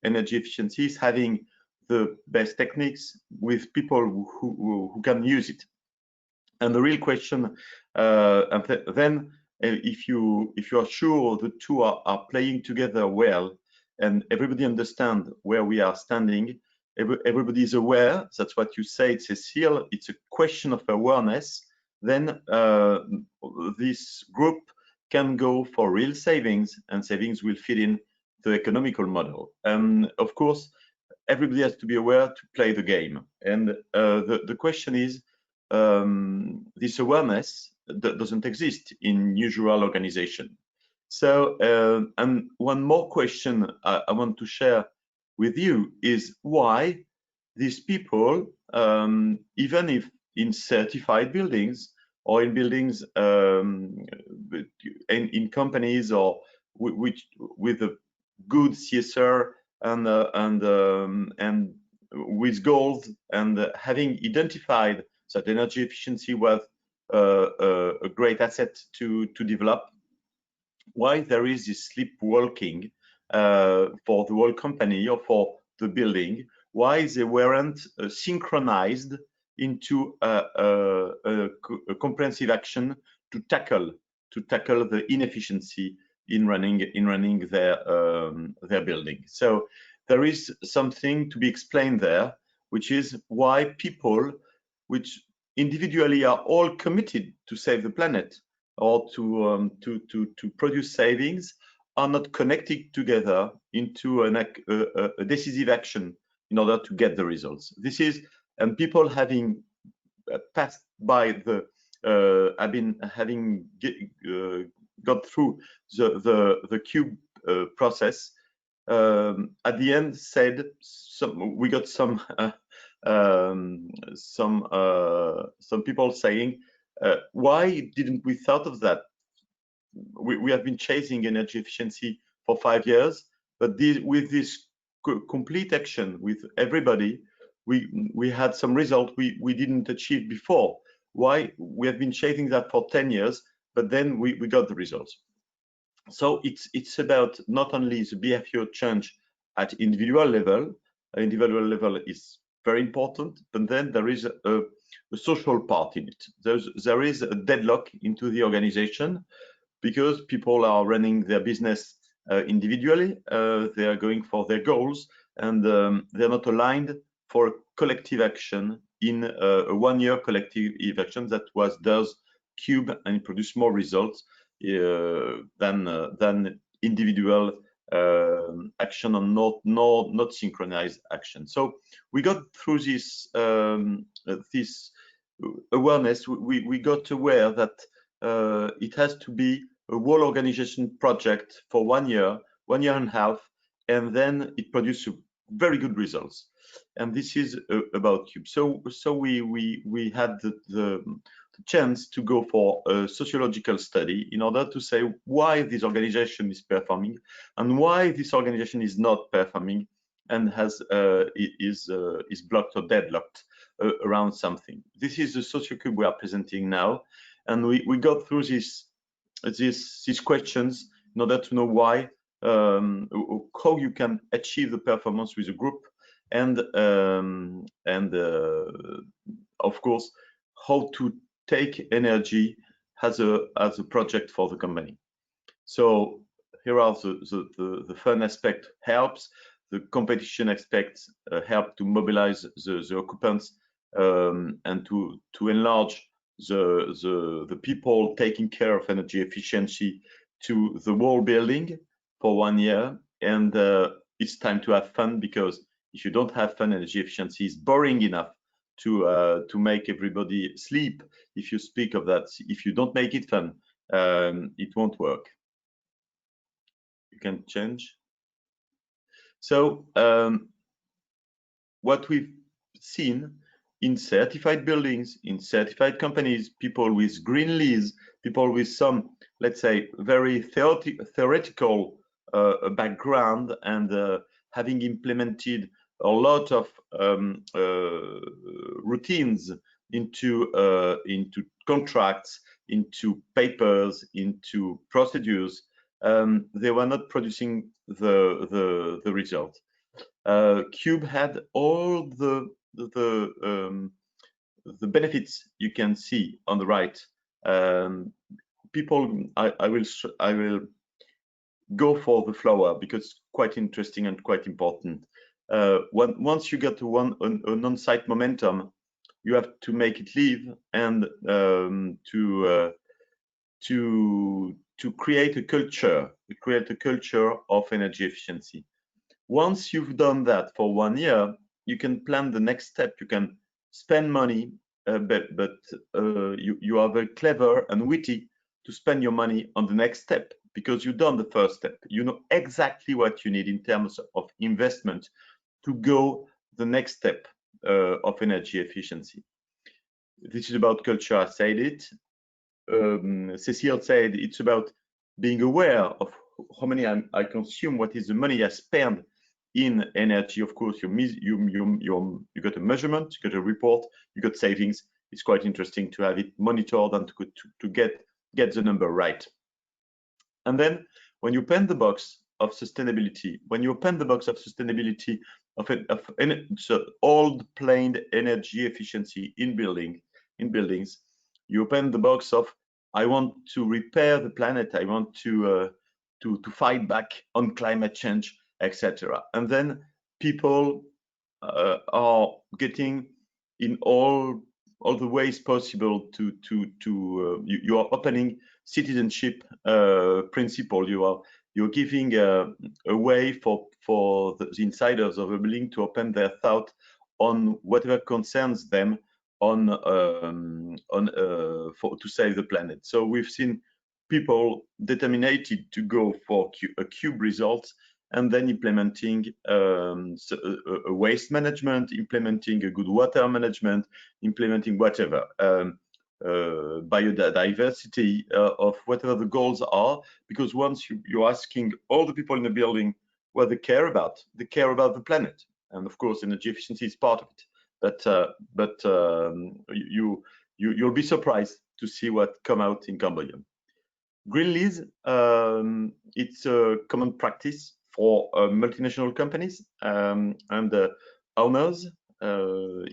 energy efficiency is having the best techniques with people who can use it. And the real question, then if you are sure the two are playing together well, and everybody understand where we are standing, everybody is aware, that's what you said, Cécile, it's a question of awareness, then this group can go for real savings, and savings will fit in the economical model. And of course, everybody has to be aware to play the game. And the question is, this awareness that doesn't exist in usual organization. So, and one more question I want to share with you is why these people, even if in certified buildings or in buildings in companies or with a good CSR and with goals, and having identified that energy efficiency was a great asset to develop, why there is this sleepwalking for the whole company or for the building, why they weren't synchronized into a comprehensive action to tackle the inefficiency in running their building. So there is something to be explained there, which is why people which individually are all committed to save the planet or to produce savings are not connected together into a decisive action in order to get the results. This is people having passed by the got through the Cube process. At the end, said we got some people saying, why didn't we thought of that? We have been chasing energy efficiency for 5 years, but with this complete action with everybody, we had some result we didn't achieve before. Why? We have been chasing that for 10 years, but then we got the results. So it's about not only the behavior change at individual level. Individual level is very important, but then there is a social part in it. There is a deadlock into the organization because people are running their business individually. They are going for their goals, and they're not aligned for collective action in a one-year collective action that does Cube and produce more results than individual action on not synchronized action. So we got through this this awareness. We got aware that it has to be a whole organization project for 1 year, 1 year and a half, and then it produces very good results. And this is about Cube. So we had the chance to go for a sociological study in order to say why this organization is performing and why this organization is not performing and is blocked or deadlocked around something. This is the SocioCube we are presenting now, and we got through these questions in order to know why, how you can achieve the performance with a group, and of course how to take energy as a project for the company. So here are the fun aspect helps, the competition aspects help to mobilize the occupants and to enlarge the people taking care of energy efficiency to the whole building for 1 year. And it's time to have fun, because if you don't have fun, energy efficiency is boring enough to make everybody sleep. If you speak of that, if you don't make it fun, it won't work. You can change. So what we've seen in certified buildings, in certified companies, people with green lease, people with some, let's say, very theoretical background, and having implemented a lot of routines into contracts, into papers, into procedures, they were not producing the result. Cube had all the benefits you can see on the right. People, I will go for the flower because it's quite interesting and quite important. Once you get to an on-site momentum, you have to make it live, and to create a culture of energy efficiency. Once you've done that for 1 year, you can plan the next step. You can spend money, but you are very clever and witty to spend your money on the next step, because you've done the first step. You know exactly what you need in terms of investment to go the next step of energy efficiency. This is about culture. I said it. Cécile said it's about being aware of how many I consume, what is the money I spend in energy. Of course, you got a measurement, you got a report, you got savings. It's quite interesting to have it monitored and to get the number right. And then when you open the box of sustainability, so old plain energy efficiency in buildings, you open the box of, I want to repair the planet. I want to fight back on climate change, etc. And then people are getting in all the ways possible to you are opening citizenship principle. You're giving a way for the insiders of Uberlink to open their thought on whatever concerns them to save the planet. So we've seen people determined to go for a cube result, and then implementing a waste management, implementing a good water management, implementing whatever, biodiversity, of whatever the goals are, because once you're asking all the people in the building what they care about the planet. And of course, energy efficiency is part of it. But you'll be surprised to see what come out in Cambodia. Green lease, it's a common practice for multinational companies and owners,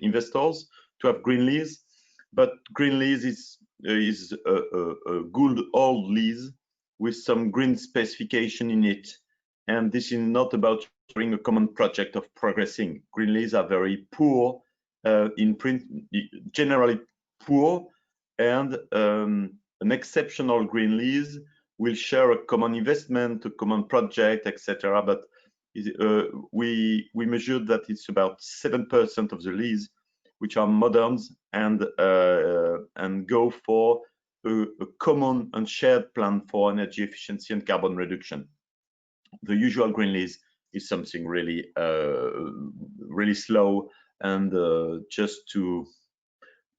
investors, to have green lease. But green lease is a good old lease with some green specification in it. And this is not about doing a common project of progressing. Green leases are very poor, generally poor, and an exceptional green lease will share a common investment, a common project, etc. But we measured that it's about 7% of the lease which are moderns and go for a common and shared plan for energy efficiency and carbon reduction. The usual green lease is something really really slow, and just to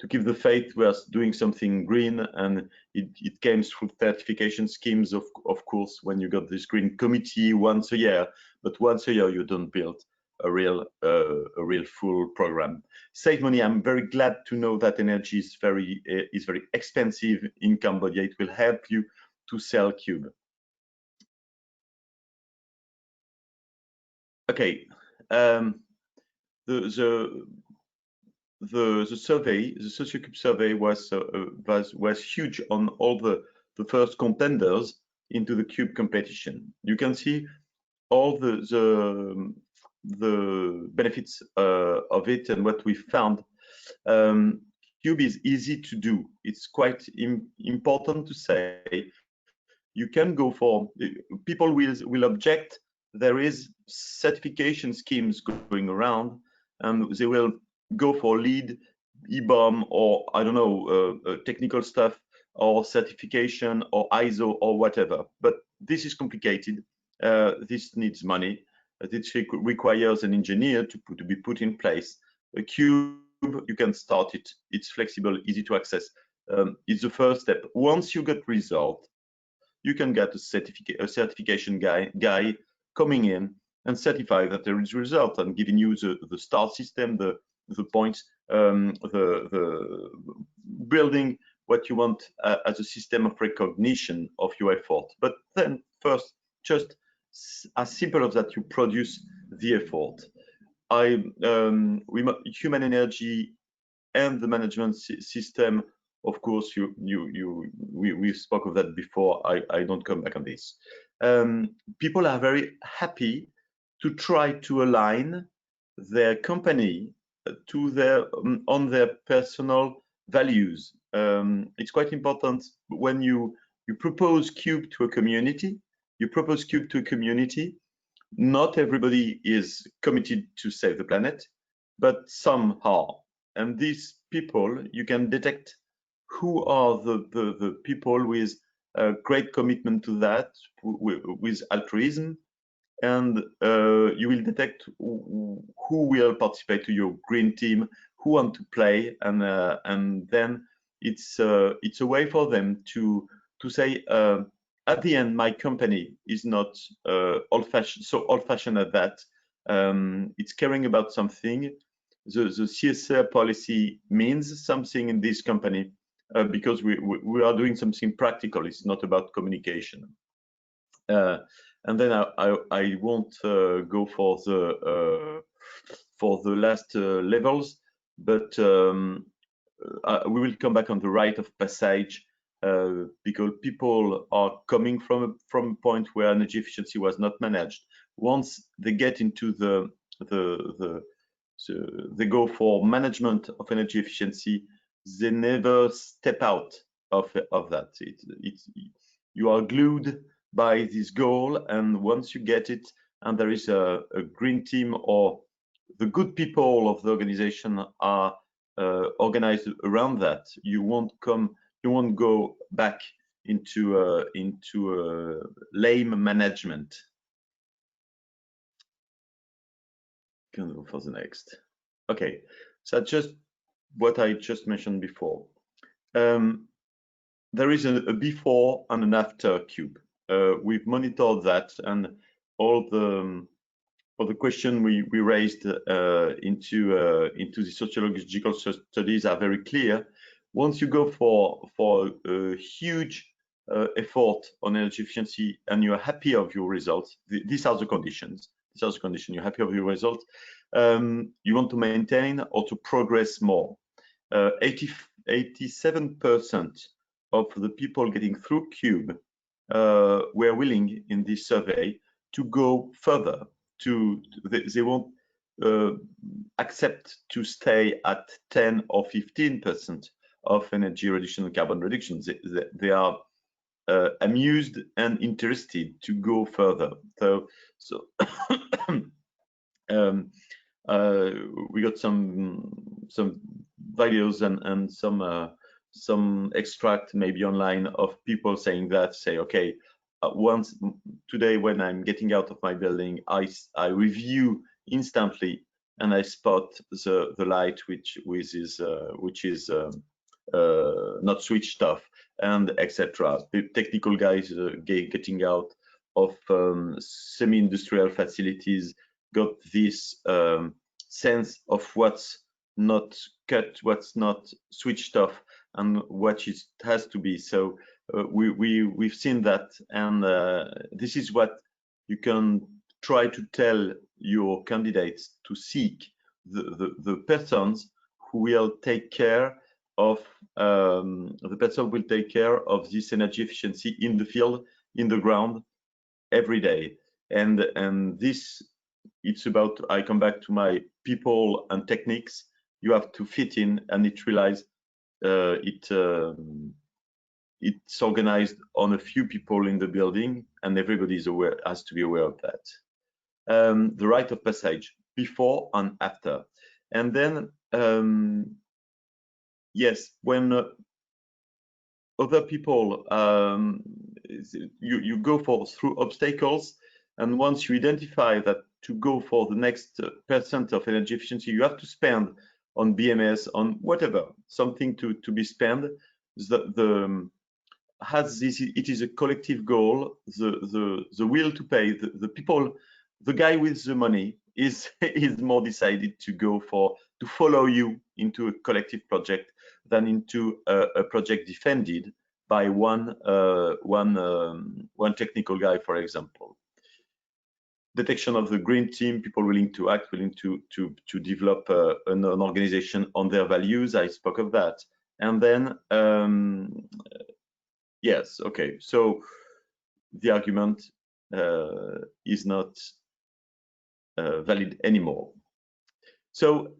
give the faith we are doing something green, and it came through certification schemes, of course, when you got this green committee once a year, but once a year you don't build a real full program. Save money. I'm very glad to know that energy is very expensive in Cambodia. It will help you to sell cube. Okay, the survey, the SocioCube survey was huge on all the first contenders into the cube competition. You can see all the benefits of it and what we found. Cube is easy to do. It's quite important to say. You can go for, people will object. There is certification schemes going around, and they will go for LEED, EBOM, or I don't know, technical stuff, or certification, or ISO, or whatever. But this is complicated. This needs money. It requires an engineer to be put in place. A cube, you can start it. It's flexible, easy to access. It's the first step. Once you get result, you can get a certification guy coming in and certify that there is result, and giving you the star system, the points, the building what you want as a system of recognition of your effort. But then first, just as simple as that, you produce the effort. Human energy and the management system, of course, we spoke of that before. I don't come back on this. People are very happy to try to align their company to on their personal values. It's quite important when you propose cube to a community. Not everybody is committed to save the planet, but some are. And these people, you can detect who are the people with a great commitment to that, with altruism, and you will detect who will participate to your green team, who want to play, and then it's a way for them to say, at the end, my company is not old-fashioned at that. It's caring about something. The CSR policy means something in this company, because we are doing something practical. It's not about communication. And then I won't go for the last levels, but we will come back on the rite of passage because people are coming from a point where energy efficiency was not managed. Once they get into they go for management of energy efficiency, they never step out of that. You are glued by this goal, and once you get it, and there is a green team, or the good people of the organization are organized around that, you won't go back into lame management. Can go for the next. Okay, so just what I just mentioned before. There is a before and an after cube. We've monitored that, and all the question we raised into the sociological studies are very clear. Once you go for a huge effort on energy efficiency and you are happy of your results, these are the conditions. These are the conditions. You're happy of your results. You want to maintain or to progress more. 87% of the people getting through CUBE were willing in this survey to go further. They won't accept to stay at 10 or 15% of energy reduction and carbon reduction. They are amused and interested to go further. So we got some videos and some extract maybe online of people saying that, okay, once today when I'm getting out of my building, I review instantly and I spot the light which is not switched off, and etc. The technical guys getting out of semi-industrial facilities got this sense of what's not cut, what's not switched off, and what it has to be. So we've seen that, and this is what you can try to tell your candidates to seek the persons who will take care of this energy efficiency in the field, in the ground, every day. And this, it's about, I come back to my people and techniques. You have to fit in, and it relies it's organized on a few people in the building, and everybody is aware, has to be aware of that. The rite of passage, before and after. And then yes, when other people you go through obstacles, and once you identify that to go for the next percent of energy efficiency, you have to spend on BMS, on whatever, something to be spent. It is a collective goal. The will to pay, the people, the guy with the money is more decided to go to follow you into a collective project than into a project defended by one technical guy, for example. Detection of the green team, people willing to act, willing to develop an organization on their values. I spoke of that. And then yes, okay, so the argument is not valid anymore. So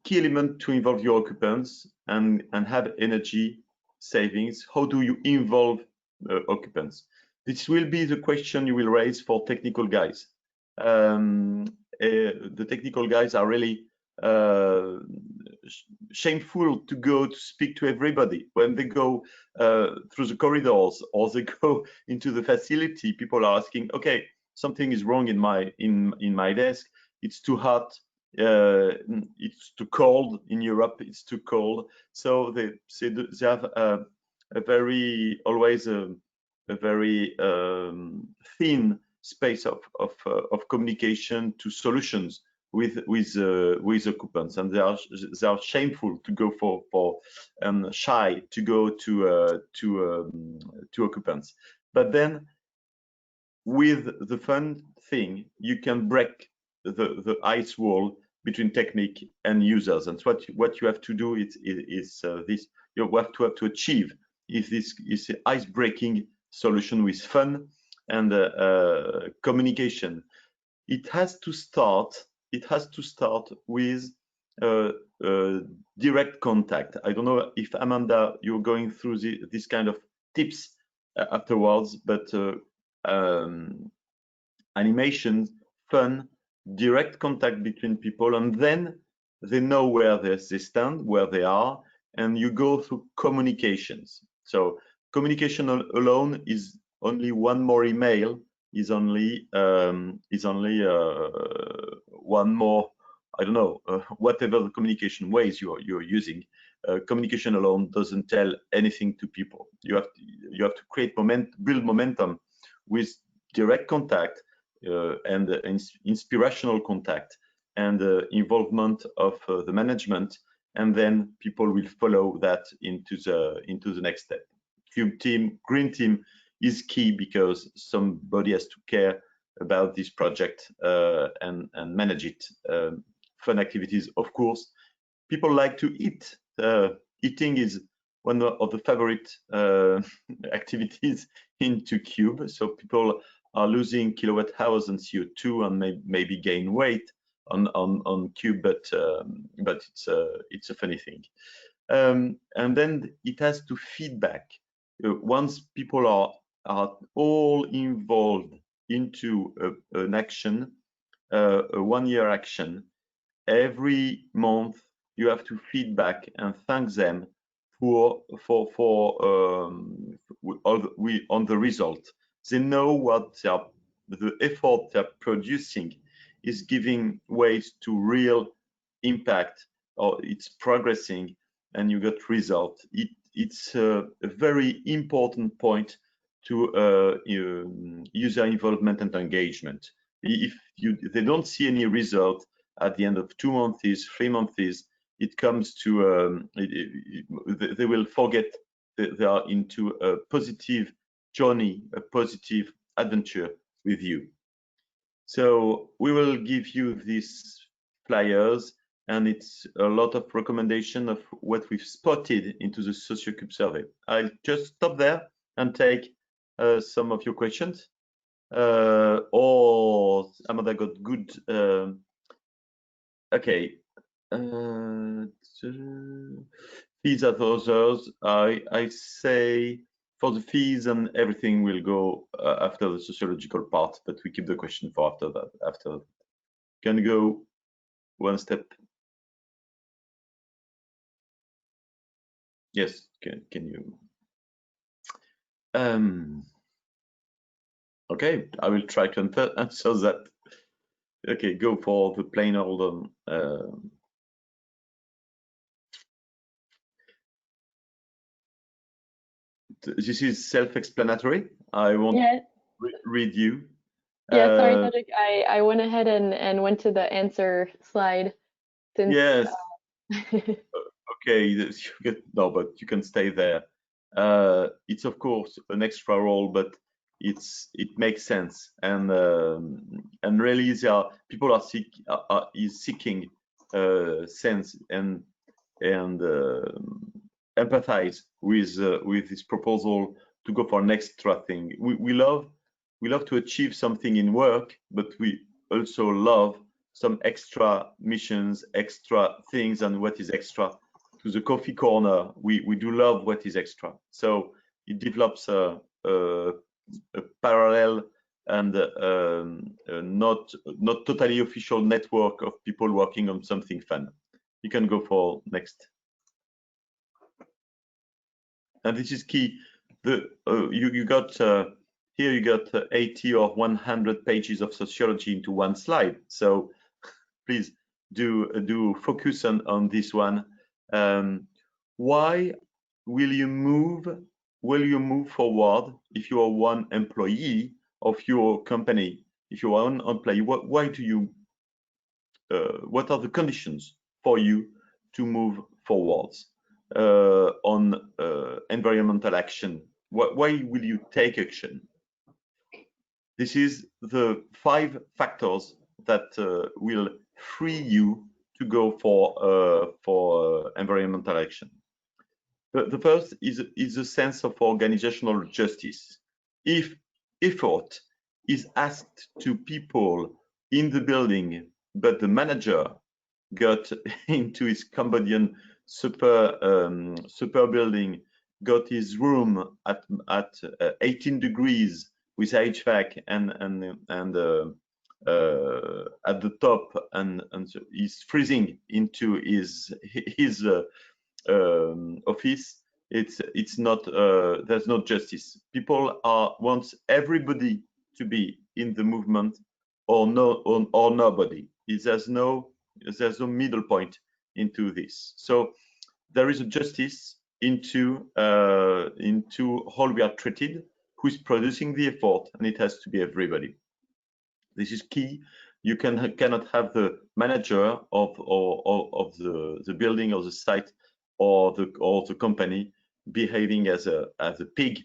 key element to involve your occupants and have energy savings. How do you involve occupants? This will be the question you will raise for technical guys. The technical guys are really shameful to go to speak to everybody. When they go through the corridors or they go into the facility, people are asking, okay, something is wrong in my desk. It's too hot. It's too cold in Europe. It's too cold. So they have a very thin space of communication to solutions with occupants, and they are shameful to go for and shy to go to occupants. But then with the fun thing, you can break the ice wall between technique and users. And what you have to do is this: you have to achieve is this is an ice-breaking solution with fun and communication. It has to start with direct contact. I don't know if Amanda, you're going through this kind of tips afterwards, but animation, fun, direct contact between people, and then they know where they stand, where they are, and you go through communications. So communication alone is only one more email, is only one more, I don't know, whatever the communication ways you're using. Communication alone doesn't tell anything to people. You have to create build momentum with direct contact and inspirational contact and involvement of the management, and then people will follow that into the next step. Cube team, green team is key because somebody has to care about this project and manage it. Fun activities, of course. People like to eat. Eating is one of the favorite activities into Cube. So people are losing kilowatt hours and CO2 and maybe gain weight on Cube, but it's a funny thing. And then it has to feedback. Once people are all involved into an action, a one-year action, every month you have to feedback and thank them on the result. They know what the effort they're producing is giving ways to real impact, or it's progressing, and you get result. It's a very important point to user involvement and engagement. If they don't see any result at the end of 2 months, 3 months, it comes to they will forget that they are into a positive journey, a positive adventure with you. So we will give you these flyers, and it's a lot of recommendation of what we've spotted into the SocioCube survey. I'll just stop there and take some of your questions. Or Amanda got good. Okay. Fees at others. I say for the fees and everything will go after the sociological part, but we keep the question for after that. After can you go one step? Yes. Can you? Okay, I will try to answer that. Okay, go for the plain old. This is self-explanatory. I won't read you. Yeah, sorry, Cedric. I went ahead and went to the answer slide. Since, yes. Okay. No, but you can stay there. It's of course an extra role, but it makes sense, and really people are seeking sense and empathize with this proposal to go for an extra thing. We love to achieve something in work, but we also love some extra missions, extra things, and what is extra. To the coffee corner, we do love what is extra. So it develops a parallel and not totally official network of people working on something fun. You can go for next. And this is key. You got here you got 80 or 100 pages of sociology into one slide. So please do focus on this one. Why will you move forward if you are one employee of your company? If you are an employee, why do you? What are the conditions for you to move forwards on environmental action? Why will you take action? This is the 5 factors that will free you to go for environmental action. The first is a sense of organizational justice. If effort is asked to people in the building, but the manager got into his Cambodian super building, got his room at 18 degrees with HVAC and at the top, and so he's freezing into his office. It's not there's no justice. People wants everybody to be in the movement, or nobody. There's no middle point into this. So there is a justice into how we are treated, who is producing the effort, and it has to be everybody. This is key. You cannot have the manager of the building or the site or the company behaving as a pig,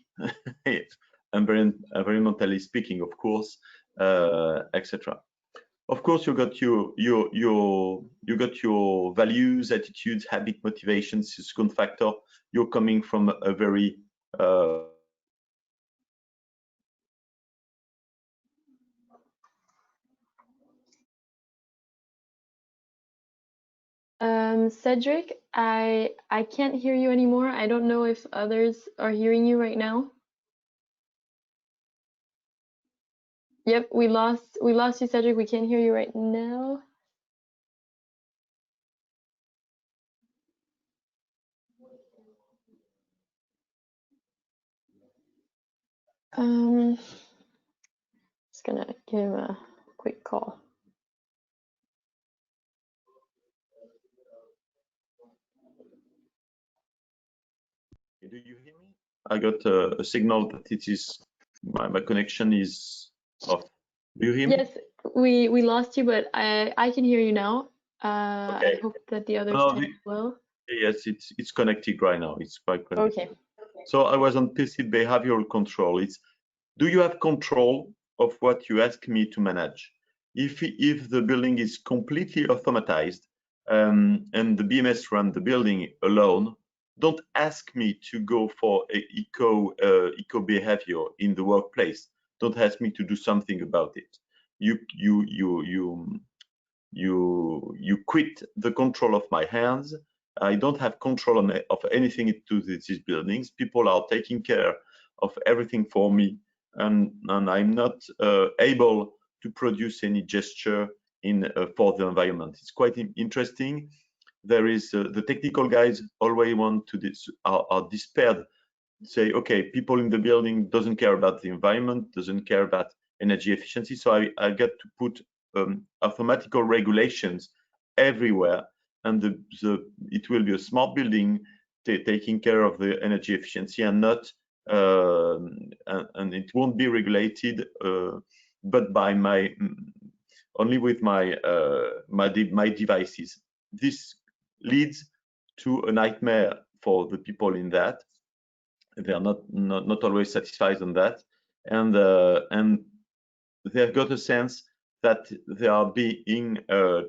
environmentally speaking, of course, etc. Of course, you got your values, attitudes, habit, motivations, second factor. You're coming from a very Cedric, I can't hear you anymore. I don't know if others are hearing you right now. Yep, we lost you, Cedric. We can't hear you right now. Just gonna give him a quick call. Do you hear me? I got a signal that it is my connection is off. Do you hear me? Yes, we lost you, but I can hear you now. Okay. I hope that the others can as well. Yes, it's connected right now. It's quite connected. Okay. So I was on implicit behavioral control. It's, do you have control of what you ask me to manage? If the building is completely automatized and the BMS run the building alone, don't ask me to go for eco behavior in the workplace. Don't ask me to do something about it. You quit the control of my hands. I don't have control of anything to these buildings. People are taking care of everything for me, and I'm not able to produce any gesture for the environment. It's quite interesting. There is the technical guys always want to are despaired, say, okay, people in the building doesn't care about the environment, doesn't care about energy efficiency, so I got to put automatical regulations everywhere, and it will be a smart building taking care of the energy efficiency, and not and it won't be regulated but by only with my devices. This leads to a nightmare for the people in that. They are not always satisfied on that, and they've got a sense that they are being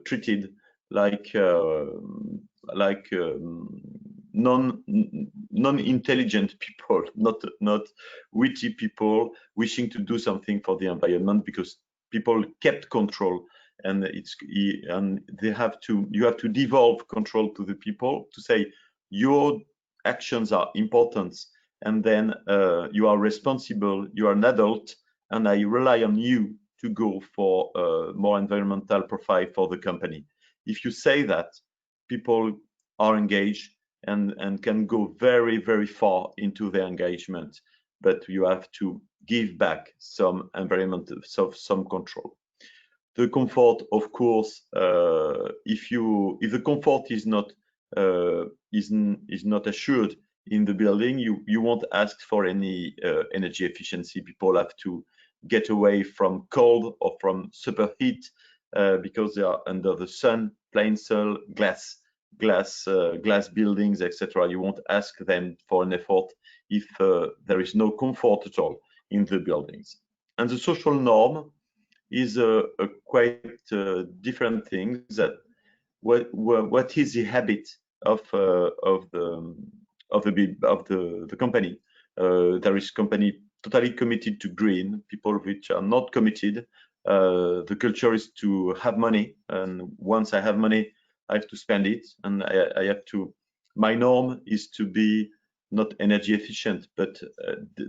treated like non-intelligent people, not witty people wishing to do something for the environment, because people kept control, and you have to devolve control to the people, to say your actions are important, and then you are responsible, you are an adult, and I rely on you to go for more environmental profile for the company. If you say that, people are engaged and can go very, very far into their engagement, but you have to give back some environmental, some control. The comfort, of course, if the comfort is not assured in the building, you won't ask for any energy efficiency. People have to get away from cold or from super heat because they are under the sun, plain cell, glass buildings, etc. You won't ask them for an effort if there is no comfort at all in the buildings. And the social norm is a quite different thing. That what is the habit of the the company. There is company totally committed to green, people which are not committed. The culture is to have money, and once I have money, I have to spend it, and I have to. My norm is to be not energy efficient, but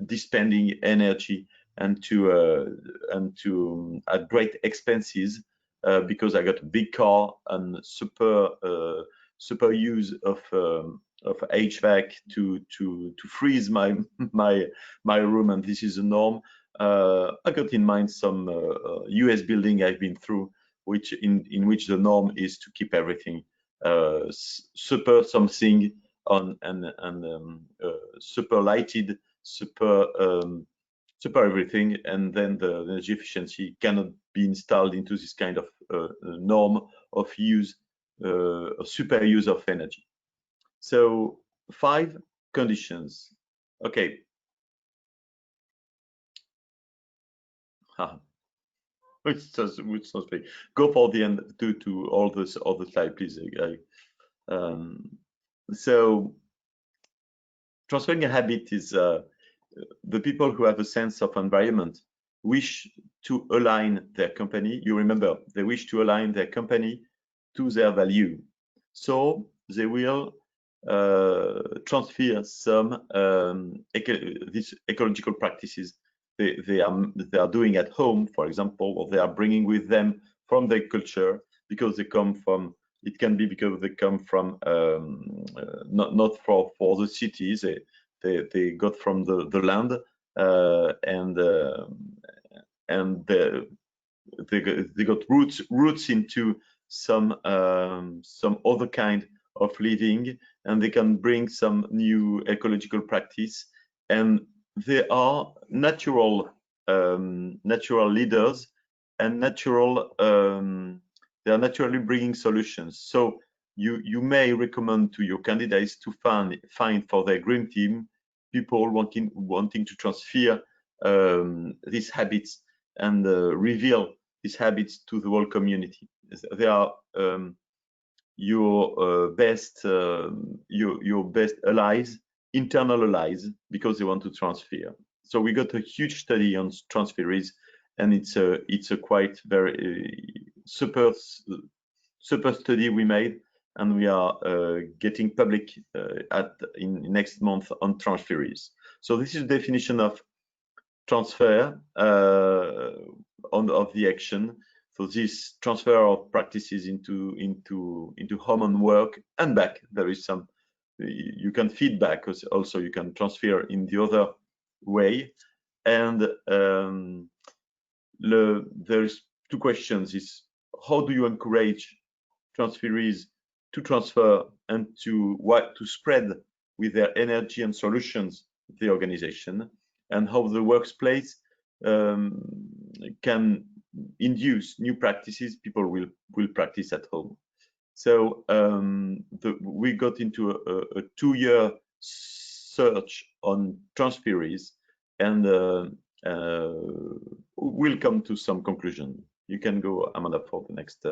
dispending energy and to at great expenses because I got a big car and super use of HVAC to freeze my room, and this is a norm. I got in mind some US building I've been through, which in which the norm is to keep everything super something on and super lighted, super everything, and then the energy efficiency cannot be installed into this kind of norm of use, super use of energy. So 5 conditions. Okay. Which does speak. Go for the end to all this other slide, please. So transferring a habit is the people who have a sense of environment wish to align their company. You remember, they wish to align their company to their value. So they will transfer some these ecological practices they are doing at home, for example, or they are bringing with them from their culture because they come from. It can be because they come from not for the cities. They got from the land and they got roots into some other kind of living, and they can bring some new ecological practice, and they are natural leaders and they are naturally bringing solutions. So you may recommend to your candidates to find for their green team people wanting to transfer these habits and reveal these habits to the whole community. They are your best allies, internal allies, because they want to transfer. So we got a huge study on transferees, and it's a quite very super study we made, and we are getting public in next month on transferees. So this is the definition of transfer of the action. So this transfer of practices into home and work and back. There is some you can feedback, also you can transfer in the other way. And there's 2 questions: is how do you encourage transferees to transfer and to spread with their energy and solutions the organization, and how the workplace can induce new practices people will practice at home. So we got into a 2-year search on transferees, and we'll come to some conclusion. You can go, Amanda, for the next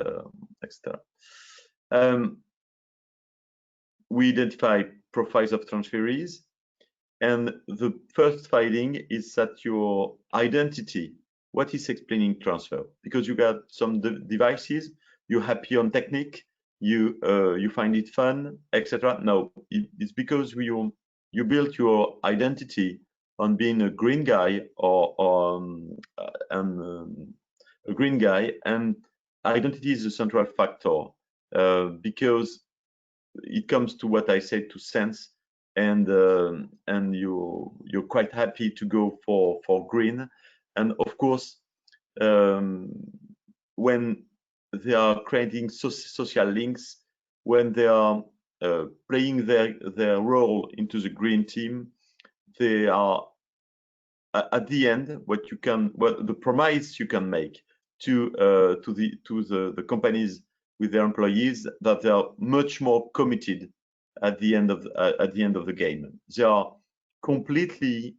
we identify profiles of transferees, and the first finding is that your identity, what is explaining transfer, because you got some devices, you're happy on technique, you find it fun, etc. No, it's because you built your identity on being a green guy or a green guy, and identity is a central factor because it comes to what I said, to sense, and you're quite happy to go for green. And of course, when they are creating social links, when they are playing their role into the green team, they are at the end the promise you can make to the companies with their employees, that they are much more committed at the end of the game. They are completely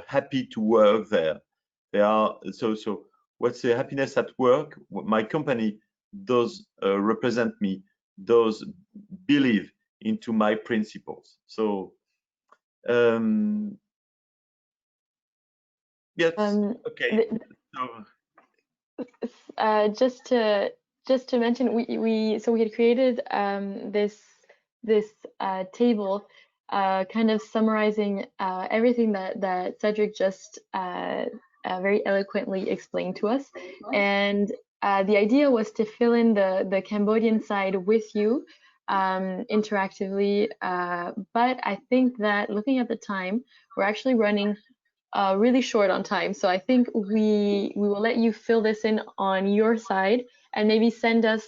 happy to work there. They are so what's the happiness at work? My company does represent me, does believe into my principles. So Yes. Okay. Just to mention, we had created this table, kind of summarizing everything that Cedric just very eloquently explained to us, and the idea was to fill in the Cambodian side with you interactively, but I think that looking at the time, we're actually running really short on time. So I think we will let you fill this in on your side and maybe send us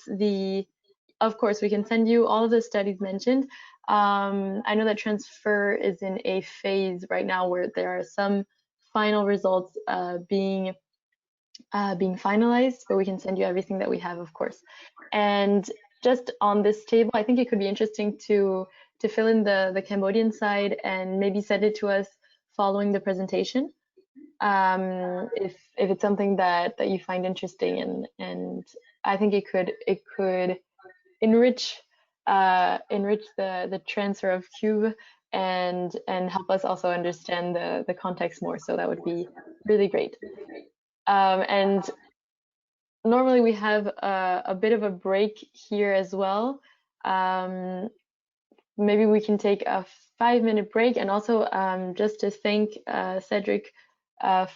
of course, we can send you all of the studies mentioned. I know that transfer is in a phase right now where there are some final results being finalized, but we can send you everything that we have, of course. And just on this table, I think it could be interesting to fill in the Cambodian side and maybe send it to us following the presentation, if it's something that you find interesting, and I think it could enrich the transfer of Cube and help us also understand the context more. So that would be really great. And normally we have a bit of a break here as well. Maybe we can take a 5-minute break, and also just to thank Cedric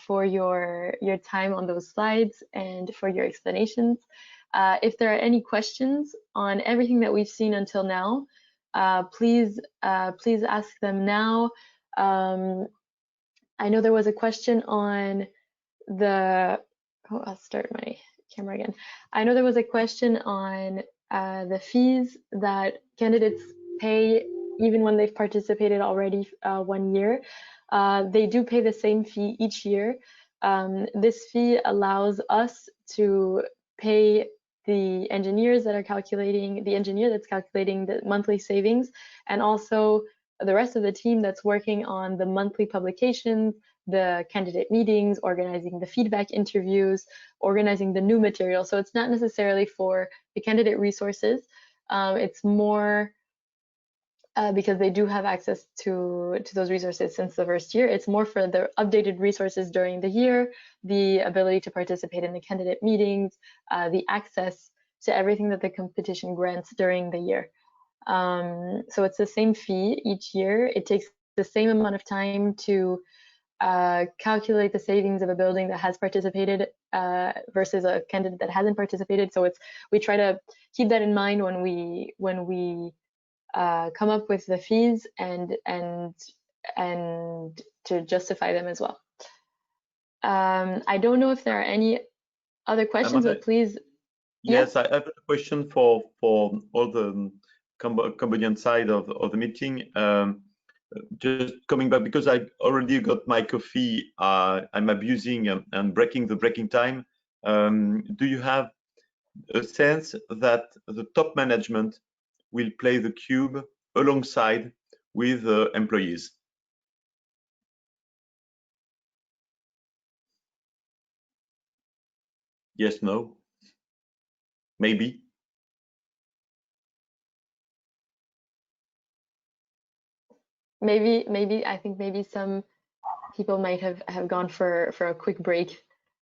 for your time on those slides and for your explanations. If there are any questions on everything that we've seen until now, please ask them now. I know there was a question on I'll start my camera again. I know there was a question on the fees that candidates pay even when they've participated already 1 year. They do pay the same fee each year. This fee allows us to pay the engineers that are calculating, the engineer that's calculating the monthly savings, and also the rest of the team that's working on the monthly publications, the candidate meetings, organizing the feedback interviews, organizing the new material. So it's not necessarily for the candidate resources. It's more because they do have access to those resources since the first year. It's more for the updated resources during the year, the ability to participate in the candidate meetings, the access to everything that the competition grants during the year. So it's the same fee each year. It takes the same amount of time to calculate the savings of a building that has participated versus a candidate that hasn't participated. So we try to keep that in mind when we come up with the fees and to justify them as well. I don't know if there are any other questions, but please. Yes, I have a question for all the Cambodian side of the meeting. Just coming back, because I already got my coffee, I'm abusing and breaking the breaking time. Do you have a sense that the top management will play the Cube alongside with the employees? Yes, no, maybe. Maybe I think maybe some people might have gone for a quick break.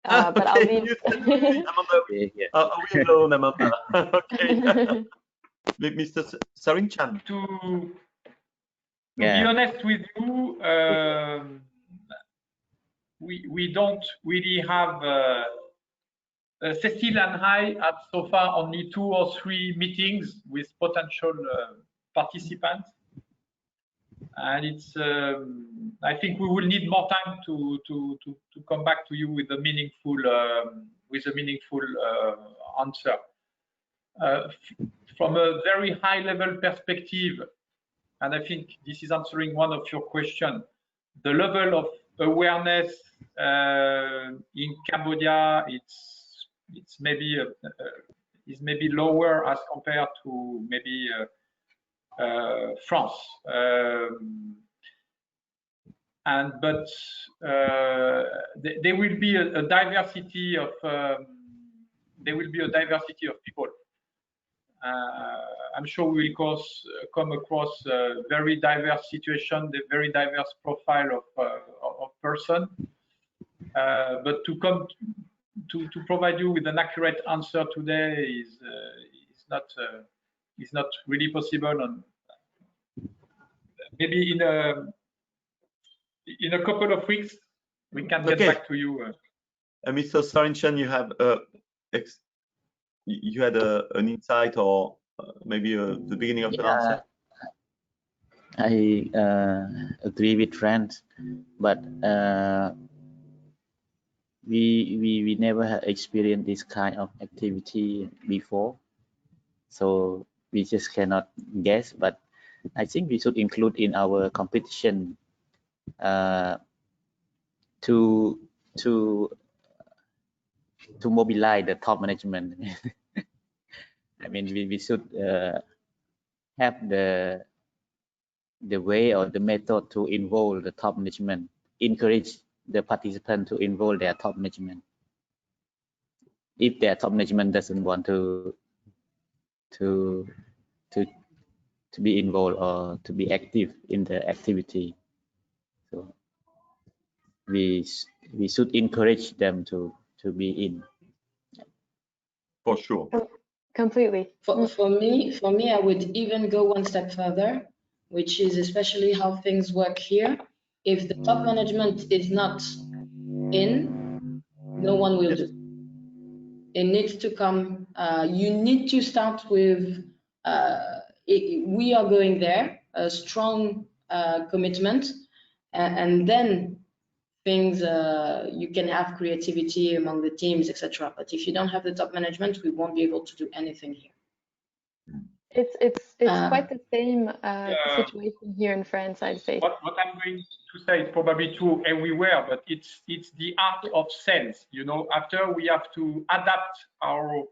But I'll leave. Are we alone, Amanda? Okay. Mr. Sarin-chan. To be honest with you, we don't really have. Cécile and I had so far only 2 or 3 meetings with potential participants, and it's. I think we will need more time to come back to you with a meaningful answer. From a very high level perspective, and I think this is answering one of your questions, the level of awareness in Cambodia it's maybe is maybe lower as compared to maybe France. But there will be a diversity of people. I'm sure we will come across very diverse situation, the very diverse profile of person. But to provide you with an accurate answer today is not really possible. And maybe in a couple of weeks we can get back to you. Mr. Sorensen, you had an insight or maybe the beginning of the answer. I agree with friends, but we never have experienced this kind of activity before, so we just cannot guess. But I think we should include in our competition to mobilize the top management. I mean, we should have the way or the method to involve the top management, encourage the participant to involve their top management. If their top management doesn't want to be involved or to be active in the activity, so we should encourage them to be in. For sure. Completely. For me, I would even go one step further, which is especially how things work here. If the top management is not in, no one will do. It needs to come. You need to start with, we are going there, a strong commitment, and then things, you can have creativity among the teams, etc. But if you don't have the top management, we won't be able to do anything here. It's quite the same situation here in France, I'd say. What I'm going to say is probably true everywhere, but it's the art of sales. You know, after we have to adapt our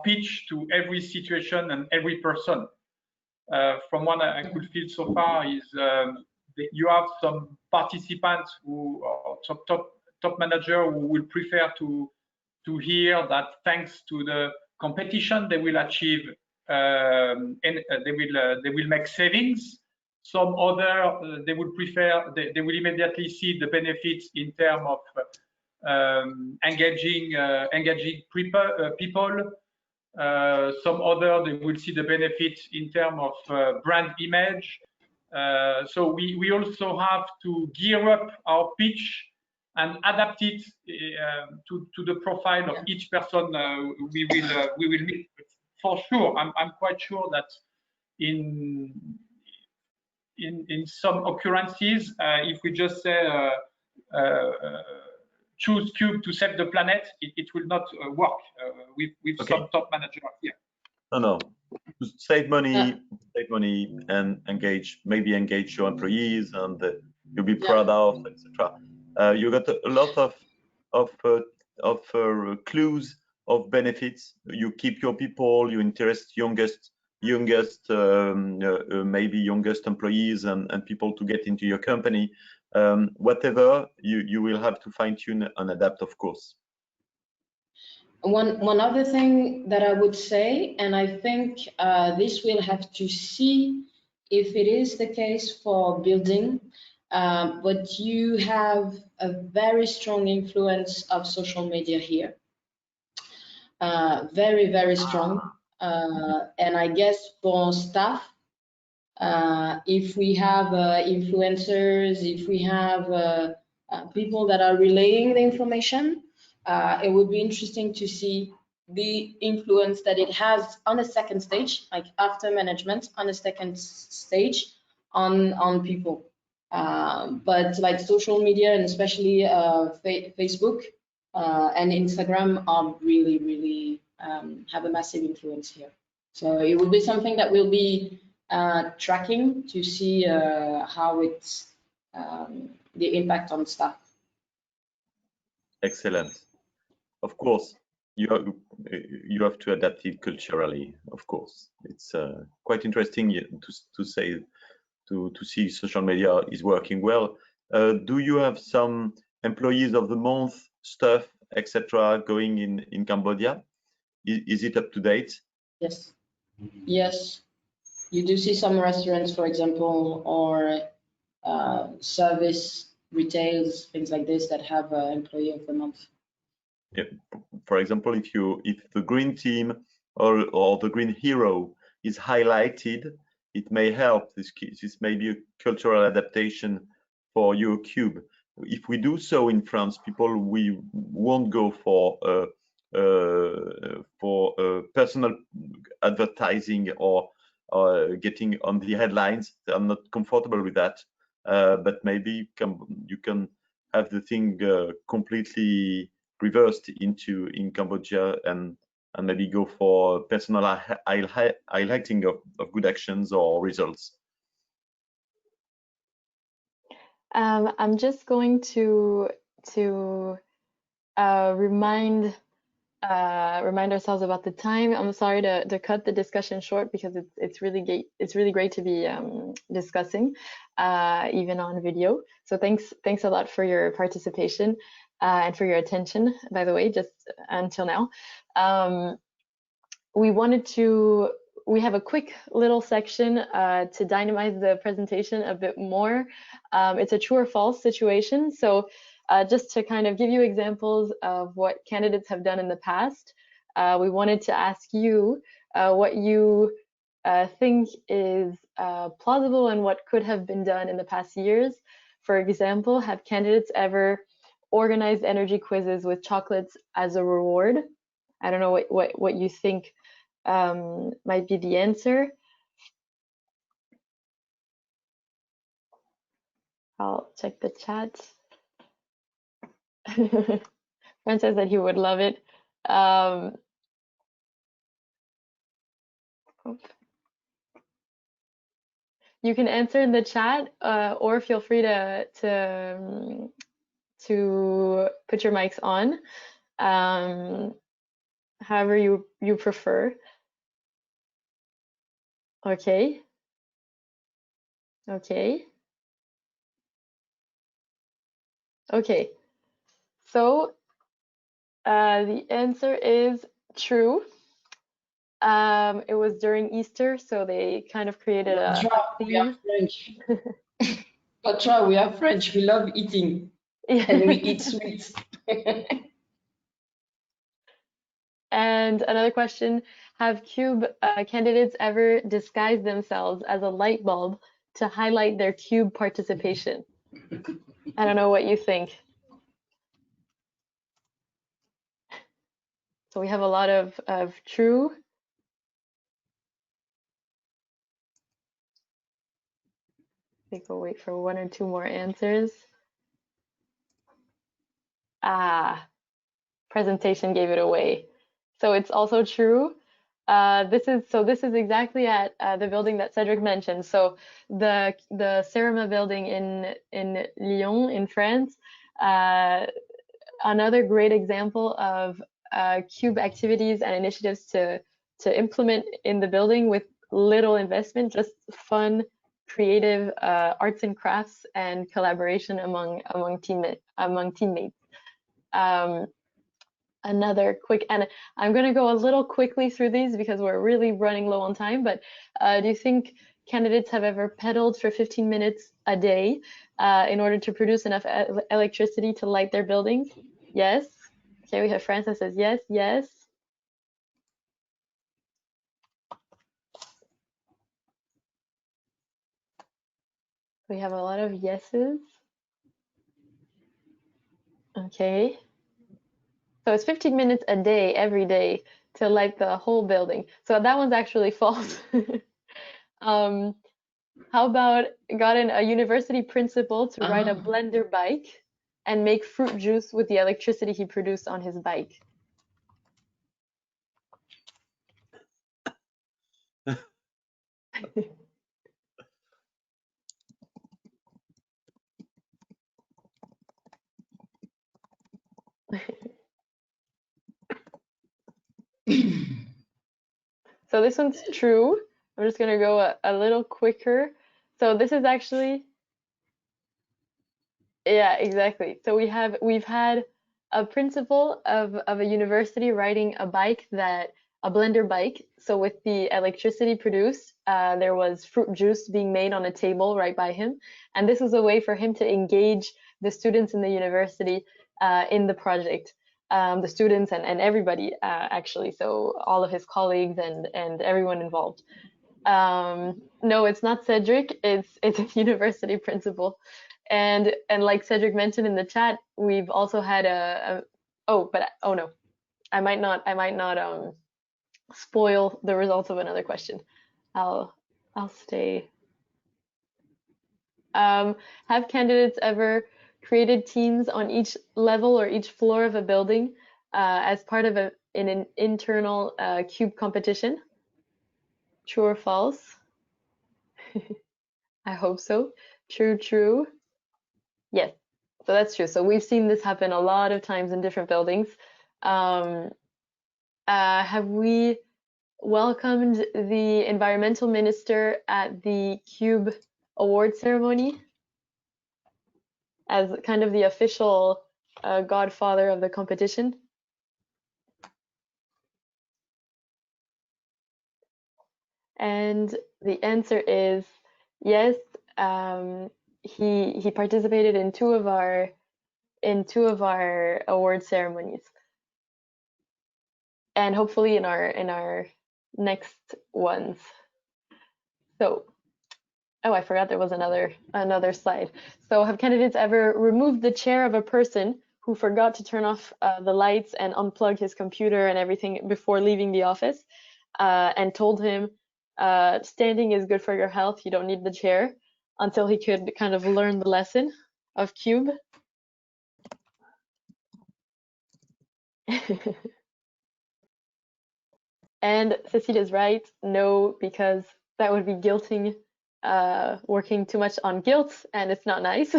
pitch to every situation and every person. From what I could feel so far is you have some participants who are some top manager who will prefer to hear that thanks to the competition they will achieve and they will make savings. Some other they will prefer they will immediately see the benefits in terms of engaging people. Some other they will see the benefits in terms of brand image. So we also have to gear up our pitch and adapt it to the profile of each person we will meet. For sure, I'm quite sure that in some occurrences, if we just say choose Cube to save the planet, it will not work with some top manager here. No. To save money and engage your employees, and you'll be proud of, etc. You got a lot of clues of benefits. You keep your people, you interest youngest maybe youngest employees and people to get into your company. Whatever, you will have to fine tune and adapt, of course. One other thing that I would say, and I think this will have to see if it is the case for building, but you have a very strong influence of social media here. Very, very strong. And I guess for staff, if we have influencers, if we have people that are relaying the information, it would be interesting to see the influence that it has on a second stage, like after management, on a second stage on people. But like social media and especially Facebook and Instagram are really have a massive influence here. So it will be something that we'll be tracking to see how it's the impact on staff. Excellent. Of course, you have to adapt it culturally. Of course, it's quite interesting to see social media is working well. Do you have some employees of the month stuff, etc., going in Cambodia? Is it up to date? Yes. Yes, you do see some restaurants, for example, or service, retails, things like this that have employee of the month. Yeah. For example, if the green team or the green hero is highlighted, it may help. This may be a cultural adaptation for Eurocube. If we do so in France, we won't go for personal advertising or getting on the headlines. I'm not comfortable with that. But maybe you can have the thing completely reversed in Cambodia and maybe go for personal highlighting of good actions or results. I'm just going to remind ourselves about the time. I'm sorry to cut the discussion short because it's really great to be discussing even on video. So thanks a lot for your participation and for your attention, by the way, just until now. We have a quick little section to dynamize the presentation a bit more. It's a true or false situation. So just to kind of give you examples of what candidates have done in the past, we wanted to ask you what you think is plausible and what could have been done in the past years. For example, have candidates ever organized energy quizzes with chocolates as a reward? I don't know what you think might be the answer. I'll check the chat. Fran says that he would love it. You can answer in the chat, or feel free to put your mics on, however you prefer. Okay. So the answer is true. It was during Easter, so they kind of created a theme. We are French. But we are French. We love eating, and we eat sweets. And another question: have CUBE candidates ever disguised themselves as a light bulb to highlight their CUBE participation? I don't know what you think. So we have a lot of true. I think we'll wait for one or two more answers. Presentation gave it away. So it's also true. This is exactly at the building that Cedric mentioned. So the Cerema building in Lyon in France. Another great example of CUBE activities and initiatives to implement in the building with little investment, just fun, creative arts and crafts and collaboration among teammates. Another quick, and I'm going to go a little quickly through these because we're really running low on time, but do you think candidates have ever pedaled for 15 minutes a day in order to produce enough electricity to light their buildings? Yes. Okay, we have Francis says yes, yes. We have a lot of yeses. Okay. So it's 15 minutes a day, every day, to light the whole building. So that one's actually false. How about gotten a university principal to ride a blender bike and make fruit juice with the electricity he produced on his bike? So this one's true. I'm just gonna go a little quicker. So this is actually, yeah, exactly. So we've had a principal of a university riding a bike that a blender bike. So with the electricity produced, there was fruit juice being made on a table right by him. And this was a way for him to engage the students in the university in the project. The students and everybody actually, so all of his colleagues and everyone involved. No, it's not Cedric, it's a university principal. And like Cedric mentioned in the chat, we've also had oh no, I might not spoil the results of another question. I'll stay. Have candidates ever created teams on each level or each floor of a building as part of an internal cube competition? True or false? I hope so. True, true. Yes, so that's true. So we've seen this happen a lot of times in different buildings. Have we welcomed the environmental minister at the CUBE award ceremony as kind of the official godfather of the competition? And the answer is yes. He participated in two of our award ceremonies, and hopefully in our next ones. So, oh, I forgot there was another slide. So, have candidates ever removed the chair of a person who forgot to turn off the lights and unplug his computer and everything before leaving the office, and told him standing is good for your health, you don't need the chair, until he could kind of learn the lesson of CUBE? And Cécile is right, no, because that would be guilting, working too much on guilt, and it's not nice.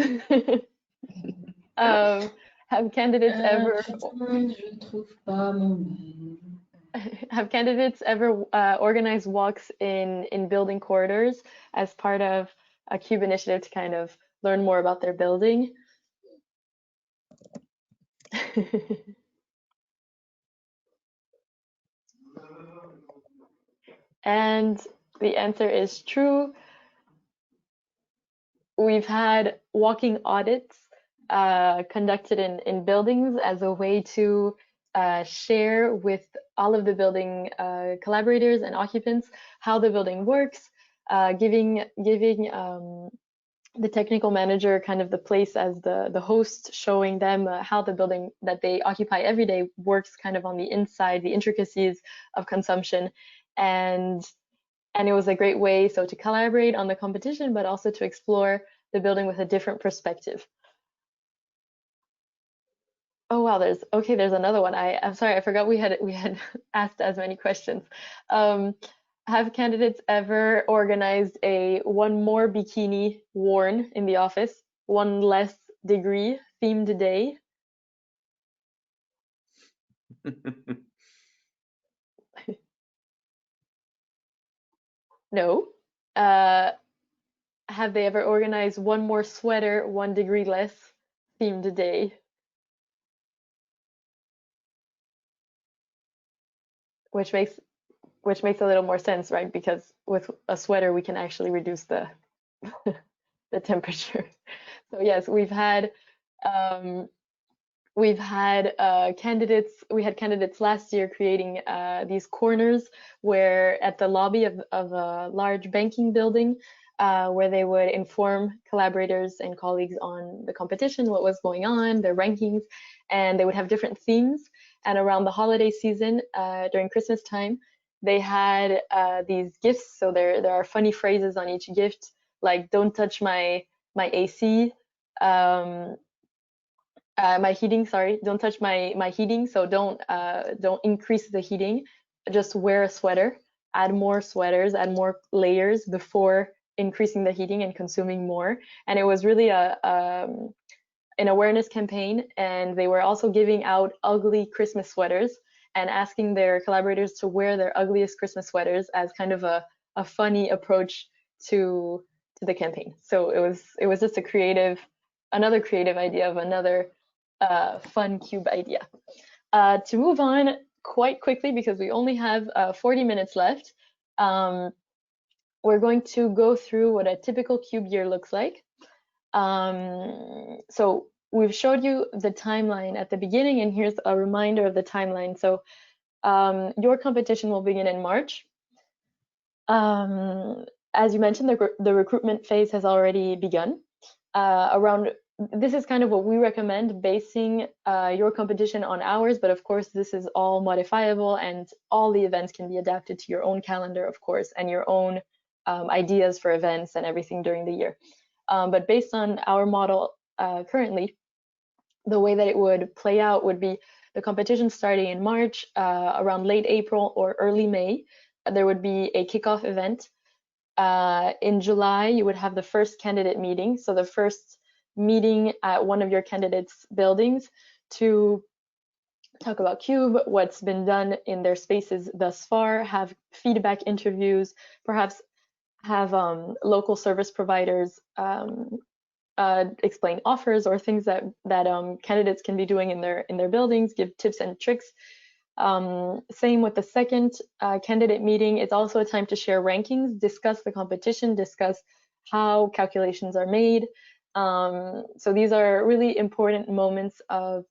Have candidates ever organized walks in building corridors as part of a CUBE initiative to kind of learn more about their building? And the answer is true. We've had walking audits conducted in buildings as a way to share with all of the building collaborators and occupants how the building works, giving the technical manager kind of the place as the host, showing them how the building that they occupy every day works kind of on the inside, the intricacies of consumption. And it was a great way so to collaborate on the competition, but also to explore the building with a different perspective. Oh wow, there's another one. I'm sorry, I forgot we had asked as many questions. Have candidates ever organized a one more bikini worn in the office, one less degree themed day? No. Have they ever organized one more sweater, 1 degree less themed day? Which makes a little more sense, right? Because with a sweater, we can actually reduce the the temperature. So yes, we've had candidates. We had candidates last year creating these corners where at the lobby of a large banking building, where they would inform collaborators and colleagues on the competition, what was going on, their rankings, and they would have different themes. And around the holiday season, during Christmas time, they had these gifts. So there are funny phrases on each gift, like "Don't touch my AC." My heating, sorry, don't touch my heating. So don't increase the heating. Just wear a sweater. Add more sweaters. Add more layers before increasing the heating and consuming more. And it was really an awareness campaign. And they were also giving out ugly Christmas sweaters and asking their collaborators to wear their ugliest Christmas sweaters as kind of a funny approach to the campaign. So it was just another creative idea of another fun CUBE idea. To move on quite quickly because we only have 40 minutes left. We're going to go through what a typical CUBE year looks like. So we've showed you the timeline at the beginning, and here's a reminder of the timeline. So your competition will begin in March. As you mentioned, the recruitment phase has already begun. This is kind of what we recommend, basing your competition on ours, but of course this is all modifiable and all the events can be adapted to your own calendar, of course, and your own ideas for events and everything during the year. But based on our model currently, the way that it would play out would be the competition starting in March, around late April or early May. There would be a kickoff event. In July, you would have the first candidate meeting. So the first meeting at one of your candidates' buildings to talk about CUBE, what's been done in their spaces thus far, have feedback interviews, perhaps have local service providers explain offers or things that candidates can be doing in their buildings, give tips and tricks. Same with the second candidate meeting. It's also a time to share rankings, discuss the competition, discuss how calculations are made. So these are really important moments of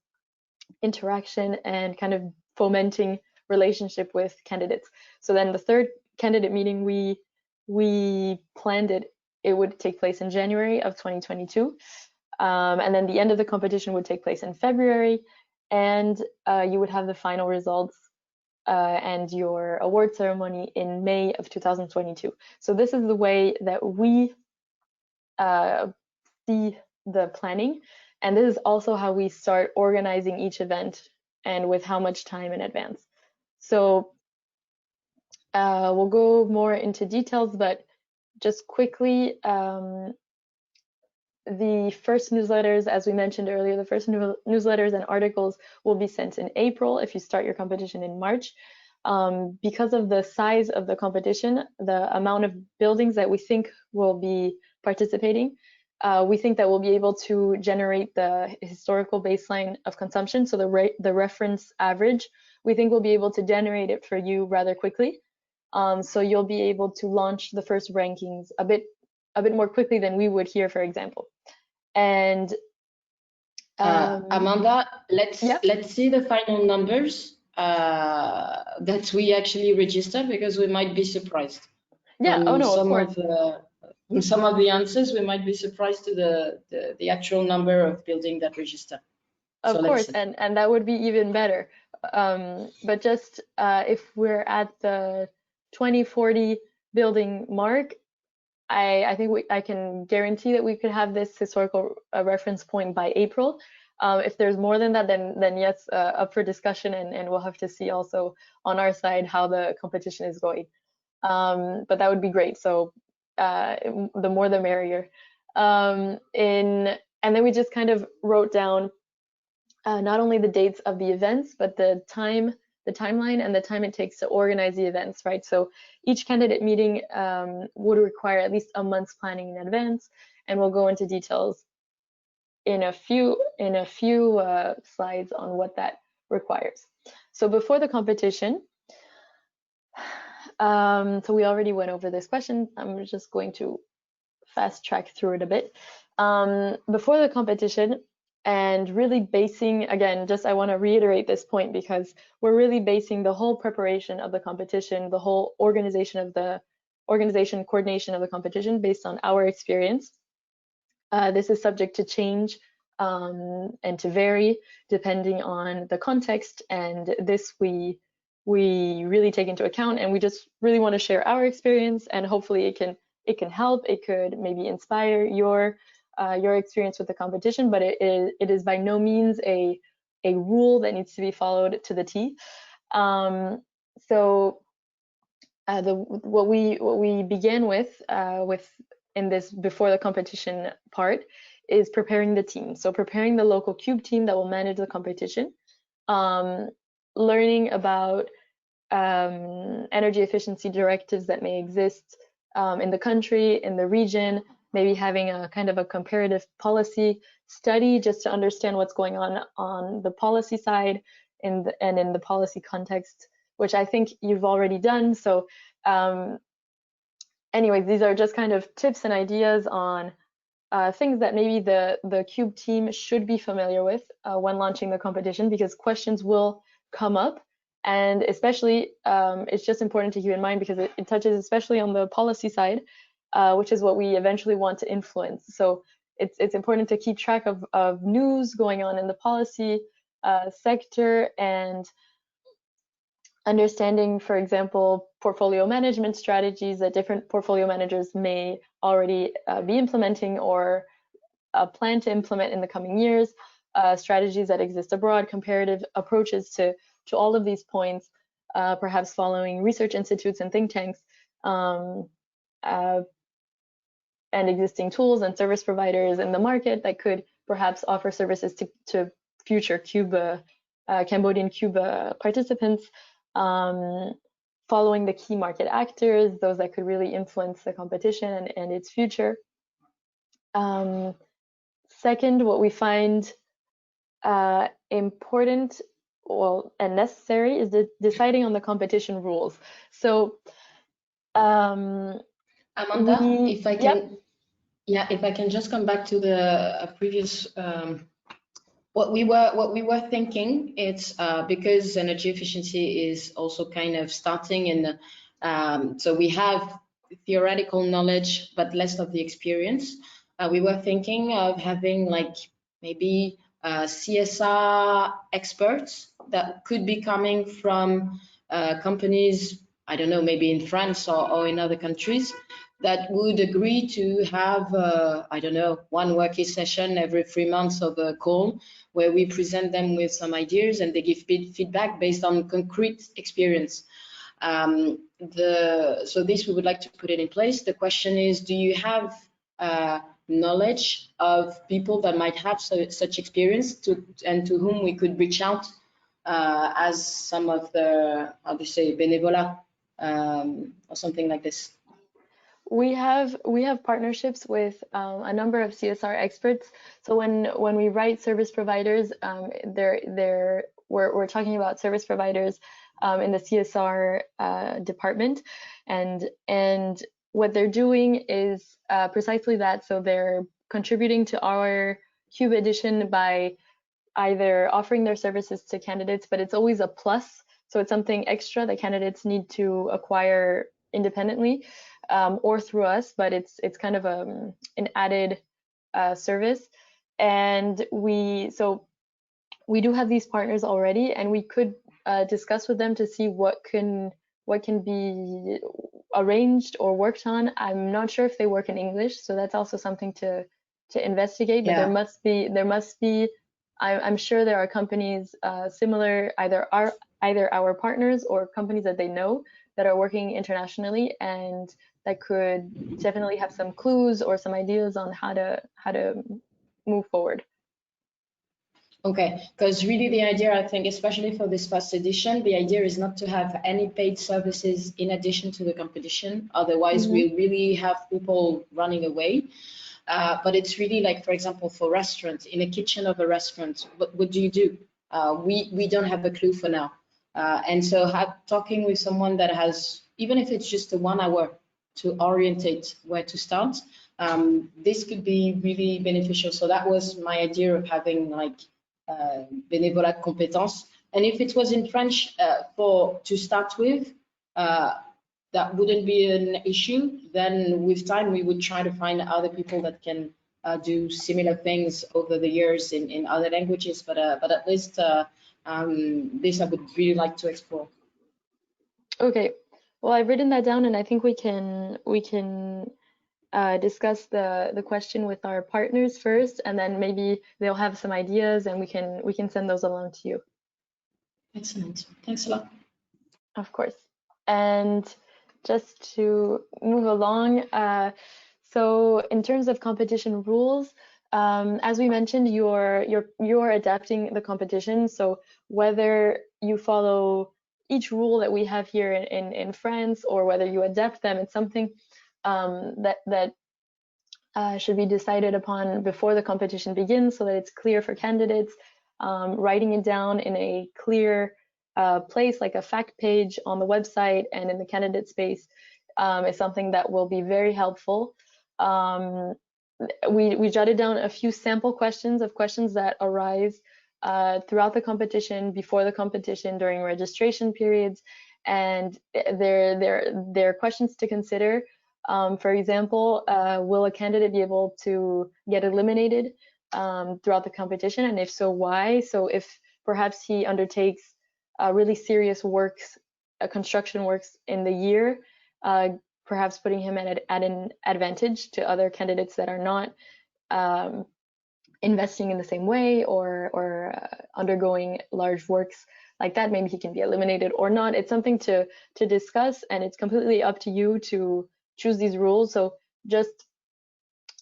interaction and kind of fomenting relationship with candidates. So then the third candidate meeting, we planned it would take place in January of 2022. And then the end of the competition would take place in February. And you would have the final results and your award ceremony in May of 2022. So this is the way that we see the planning. And this is also how we start organizing each event and with how much time in advance. So we'll go more into details, but just quickly, the first newsletters, as we mentioned earlier, the first newsletters and articles will be sent in April if you start your competition in March. Because of the size of the competition, the amount of buildings that we think will be participating, we think that we'll be able to generate the historical baseline of consumption, so the reference average. We think we'll be able to generate it for you rather quickly. So you'll be able to launch the first rankings a bit more quickly than we would here, for example. And Amanda, let's see the final numbers that we actually registered, because we might be surprised. Yeah. Oh no. Of course. Some of the answers, we might be surprised to the actual number of buildings that register. Of course, and that would be even better. But just if we're at the 2040 building mark, I think I can guarantee that we could have this historical reference point by April. If there's more than that, then yes, up for discussion, and we'll have to see also on our side how the competition is going. But that would be great. So the more the merrier. And then we just kind of wrote down not only the dates of the events, but the timeline and the time it takes to organize the events, right? So each candidate meeting would require at least a month's planning in advance, and we'll go into details in a few slides on what that requires. So before the competition, so we already went over this question. I'm just going to fast track through it a bit. Before the competition, and really basing, again, just I want to reiterate this point because we're really basing the whole preparation of the competition, the whole coordination of the competition based on our experience. This is subject to change and to vary depending on the context, and this we really take into account, and we just really want to share our experience, and hopefully it can help. It could maybe inspire your experience with the competition, but it is by no means a rule that needs to be followed to the T. So what we began with in this before the competition part is preparing the team. So preparing the local CUBE team that will manage the competition, learning about energy efficiency directives that may exist in the country, in the region, maybe having a kind of a comparative policy study just to understand what's going on the policy side in the policy context, which I think you've already done. So anyways, these are just kind of tips and ideas on things that maybe the CUBE team should be familiar with when launching the competition, because questions will come up. And especially, it's just important to keep in mind because it touches especially on the policy side, which is what we eventually want to influence. So it's important to keep track of news going on in the policy sector, and understanding, for example, portfolio management strategies that different portfolio managers may already be implementing or plan to implement in the coming years, strategies that exist abroad, comparative approaches to all of these points, perhaps following research institutes and think tanks, and existing tools and service providers in the market that could perhaps offer services to future Cambodian CUBE participants, following the key market actors, those that could really influence the competition and its future. Second, what we find important and necessary is deciding on the competition rules. So Amanda, if I can, if I can just come back to the previous what we were thinking. It's because energy efficiency is also kind of starting, and so we have theoretical knowledge but less of the experience. We were thinking of having like maybe CSR experts that could be coming from companies, I don't know, maybe in France or in other countries, that would agree to have, I don't know, one working session every 3 months of a call where we present them with some ideas and they give feedback based on concrete experience. So this, we would like to put it in place. The question is, do you have knowledge of people that might have such experience and to whom we could reach out as some of the, how do you say, bénévolat or something like this? We have partnerships with a number of CSR experts. So when we write service providers, we're talking about service providers in the CSR department, and what they're doing is precisely that. So they're contributing to our CUBE edition by either offering their services to candidates, but it's always a plus. So it's something extra that candidates need to acquire independently or through us, but it's kind of an added service. And we do have these partners already, and we could discuss with them to see what can be arranged or worked on. I'm not sure if they work in English, so that's also something to investigate. But there must be. I'm sure there are companies similar, either our partners or companies that they know that are working internationally, and that could definitely have some clues or some ideas on how to move forward. Okay, because really the idea, I think, especially for this first edition, the idea is not to have any paid services in addition to the competition. Otherwise, we'll really have people running away. But it's really like, for example, for restaurants, in a kitchen of a restaurant, what do you do? We don't have a clue for now. And so talking with someone that has, even if it's just a 1 hour to orientate where to start, this could be really beneficial. So that was my idea of having like bénévolat compétences. And if it was in French to start with, that wouldn't be an issue. Then with time, we would try to find other people that can do similar things over the years in other languages. But at least this I would really like to explore. Okay, well, I've written that down, and I think we can discuss the question with our partners first, and then maybe they'll have some ideas, and we can send those along to you. Excellent. Thanks a lot. Of course. And just to move along, so in terms of competition rules, as we mentioned, you're adapting the competition. So whether you follow each rule that we have here in France, or whether you adapt them, it's something that should be decided upon before the competition begins, so that it's clear for candidates. writing it down in a clear place, like a fact page on the website and in the candidate space, is something that will be very helpful. We jotted down a few sample questions that arise throughout the competition, before the competition, during registration periods, and they're questions to consider. For example, will a candidate be able to get eliminated throughout the competition, and if so, why? So if perhaps he undertakes really serious works, construction works in the year, perhaps putting him at an advantage to other candidates that are not investing in the same way or undergoing large works like that. Maybe he can be eliminated or not. It's something to discuss, and it's completely up to you to choose these rules. So just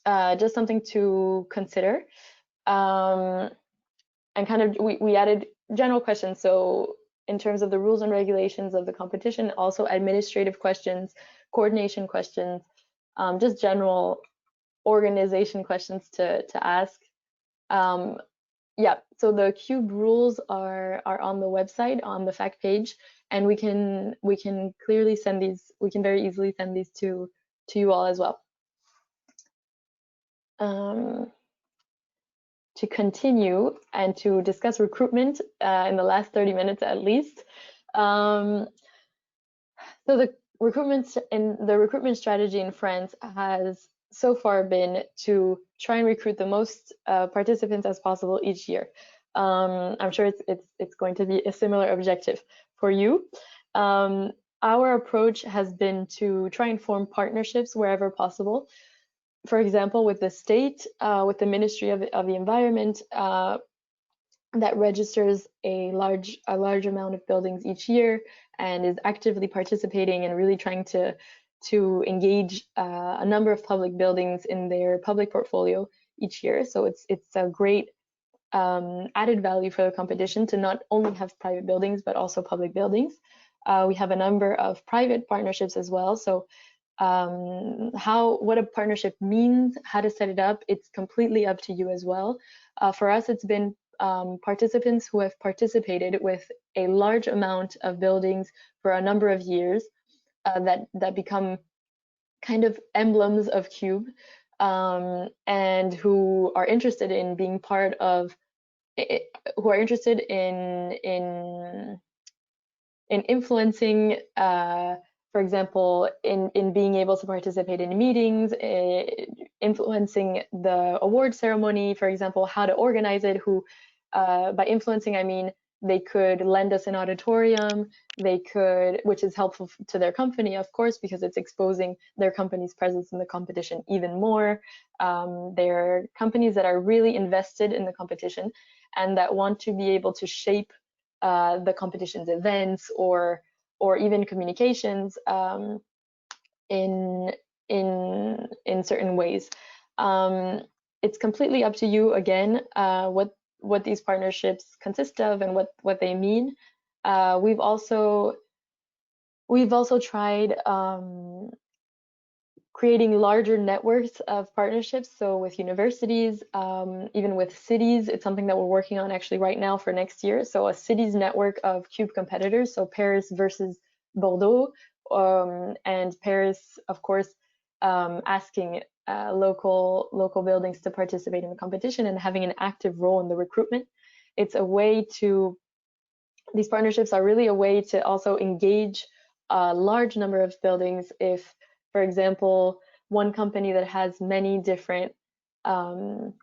something to consider. And kind of we added general questions. So in terms of the rules and regulations of the competition, also administrative questions, coordination questions, just general organization questions to ask. Yeah, so the CUBE rules are on the website, on the fact page, and we can clearly send these, we can very easily send these to you all as well. To continue and to discuss recruitment in the last 30 minutes at least. So the recruitment strategy in France has so far been to try and recruit the most participants as possible each year. I'm sure it's going to be a similar objective for you. Our approach has been to try and form partnerships wherever possible. For example, with the state, with the Ministry of the Environment, that registers a large amount of buildings each year and is actively participating and really trying to engage a number of public buildings in their public portfolio each year. So it's a great added value for the competition to not only have private buildings but also public buildings. We have a number of private partnerships as well. So what a partnership means, how to set it up, it's completely up to you as well. For us, it's been participants who have participated with a large amount of buildings for a number of years that become kind of emblems of CUBE, and who are interested in being part of, who are interested in influencing, for example, in being able to participate in meetings, influencing the award ceremony, for example, how to organize it, who, by influencing, I mean, they could lend us an auditorium, they could, which is helpful to their company, of course, because it's exposing their company's presence in the competition even more. They're companies that are really invested in the competition and that want to be able to shape the competition's events or even communications in certain ways. It's completely up to you again what these partnerships consist of and what they mean. We've also tried creating larger networks of partnerships. So with universities, even with cities, it's something that we're working on actually right now for next year. So a cities network of CUBE competitors, so Paris versus Bordeaux, and Paris, of course, asking local buildings to participate in the competition and having an active role in the recruitment. It's a way to, these partnerships are really a way to also engage a large number of buildings. If, for example, one company that has many different buildings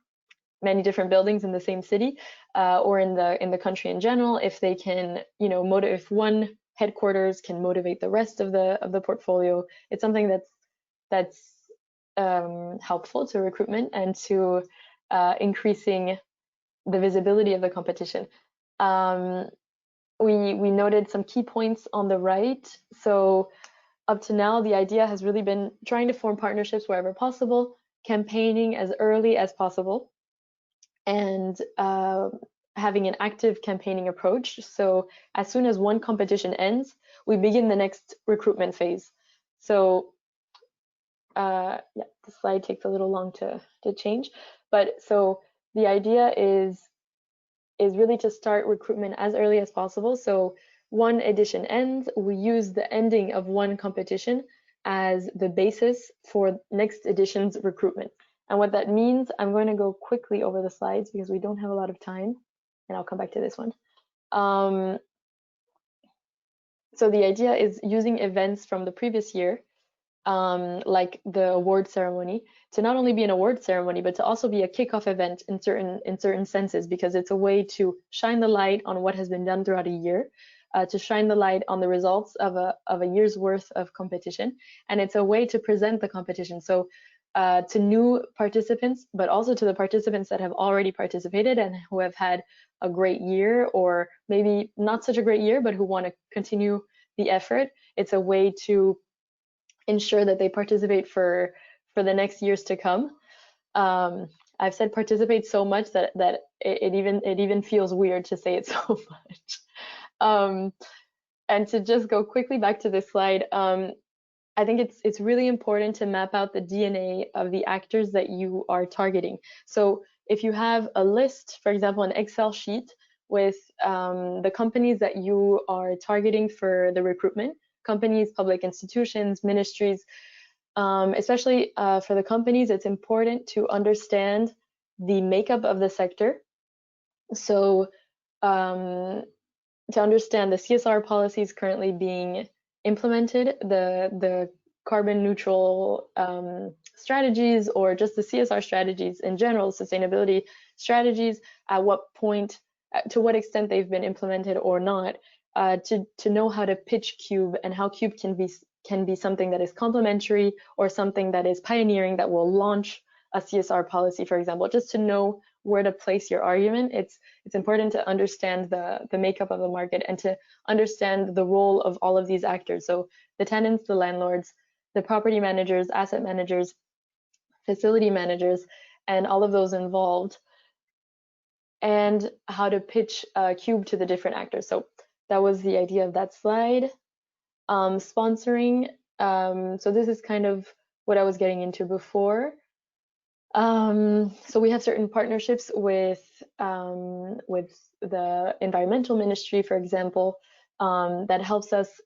in the same city or in the country in general, if they can, you know, if one headquarters can motivate the rest of the portfolio, it's something that's helpful to recruitment and to increasing the visibility of the competition. We noted some key points on the right. So up to now, the idea has really been trying to form partnerships wherever possible, campaigning as early as possible, and having an active campaigning approach. So as soon as one competition ends, we begin the next recruitment phase. So yeah, the slide takes a little long to change, but so the idea is is really to start recruitment as early as possible. So one edition ends, we use the ending of one competition as the basis for next edition's recruitment. And what that means, I'm going to go quickly over the slides because we don't have a lot of time, and I'll come back to this one. So the idea is using events from the previous year, like the award ceremony, to not only be an award ceremony, but to also be a kickoff event in certain senses, because it's a way to shine the light on what has been done throughout a year, to shine the light on the results of a year's worth of competition, and it's a way to present the competition. So to new participants, but also to the participants that have already participated and who have had a great year, or maybe not such a great year, but who want to continue the effort. It's a way to ensure that they participate for the next years to come. I've said participate so much that it even feels weird to say it so much. And to just go quickly back to this slide, I think it's really important to map out the DNA of the actors that you are targeting. So if you have a list, for example, an Excel sheet with the companies that you are targeting for the recruitment, companies, public institutions, ministries, especially for the companies, it's important to understand the makeup of the sector. So to understand the CSR policies currently being implemented, the carbon neutral strategies, or just the CSR strategies in general, sustainability strategies, at what point, to what extent they've been implemented or not, to know how to pitch Cube, and how Cube can be something that is complementary or something that is pioneering, that will launch a CSR policy, for example. Just to know where to place your argument, it's important to understand the makeup of the market and to understand the role of all of these actors. So the tenants, the landlords, the property managers, asset managers, facility managers, and all of those involved, and how to pitch Cube to the different actors. So that was the idea of that slide. Sponsoring. So this is kind of what I was getting into before. So we have certain partnerships with the environmental ministry, for example, that helps us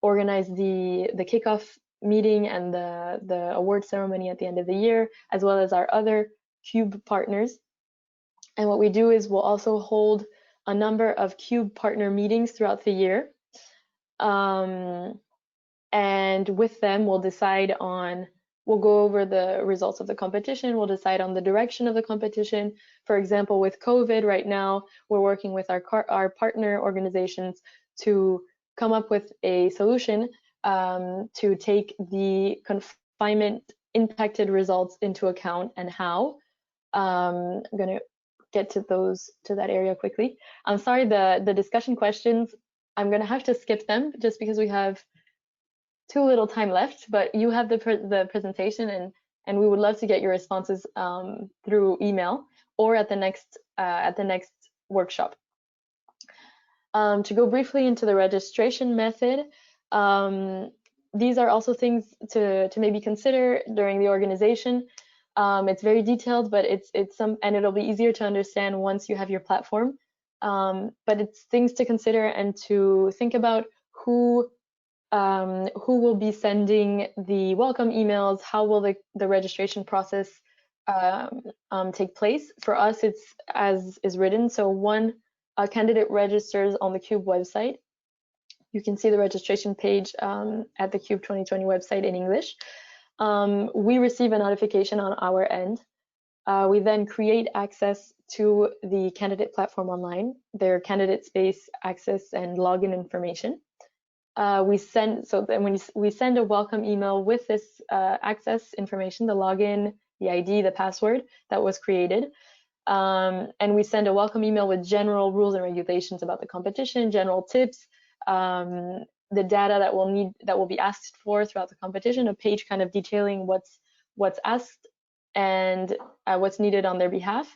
organize the kickoff meeting and the award ceremony at the end of the year, as well as our other Cube partners. And what we do is we'll also hold a number of Cube partner meetings throughout the year. And with them, we'll go over the results of the competition. We'll decide on the direction of the competition. For example, with COVID right now, we're working with our partner organizations to come up with a solution to take the confinement impacted results into account, and how. I'm going to get to that area quickly. I'm sorry, the discussion questions, I'm going to have to skip them just because we have too little time left, but you have the presentation, and we would love to get your responses through email or at the next workshop. To go briefly into the registration method, these are also things to maybe consider during the organization. It's very detailed, but and it'll be easier to understand once you have your platform. But it's things to consider and to think about: who will be sending the welcome emails? How will the registration process take place? For us, it's as is written. So a candidate registers on the Cube website. You can see the registration page at the Cube 2020 website in English. We receive a notification on our end. We then create access to the candidate platform online, their candidate space access and login information. We send a welcome email with this access information, the login, the ID, the password that was created. And we send a welcome email with general rules and regulations about the competition, general tips, the data that will be asked for throughout the competition, a page kind of detailing what's asked and what's needed on their behalf,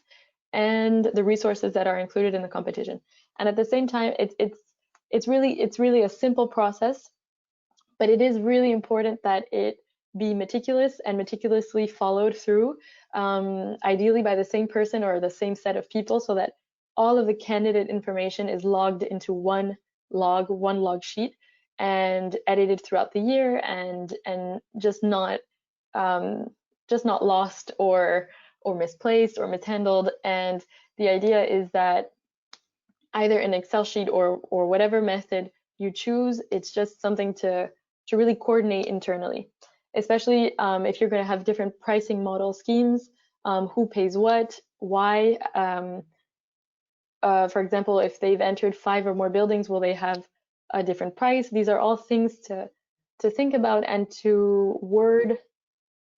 and the resources that are included in the competition. And at the same time, it's really a simple process, but it is really important that it be meticulous and meticulously followed through, ideally by the same person or the same set of people, so that all of the candidate information is logged into one log sheet and edited throughout the year, and just not lost or misplaced or mishandled. And the idea is that either an Excel sheet or whatever method you choose, it's just something to really coordinate internally, especially if you're going to have different pricing model schemes, who pays what, why. For example, if they've entered 5 or more buildings, will they have a different price? These are all things to think about and to word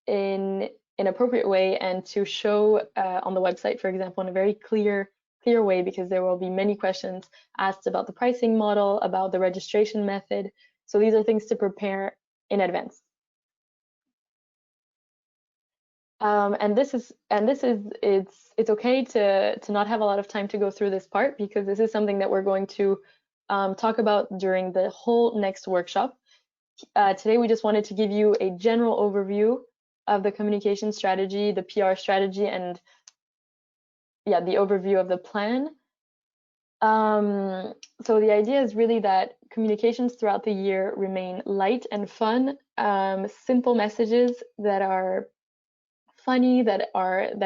in an appropriate way, and to show on the website, for example, in a very clear way, because there will be many questions asked about the pricing model, about the registration method. So these are things to prepare in advance. It's okay to not have a lot of time to go through this part, because this is something that we're going to talk about during the whole next workshop. Today we just wanted to give you a general overview of the communication strategy, the PR strategy, and yeah, the overview of the plan. So the idea is really that communications throughout the year remain light and fun, simple messages that are funny, that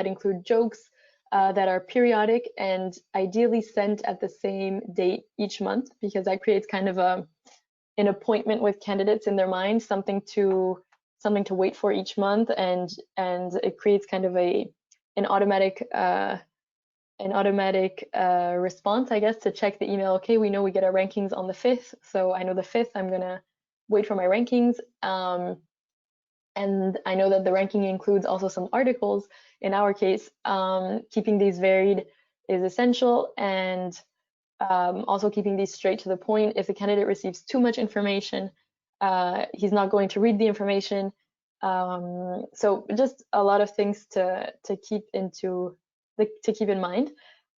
include jokes, that are periodic, and ideally sent at the same date each month, because that creates kind of an appointment with candidates in their mind, something to wait for each month, and it creates kind of an automatic response, I guess, to check the email. Okay, we know we get our rankings on the 5th, so I know the 5th I'm gonna wait for my rankings. And I know that the ranking includes also some articles. In our case, keeping these varied is essential, and also keeping these straight to the point. If the candidate receives too much information, he's not going to read the information. So just a lot of things to keep in mind.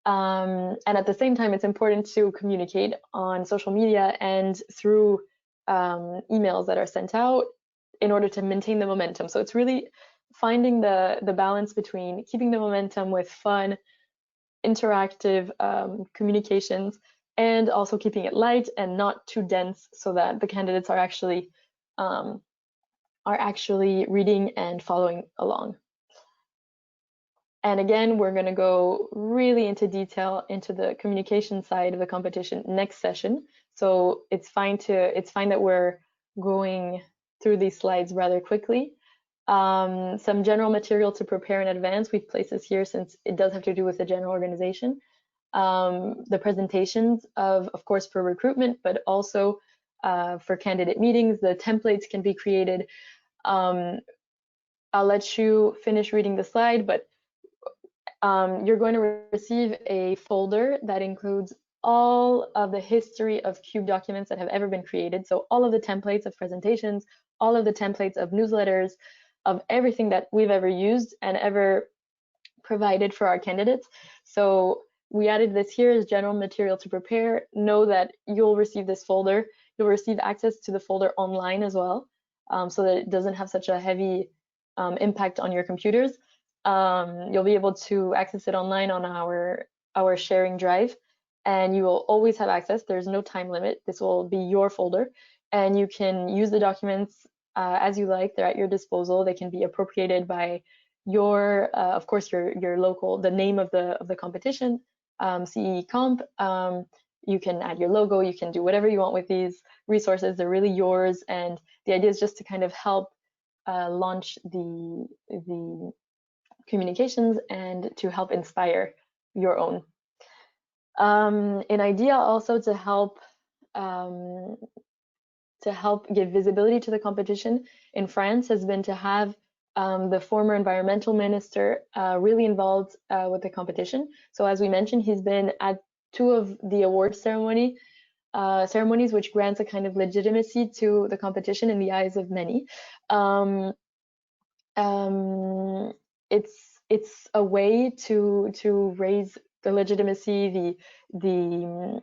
And at the same time, it's important to communicate on social media and through emails that are sent out in order to maintain the momentum. So it's really finding the balance between keeping the momentum with fun, interactive communications, and also keeping it light and not too dense, so that the candidates are actually reading and following along. And again, we're going to go really into detail into the communication side of the competition next session. So it's fine that we're going through these slides rather quickly. Some general material to prepare in advance. We've placed this here since it does have to do with the general organization. The presentations of course, for recruitment, but also for candidate meetings. The templates can be created. I'll let you finish reading the slide, but you're going to receive a folder that includes all of the history of CUBE documents that have ever been created. So all of the templates of presentations, all of the templates of newsletters, of everything that we've ever used and ever provided for our candidates. So we added this here as general material to prepare. Know that you'll receive this folder. You'll receive access to the folder online as well, so that it doesn't have such a heavy impact on your computers. You'll be able to access it online on our sharing drive, and you will always have access. There's no time limit. This will be your folder, and you can use the documents as you like. They're at your disposal. They can be appropriated by your, of course, your local, the name of the competition, CEE Comp. You can add your logo. You can do whatever you want with these resources. They're really yours, and the idea is just to kind of help launch the communications and to help inspire your own. An idea also to help give visibility to the competition in France has been to have the former environmental minister really involved with the competition. So as we mentioned, he's been at 2 of the award ceremonies, which grants a kind of legitimacy to the competition in the eyes of many. It's a way to raise the legitimacy, the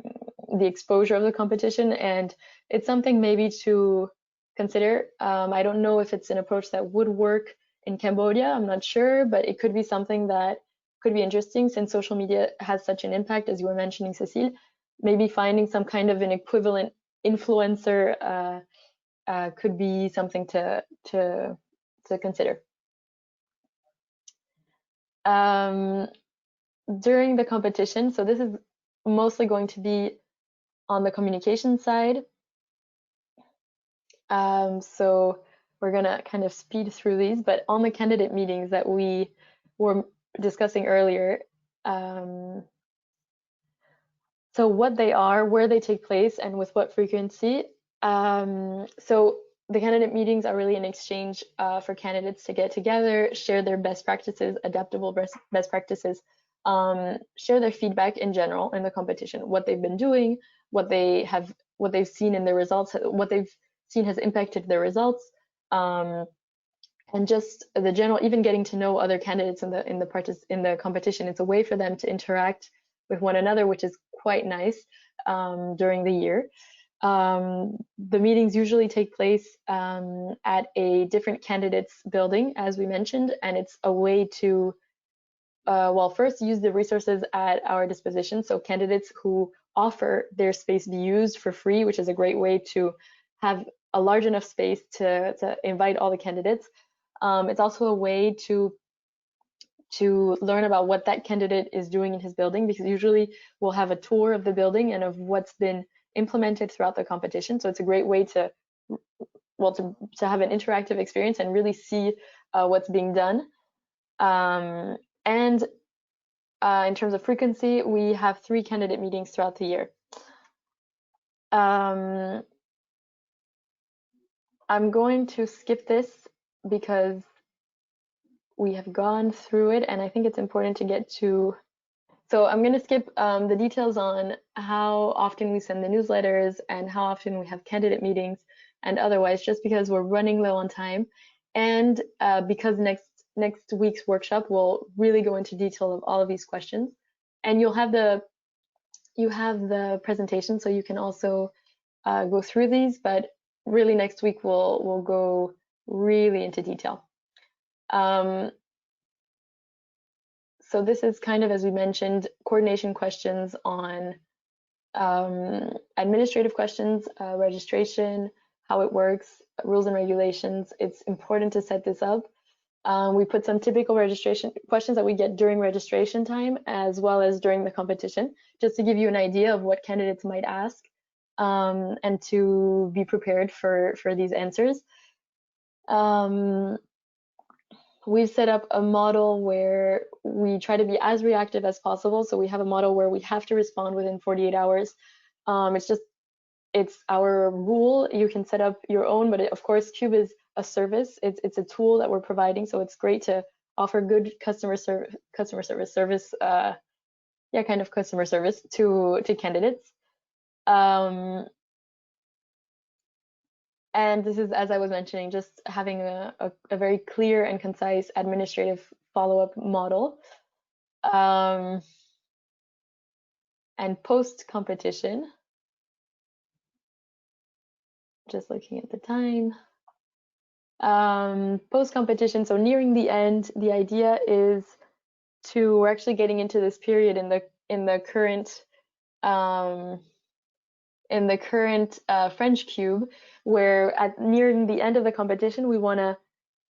exposure of the competition, and it's something maybe to consider. I don't know if it's an approach that would work in Cambodia, I'm not sure, but it could be something that could be interesting since social media has such an impact, as you were mentioning, Cécile. Maybe finding some kind of an equivalent influencer could be something to consider. During the competition, so this is mostly going to be on the communication side. So we're gonna kind of speed through these, but on the candidate meetings that we were discussing earlier, so what they are, where they take place, and with what frequency. So the candidate meetings are really an exchange for candidates to get together, share their best practices, adaptable best practices, share their feedback in general in the competition, what they've been doing, what they've seen in their results, what they've seen has impacted their results, and just the general, even getting to know other candidates in the competition. It's a way for them to interact with one another, which is quite nice during the year. The meetings usually take place at a different candidates building, as we mentioned, and it's a way to, well, first use the resources at our disposition. So candidates who offer their space be used for free, which is a great way to have a large enough space to invite all the candidates. It's also a way to learn about what that candidate is doing in his building, because usually we'll have a tour of the building and of what's been implemented throughout the competition. So it's a great way to have an interactive experience and really see what's being done. And in terms of frequency, we have 3 candidate meetings throughout the year. I'm going to skip this because we have gone through it, and I think it's important to get to. So I'm going to skip the details on how often we send the newsletters and how often we have candidate meetings and otherwise, just because we're running low on time, and because next week's workshop will really go into detail of all of these questions, and you have the presentation, so you can also go through these. But really, next week we'll go really into detail. So this is kind of, as we mentioned, coordination questions on administrative questions, registration, how it works, rules and regulations. It's important to set this up. We put some typical registration questions that we get during registration time, as well as during the competition, just to give you an idea of what candidates might ask, and to be prepared for these answers. We've set up a model where we try to be as reactive as possible. So we have a model where we have to respond within 48 hours. It's our rule. You can set up your own, but of course, Cube is a service. It's a tool that we're providing. So it's great to offer good customer service to candidates. And this is, as I was mentioning, just having a very clear and concise administrative follow-up model. And post-competition, just looking at the time. Post-competition, so nearing the end, the idea is we're actually getting into this period in the current French Cube, where nearing the end of the competition, we want to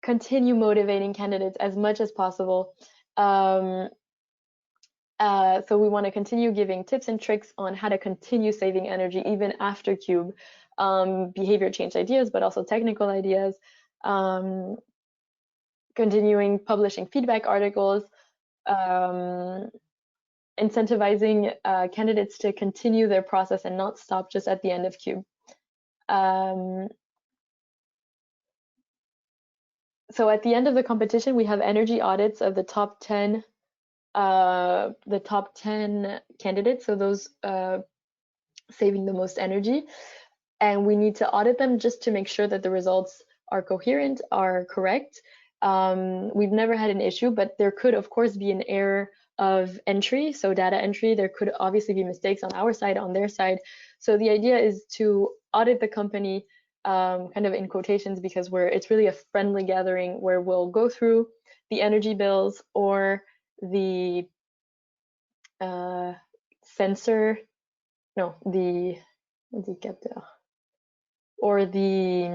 continue motivating candidates as much as possible. So we want to continue giving tips and tricks on how to continue saving energy even after Cube, behavior change ideas, but also technical ideas, continuing publishing feedback articles, incentivizing candidates to continue their process and not stop just at the end of Cube. So at the end of the competition, we have energy audits of the top 10 candidates, so those saving the most energy, and we need to audit them just to make sure that the results are coherent, are correct. We've never had an issue, but there could of course be an error of entry, so data entry. There could obviously be mistakes on our side, on their side. So the idea is to audit the company, kind of in quotations, because it's really a friendly gathering where we'll go through the energy bills or the sensor, no, the indicateur, or the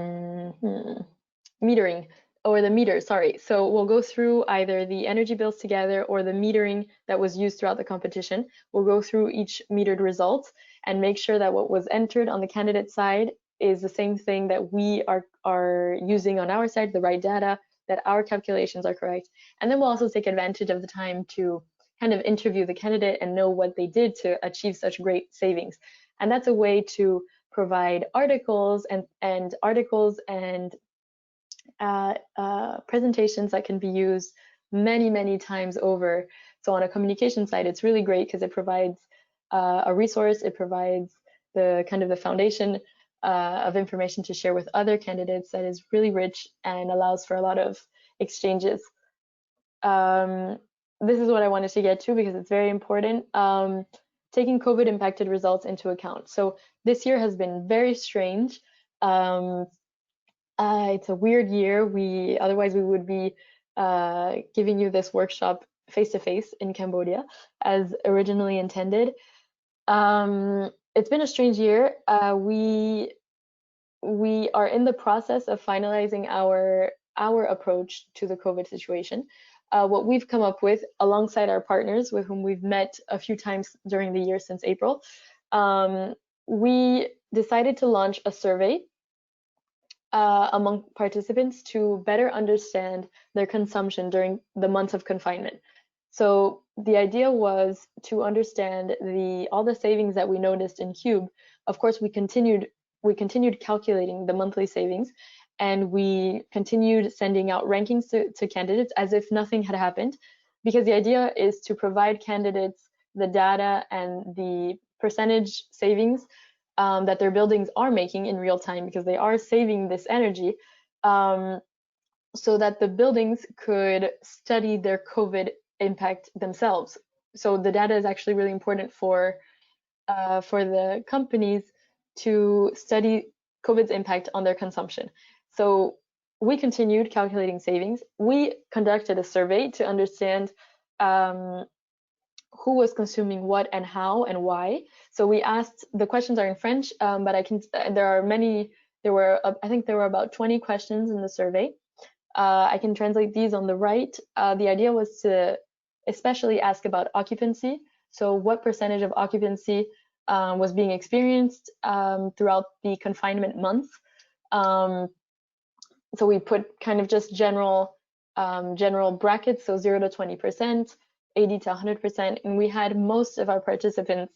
metering, or the meter, sorry. So we'll go through either the energy bills together or the metering that was used throughout the competition. We'll go through each metered result and make sure that what was entered on the candidate side is the same thing that we are using on our side, the right data, that our calculations are correct. And then we'll also take advantage of the time to kind of interview the candidate and know what they did to achieve such great savings. And that's a way to provide articles and presentations that can be used many times over. So on a communication side, it's really great because it provides a resource, it provides the kind of the foundation of information to share with other candidates that is really rich and allows for a lot of exchanges. This is what I wanted to get to because it's very important. Taking COVID impacted results into account. So this year has been very strange. It's a weird year. Otherwise we would be giving you this workshop face-to-face in Cambodia as originally intended. It's been a strange year. We are in the process of finalizing our approach to the COVID situation. What we've come up with alongside our partners with whom we've met a few times during the year since April, we decided to launch a survey among participants to better understand their consumption during the months of confinement. So the idea was to understand all the savings that we noticed in Cube. Of course, we continued calculating the monthly savings, and we continued sending out rankings to candidates as if nothing had happened, because the idea is to provide candidates the data and the percentage savings that their buildings are making in real time, because they are saving this energy, so that the buildings could study their COVID impact themselves. So the data is actually really important for the companies to study COVID's impact on their consumption. So we continued calculating savings. We conducted a survey to understand who was consuming what and how and why. So we asked, the questions are in French, but I think there were about 20 questions in the survey. I can translate these on the right. The idea was to especially ask about occupancy. So what percentage of occupancy was being experienced throughout the confinement month. So we put kind of just general brackets, so 0 to 20%, 80 to 100%, and we had most of our participants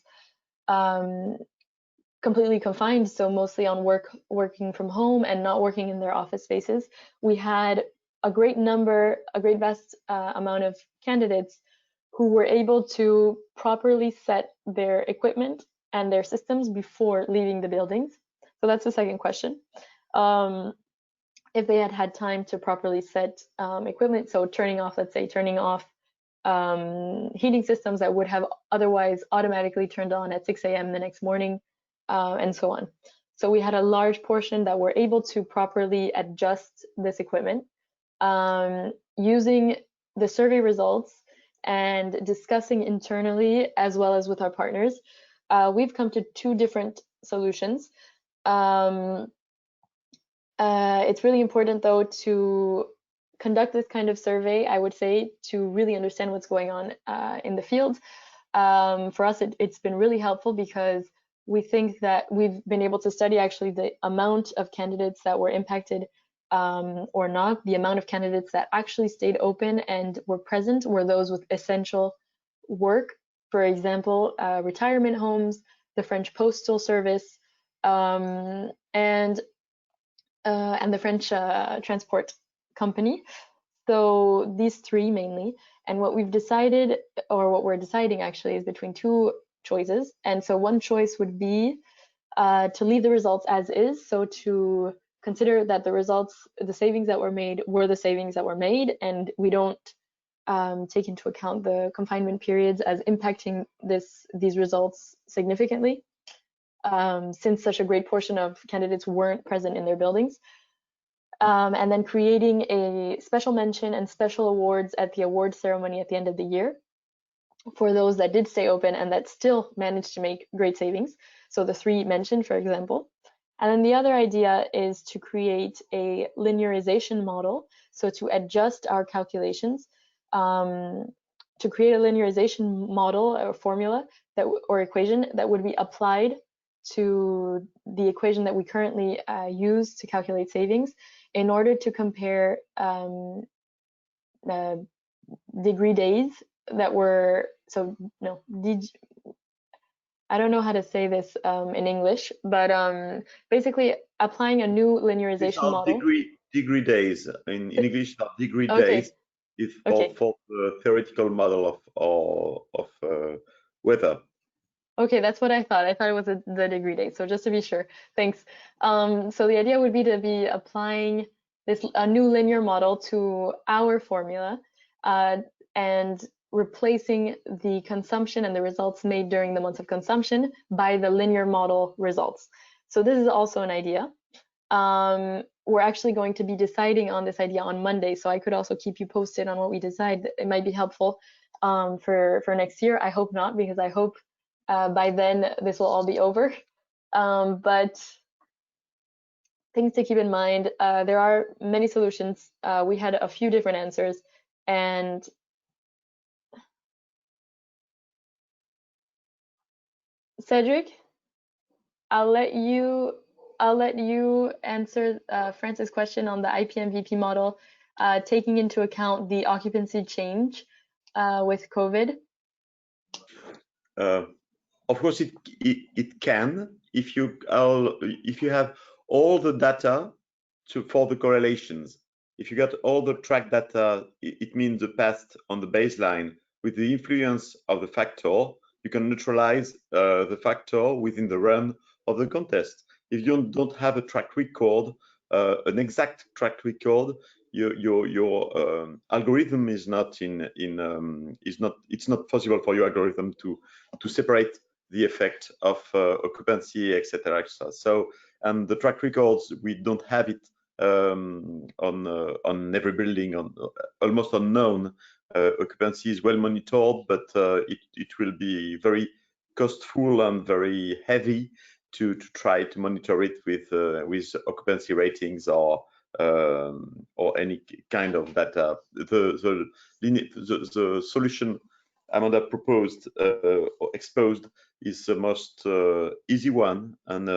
completely confined, so mostly on working from home and not working in their office spaces. We had a great vast amount of candidates who were able to properly set their equipment and their systems before leaving the buildings. So that's the second question. If they had time to properly set equipment, so turning off heating systems that would have otherwise automatically turned on at 6 a.m. the next morning, and so on. So we had a large portion that were able to properly adjust this equipment. Using the survey results and discussing internally as well as with our partners, we've come to two different solutions. It's really important, though, to conduct this kind of survey, I would say, to really understand what's going on in the field. For us, it's been really helpful because we think that we've been able to study actually the amount of candidates that were impacted or not. The amount of candidates that actually stayed open and were present were those with essential work. For example, retirement homes, the French Postal Service, and the French transport company. So these three mainly. And what we've decided, or what we're deciding actually, is between two choices. And so one choice would be to leave the results as is. So to consider that the savings that were made were the savings that were made, and we don't take into account the confinement periods as impacting these results significantly, since such a great portion of candidates weren't present in their buildings. And then creating a special mention and special awards at the award ceremony at the end of the year. for those that did stay open and that still managed to make great savings. So the 3 mentioned, for example. And then the other idea is to create a linearization model, so to adjust our calculations, to create a linearization model or formula that or equation that would be applied to the equation that we currently use to calculate savings in order to compare degree days that were, so no, I don't know how to say this in English, but basically applying a new linearization model. Degree days in English are degree days. It's for the theoretical model of weather. Okay, that's what I thought. I thought it was the degree days. So just to be sure, thanks. So the idea would be to be applying a new linear model to our formula and replacing the consumption and the results made during the months of consumption by the linear model results. So this is also an idea. We're actually going to be deciding on this idea on Monday, so I could also keep you posted on what we decide. It might be helpful for next year. I hope not, because I hope by then this will all be over. But things to keep in mind, there are many solutions. We had a few different answers, and Cedric, I'll let you answer Francis' question on the IPMVP model, taking into account the occupancy change with COVID. Of course, it can if you have all the data for the correlations. If you got all the track data, it means the past on the baseline with the influence of the factor. You can neutralize the factor within the run of the contest. If you don't have a track record, an exact track record, your algorithm is not it's not possible for your algorithm to separate the effect of occupancy, etc. So, and the track records, we don't have it on every building, on almost unknown. Occupancy is well monitored, but it will be very costful and very heavy to try to monitor it with occupancy ratings or any kind of data. The solution Amanda proposed or exposed is the most easy one, and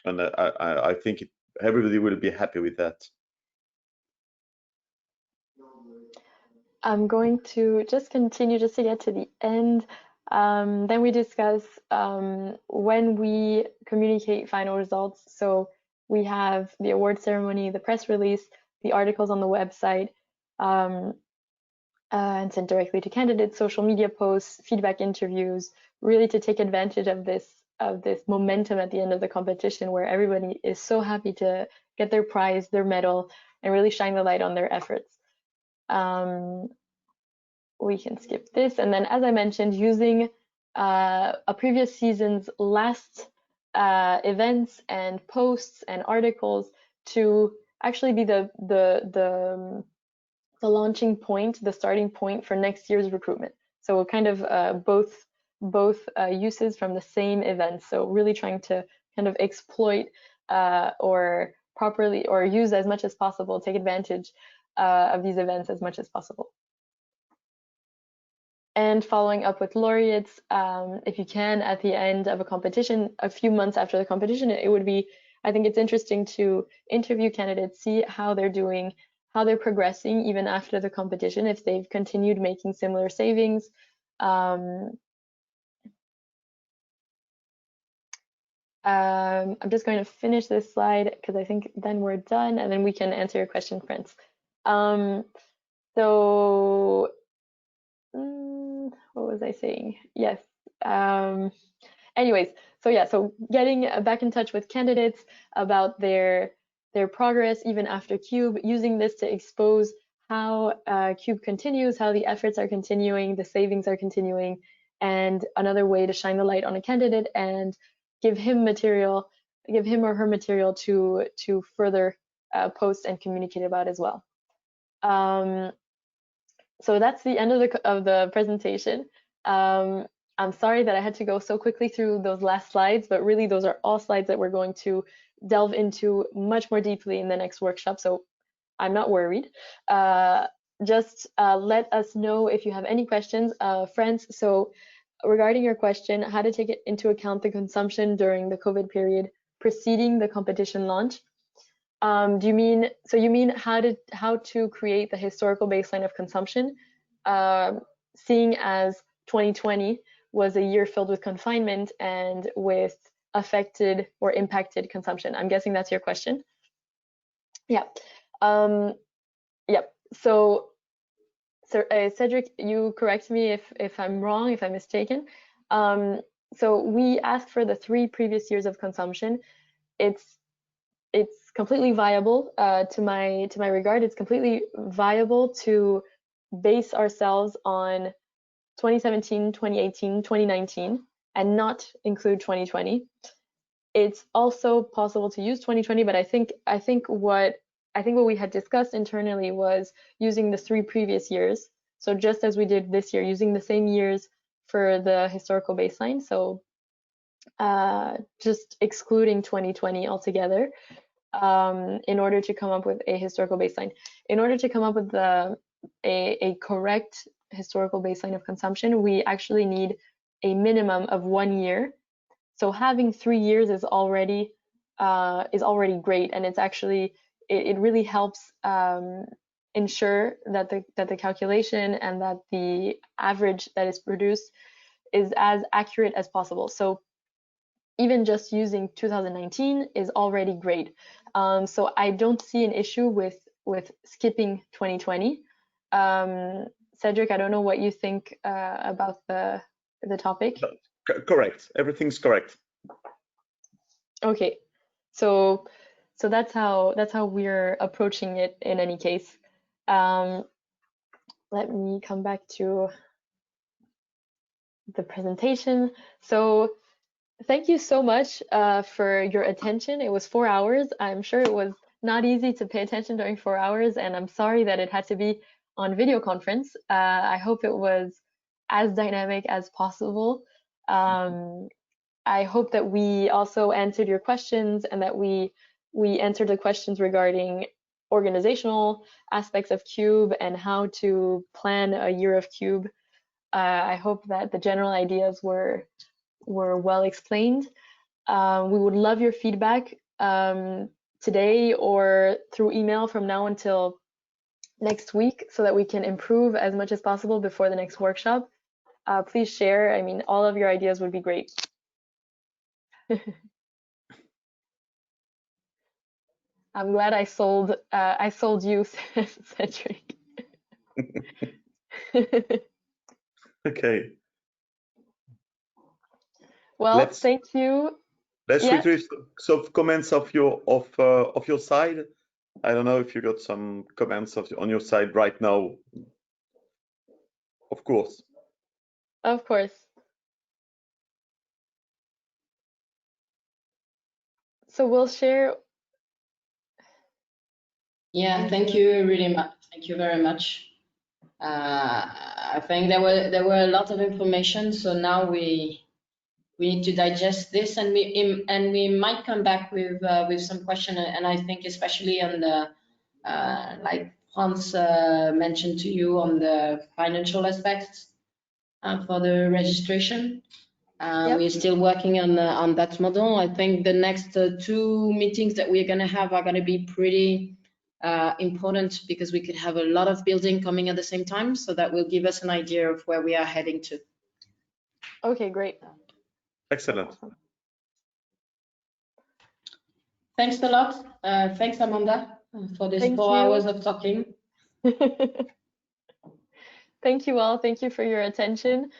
I think everybody will be happy with that. I'm going to just continue just to get to the end. Then we discuss when we communicate final results. So we have the award ceremony, the press release, the articles on the website, and sent directly to candidates, social media posts, feedback interviews, really to take advantage of this momentum at the end of the competition, where everybody is so happy to get their prize, their medal, and really shine the light on their efforts. We can skip this, and then, as I mentioned, using a previous season's last events and posts and articles to actually be the launching point, the starting point for next year's recruitment. So kind of both uses from the same event. So really trying to kind of exploit or properly or use as much as possible, take advantage of these events as much as possible. And following up with laureates, if you can, at the end of a competition, a few months after the competition, it would be, I think it's interesting to interview candidates, see how they're doing, how they're progressing even after the competition, if they've continued making similar savings. I'm just going to finish this slide because I think then we're done, and then we can answer your question, friends. So what was I saying? Yes. Anyways, so yeah, so getting back in touch with candidates about their progress even after CUBE, using this to expose how CUBE continues, how the efforts are continuing, the savings are continuing, and another way to shine the light on a candidate and give him or her material to further post and communicate about as well. So that's the end of the presentation. I'm sorry that I had to go so quickly through those last slides, but really those are all slides that we're going to delve into much more deeply in the next workshop, so I'm not worried. Just let us know if you have any questions, friends. So regarding your question, how to take it into account the consumption during the COVID period preceding the competition launch. Do you mean, so you mean how to create the historical baseline of consumption, seeing as 2020 was a year filled with confinement and with affected or impacted consumption? I'm guessing that's your question. Yeah. Yep. So Cedric, you correct me if I'm wrong, if I'm mistaken. So we asked for the 3 previous years of consumption. It's completely viable, to my regard. It's completely viable to base ourselves on 2017, 2018, 2019, and not include 2020. It's also possible to use 2020, but I think what we had discussed internally was using the 3 previous years. So just as we did this year, using the same years for the historical baseline. So just excluding 2020 altogether, in order to come up with a historical baseline. In order to come up with a correct historical baseline of consumption, we actually need a minimum of 1 year. So having 3 years is already great, and it's actually it really helps ensure that the calculation and that the average that is produced is as accurate as possible. So even just using 2019 is already great. So I don't see an issue with skipping 2020. Cedric, I don't know what you think about the topic. Correct. Everything's correct. Okay. So that's how we're approaching it in any case. Let me come back to the presentation. So thank you so much for your attention. It was 4 hours. I'm sure it was not easy to pay attention during 4 hours, and I'm sorry that it had to be on video conference. I hope it was as dynamic as possible. I hope that we also answered your questions and that we answered the questions regarding organizational aspects of CUBE and how to plan a year of CUBE. I hope that the general ideas were well explained. We would love your feedback today or through email from now until next week so that we can improve as much as possible before the next workshop. Please share. I mean, all of your ideas would be great. I'm glad I sold you, Cedric. Okay. Well, thank you. Let's retrieve some comments of your side. I don't know if you got some comments on your side right now. Of course. Of course. So we'll share. Yeah, thank you really much. Thank you very much. I think there were a lot of information, so now we need to digest this, and we might come back with some question, and I think especially on the like Franz mentioned to you on the financial aspects for the registration. We're still working on that model. I think the next 2 meetings that we're going to have are going to be pretty important, because we could have a lot of building coming at the same time, so that will give us an idea of where we are heading to. Okay, great. Excellent. Thanks a lot. Thanks, Amanda, for this 4 hours of talking. Thank you all. Thank you for your attention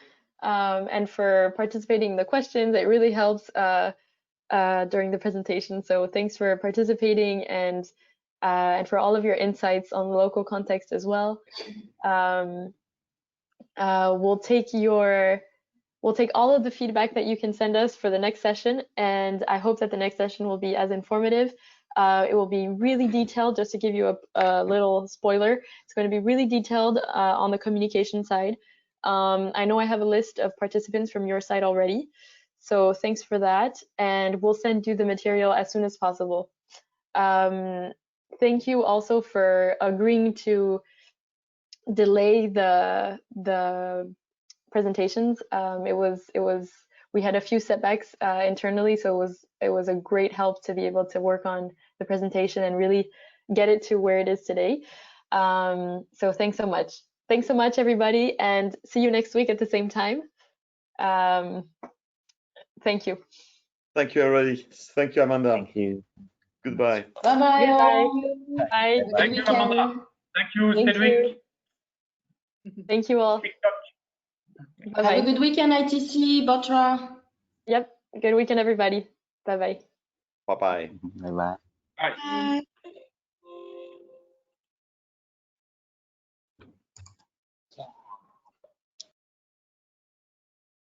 and for participating in the questions. It really helps during the presentation. So thanks for participating and for all of your insights on the local context as well. We'll take all of the feedback that you can send us for the next session, and I hope that the next session will be as informative. It will be really detailed. Just to give you a little spoiler, it's going to be really detailed on the communication side. I know I have a list of participants from your side already, so thanks for that, and we'll send you the material as soon as possible. Thank you also for agreeing to delay the presentations. We had a few setbacks internally, so it was a great help to be able to work on the presentation and really get it to where it is today. So thanks so much. Thanks so much, everybody, and see you next week at the same time. Thank you. Thank you, everybody. Thank you, Amanda. Thank you. Goodbye. Bye-bye. Goodbye. Bye. Thank you, Amanda. Thank you, Thank Cedric. Thank you all. Have a good weekend, ITC, Botra. Yep. Good weekend, everybody. Bye-bye. Bye-bye. Bye bye. Bye. Bye.